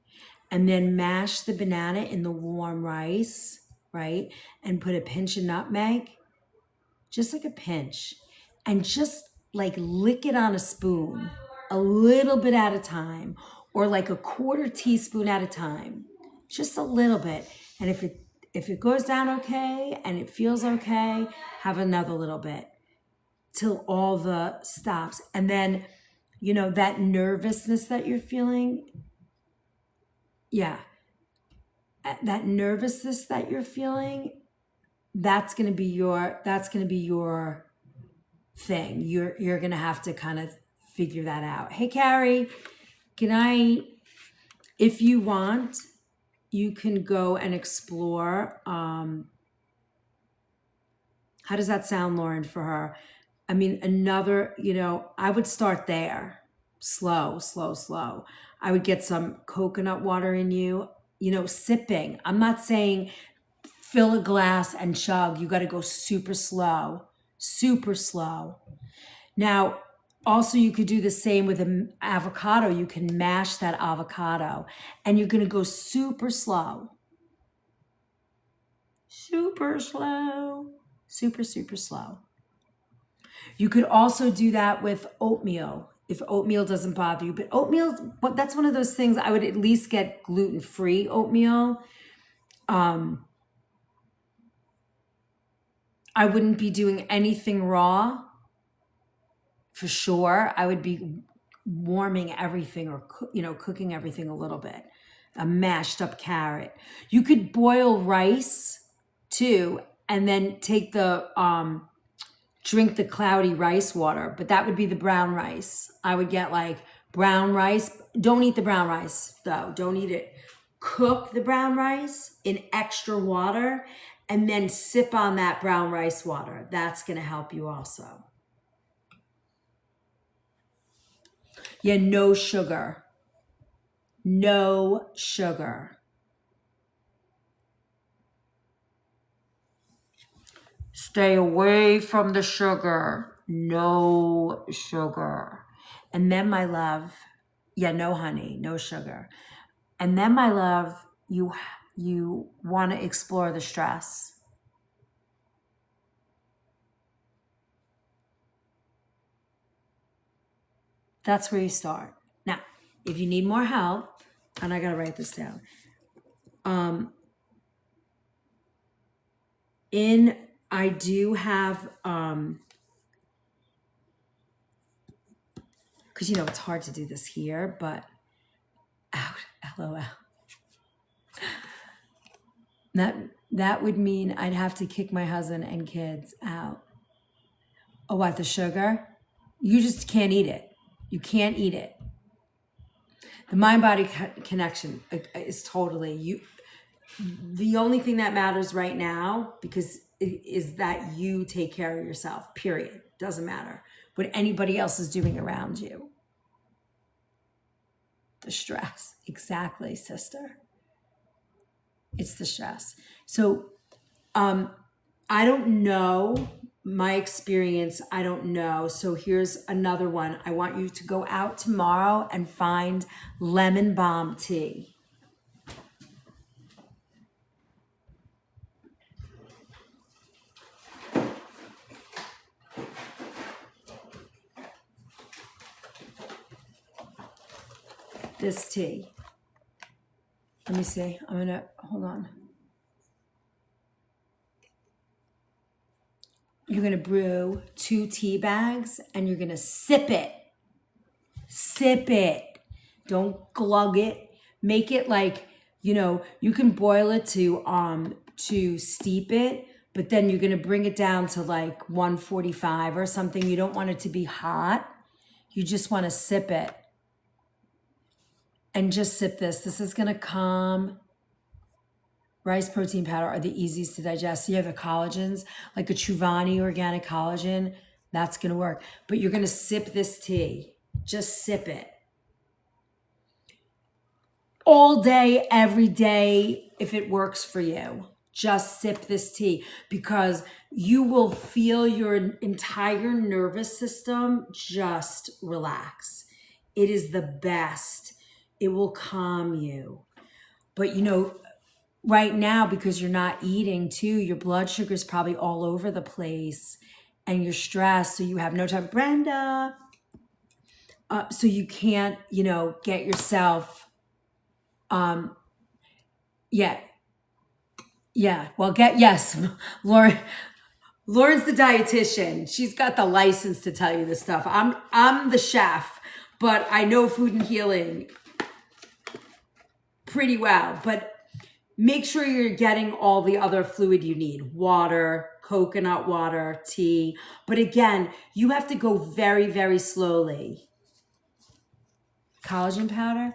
And then mash the banana in the warm rice, right? And put a pinch of nutmeg, just like a pinch, and just like lick it on a spoon, a little bit at a time, or like a quarter teaspoon at a time, just a little bit. And if it goes down okay and it feels okay, have another little bit till all the stops. And then, that nervousness that you're feeling, yeah, that nervousness that you're feeling, that's gonna be your thing. You're gonna have to kind of figure that out. Hey, Carrie, if you want, you can go and explore. How does that sound, Lauren, for her? I mean, I would start there. Slow. I would get some coconut water in you, sipping. I'm not saying fill a glass and chug. You got to go super slow. Now, also you could do the same with an avocado. You can mash that avocado and you're going to go super slow. Super slow. Super slow. You could also do that with oatmeal if oatmeal doesn't bother you. But that's one of those things I would at least get gluten-free oatmeal. I wouldn't be doing anything raw, for sure. I would be warming everything or cooking everything a little bit. A mashed up carrot. You could boil rice too, and then take drink the cloudy rice water, but that would be the brown rice. I would get like brown rice. Don't eat the brown rice though. Don't eat it. Cook the brown rice in extra water and then sip on that brown rice water. That's going to help you also. Yeah, no sugar. No sugar. Stay away from the sugar. No sugar. And then, my love, yeah, no honey, no sugar. And then, my love, you want to explore the stress. That's where you start. Now, if you need more help, and I got to write this down. I do have, because it's hard to do this here, but out, LOL. That would mean I'd have to kick my husband and kids out. Oh, what, the sugar? You just can't eat it. You can't eat it. The mind-body connection is totally you. The only thing that matters right now, because is that you take care of yourself, period. Doesn't matter what anybody else is doing around you. The stress. Exactly, sister. It's the stress. So, I don't know. My experience, I don't know. So here's another one. I want you to go out tomorrow and find lemon balm tea. This tea. Let me see. Hold on. You're going to brew 2 tea bags and you're going to sip it. Sip it. Don't glug it. Make it like, you can boil it to steep it, but then you're going to bring it down to like 145 or something. You don't want it to be hot. You just want to sip it. And just sip this. This is going to calm. Rice protein powder are the easiest to digest. You have the collagens, like a Truvani organic collagen. That's going to work. But you're going to sip this tea. Just sip it. All day, every day, if it works for you. Just sip this tea because you will feel your entire nervous system just relax. It is the best. It will calm you. But right now, because you're not eating too, your blood sugar is probably all over the place and you're stressed. So you have no time. Brenda. So you can't, get yourself, yeah. Well, yes. Lauren's the dietitian. She's got the license to tell you this stuff. I'm the chef, but I know food and healing pretty well, but make sure you're getting all the other fluid you need. Water, coconut water, tea. But again, you have to go very, very slowly. Collagen powder?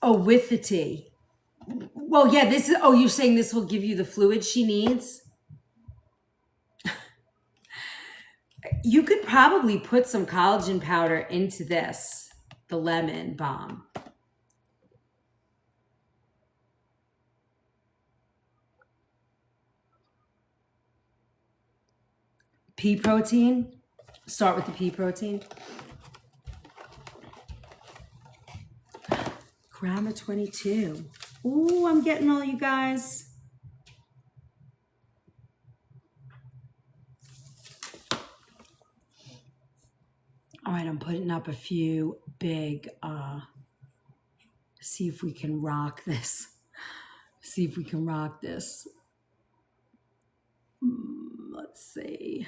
Oh, with the tea. Well, yeah, you're saying this will give you the fluid she needs? You could probably put some collagen powder into this, the lemon balm. Pea protein. Start with the pea protein. Gram of 22. Ooh, I'm getting all you guys. All right, I'm putting up a few big, see if we can rock this. Let's see.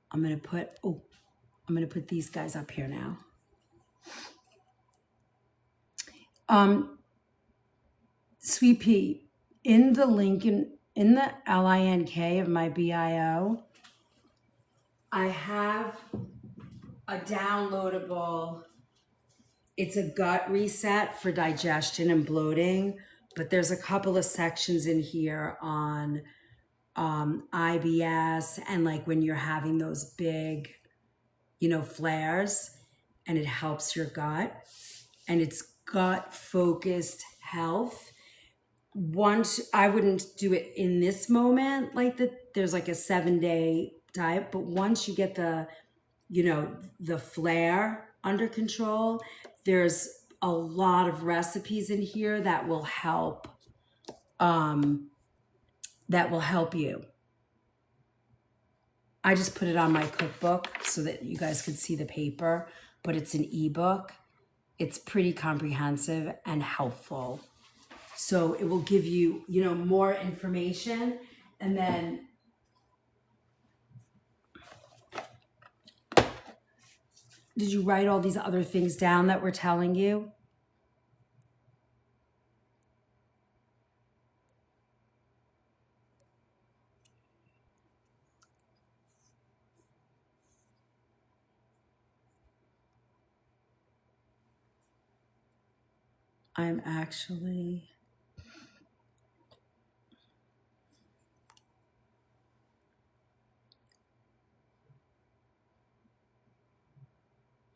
I'm going to put these guys up here now. Sweet pea, in the link in the link of my bio, I have a downloadable it's a gut reset for digestion and bloating, but there's a couple of sections in here on IBS and like when you're having those big, flares, and it helps your gut, and it's gut focused health. Once I wouldn't do it in this moment, like there's like a 7-day diet, but once you get the flare under control, there's a lot of recipes in here that will help you. I just put it on my cookbook so that you guys could see the paper, but it's an ebook. It's pretty comprehensive and helpful. So it will give you, more information. And then did you write all these other things down that we're telling you?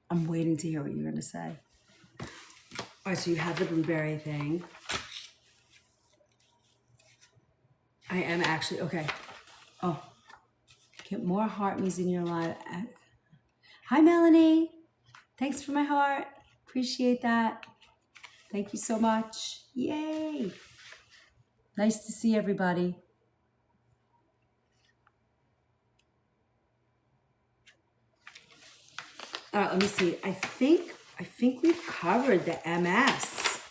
I'm waiting to hear what you're going to say. All right, so you have the blueberry thing. I am actually, okay. Oh, get more heart me's in your life. Hi, Melanie. Thanks for my heart. Appreciate that. Thank you so much. Yay. Nice to see everybody. Let me see. I think we've covered the MS.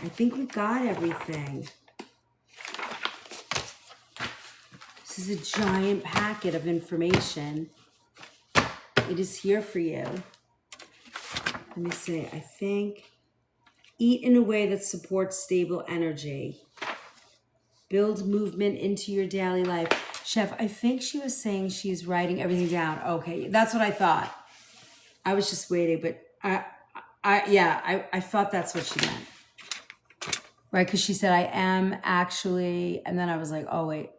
I think we got everything. This is a giant packet of information. It is here for you. Let me see. I think eat in a way that supports stable energy. Build movement into your daily life. Chef, I think she was saying she's writing everything down. Okay, that's what I thought. I was just waiting, but I thought that's what she meant. Right, because she said, I am actually, and then I was like, oh, wait.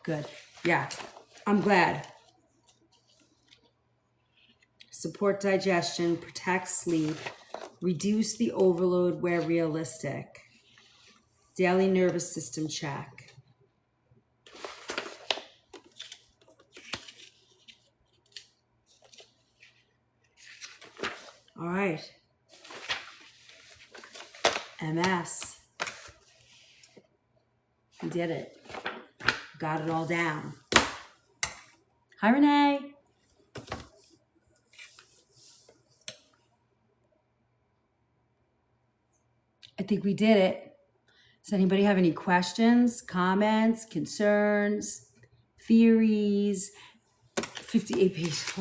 Good. Yeah, I'm glad. Support digestion, protect sleep, reduce the overload where realistic. Daily nervous system check. All right. MS. We did it. Got it all down. Hi, Renee. I think we did it. Does anybody have any questions, comments, concerns, theories? 58 pages.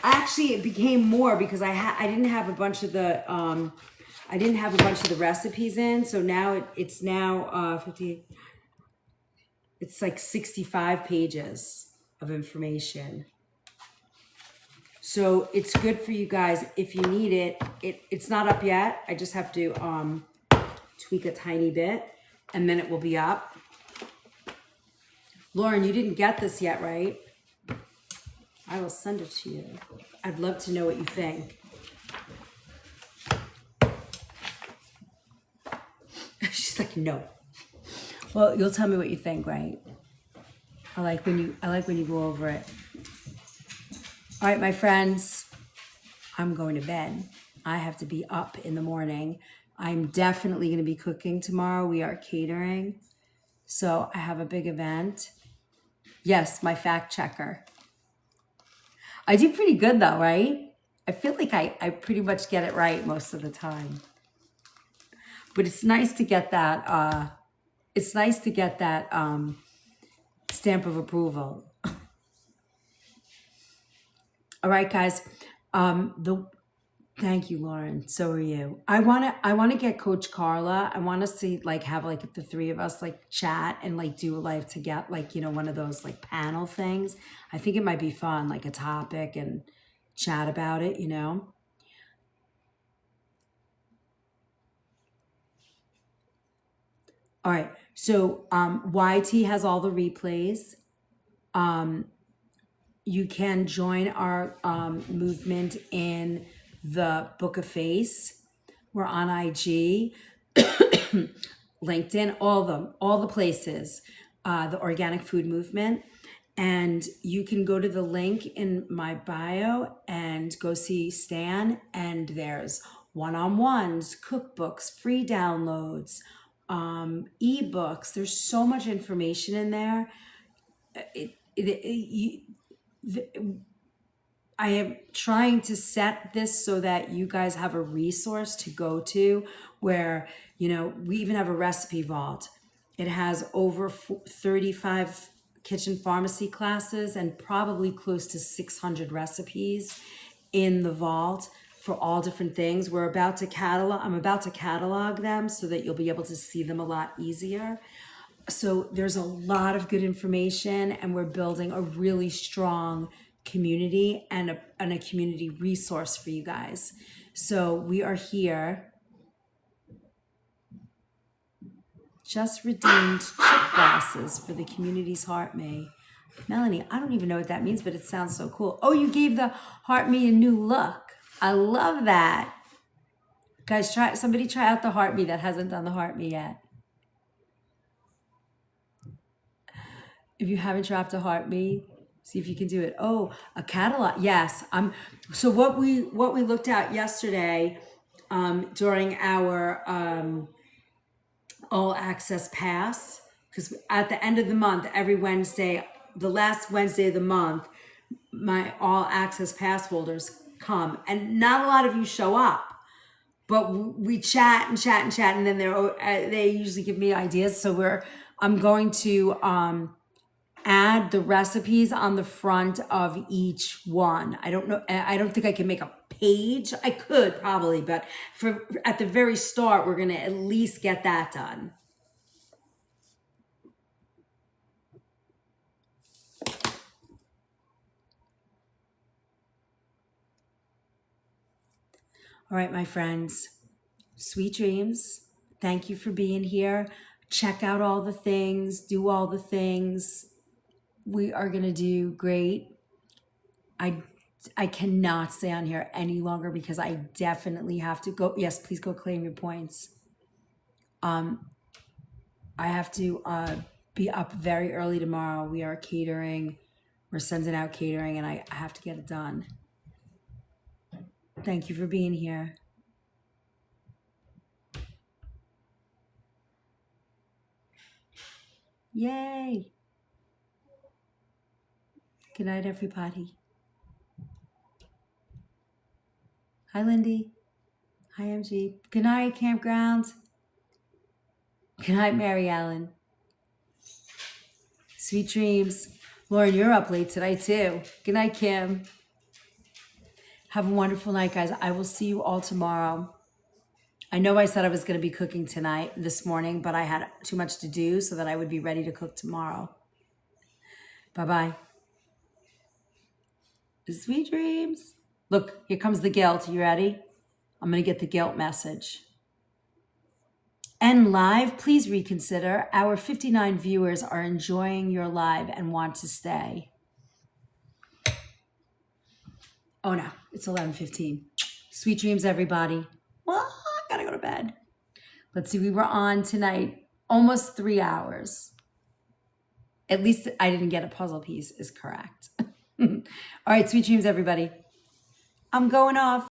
Actually, it became more because I didn't have a bunch of the recipes in, so now it's 58. It's like 65 pages of information. So it's good for you guys if you need it. It's not up yet. I just have to tweak a tiny bit and then it will be up. Lauren, you didn't get this yet, right? I will send it to you. I'd love to know what you think. She's like, no. Well, you'll tell me what you think, right? I like when you go over it. All right, my friends, I'm going to bed. I have to be up in the morning. I'm definitely going to be cooking tomorrow. We are catering. So I have a big event. Yes, my fact checker. I do pretty good though, right? I feel like I pretty much get it right most of the time. But it's nice to get that stamp of approval. All right, guys. Thank you, Lauren. So are you. I wanna get Coach Carla. I want us to have the three of us chat and do a live to get one of those panel things. I think it might be fun, a topic and chat about it, All right. So YT has all the replays. You can join our movement in the Book of Face. We're on IG, LinkedIn, all the places, the organic food movement. And you can go to the link in my bio and go see Stan. And there's one-on-ones, cookbooks, free downloads, ebooks. There's so much information in there. I am trying to set this so that you guys have a resource to go to where, we even have a recipe vault. It has over 35 kitchen pharmacy classes and probably close to 600 recipes in the vault for all different things. I'm about to catalog them so that you'll be able to see them a lot easier. So there's a lot of good information, and we're building a really strong community and a community resource for you guys. So we are here. Just redeemed chip glasses for the community's Heart Me. Melanie, I don't even know what that means, but it sounds so cool. Oh, you gave the Heart Me a new look. I love that. Guys, somebody try out the Heart Me that hasn't done the Heart Me yet. If you haven't dropped a Heart Me, see if you can do it. Oh, a catalog. Yes. So what we looked at yesterday during our all access pass, because at the end of the month, every Wednesday, the last Wednesday of the month, my all access pass holders come, and not a lot of you show up, but we chat and chat and chat, and then they usually give me ideas. So I'm going to add the recipes on the front of each one. I don't know. I don't think I can make a page. I could probably, but at the very start, we're going to at least get that done. All right, my friends, sweet dreams. Thank you for being here. Check out all the things, do all the things. We are going to do great. I cannot stay on here any longer because I definitely have to go. Yes, please go claim your points. I have to be up very early tomorrow. We are catering. We're sending out catering, and I have to get it done. Thank you for being here. Yay. Good night, everybody. Hi, Lindy. Hi, MG. Good night, Campground. Good night, Mary Ellen. Sweet dreams. Lauren, you're up late today, too. Good night, Kim. Have a wonderful night, guys. I will see you all tomorrow. I know I said I was going to be cooking this morning, but I had too much to do so that I would be ready to cook tomorrow. Bye-bye. Sweet dreams. Look, here comes the guilt. You ready? I'm going to get the guilt message. And live, please reconsider. Our 59 viewers are enjoying your live and want to stay. Oh no, it's 11:15. Sweet dreams, everybody. Well, I gotta go to bed. Let's see, we were on tonight almost 3 hours. At least I didn't get a puzzle piece, is correct. All right, sweet dreams, everybody. I'm going off.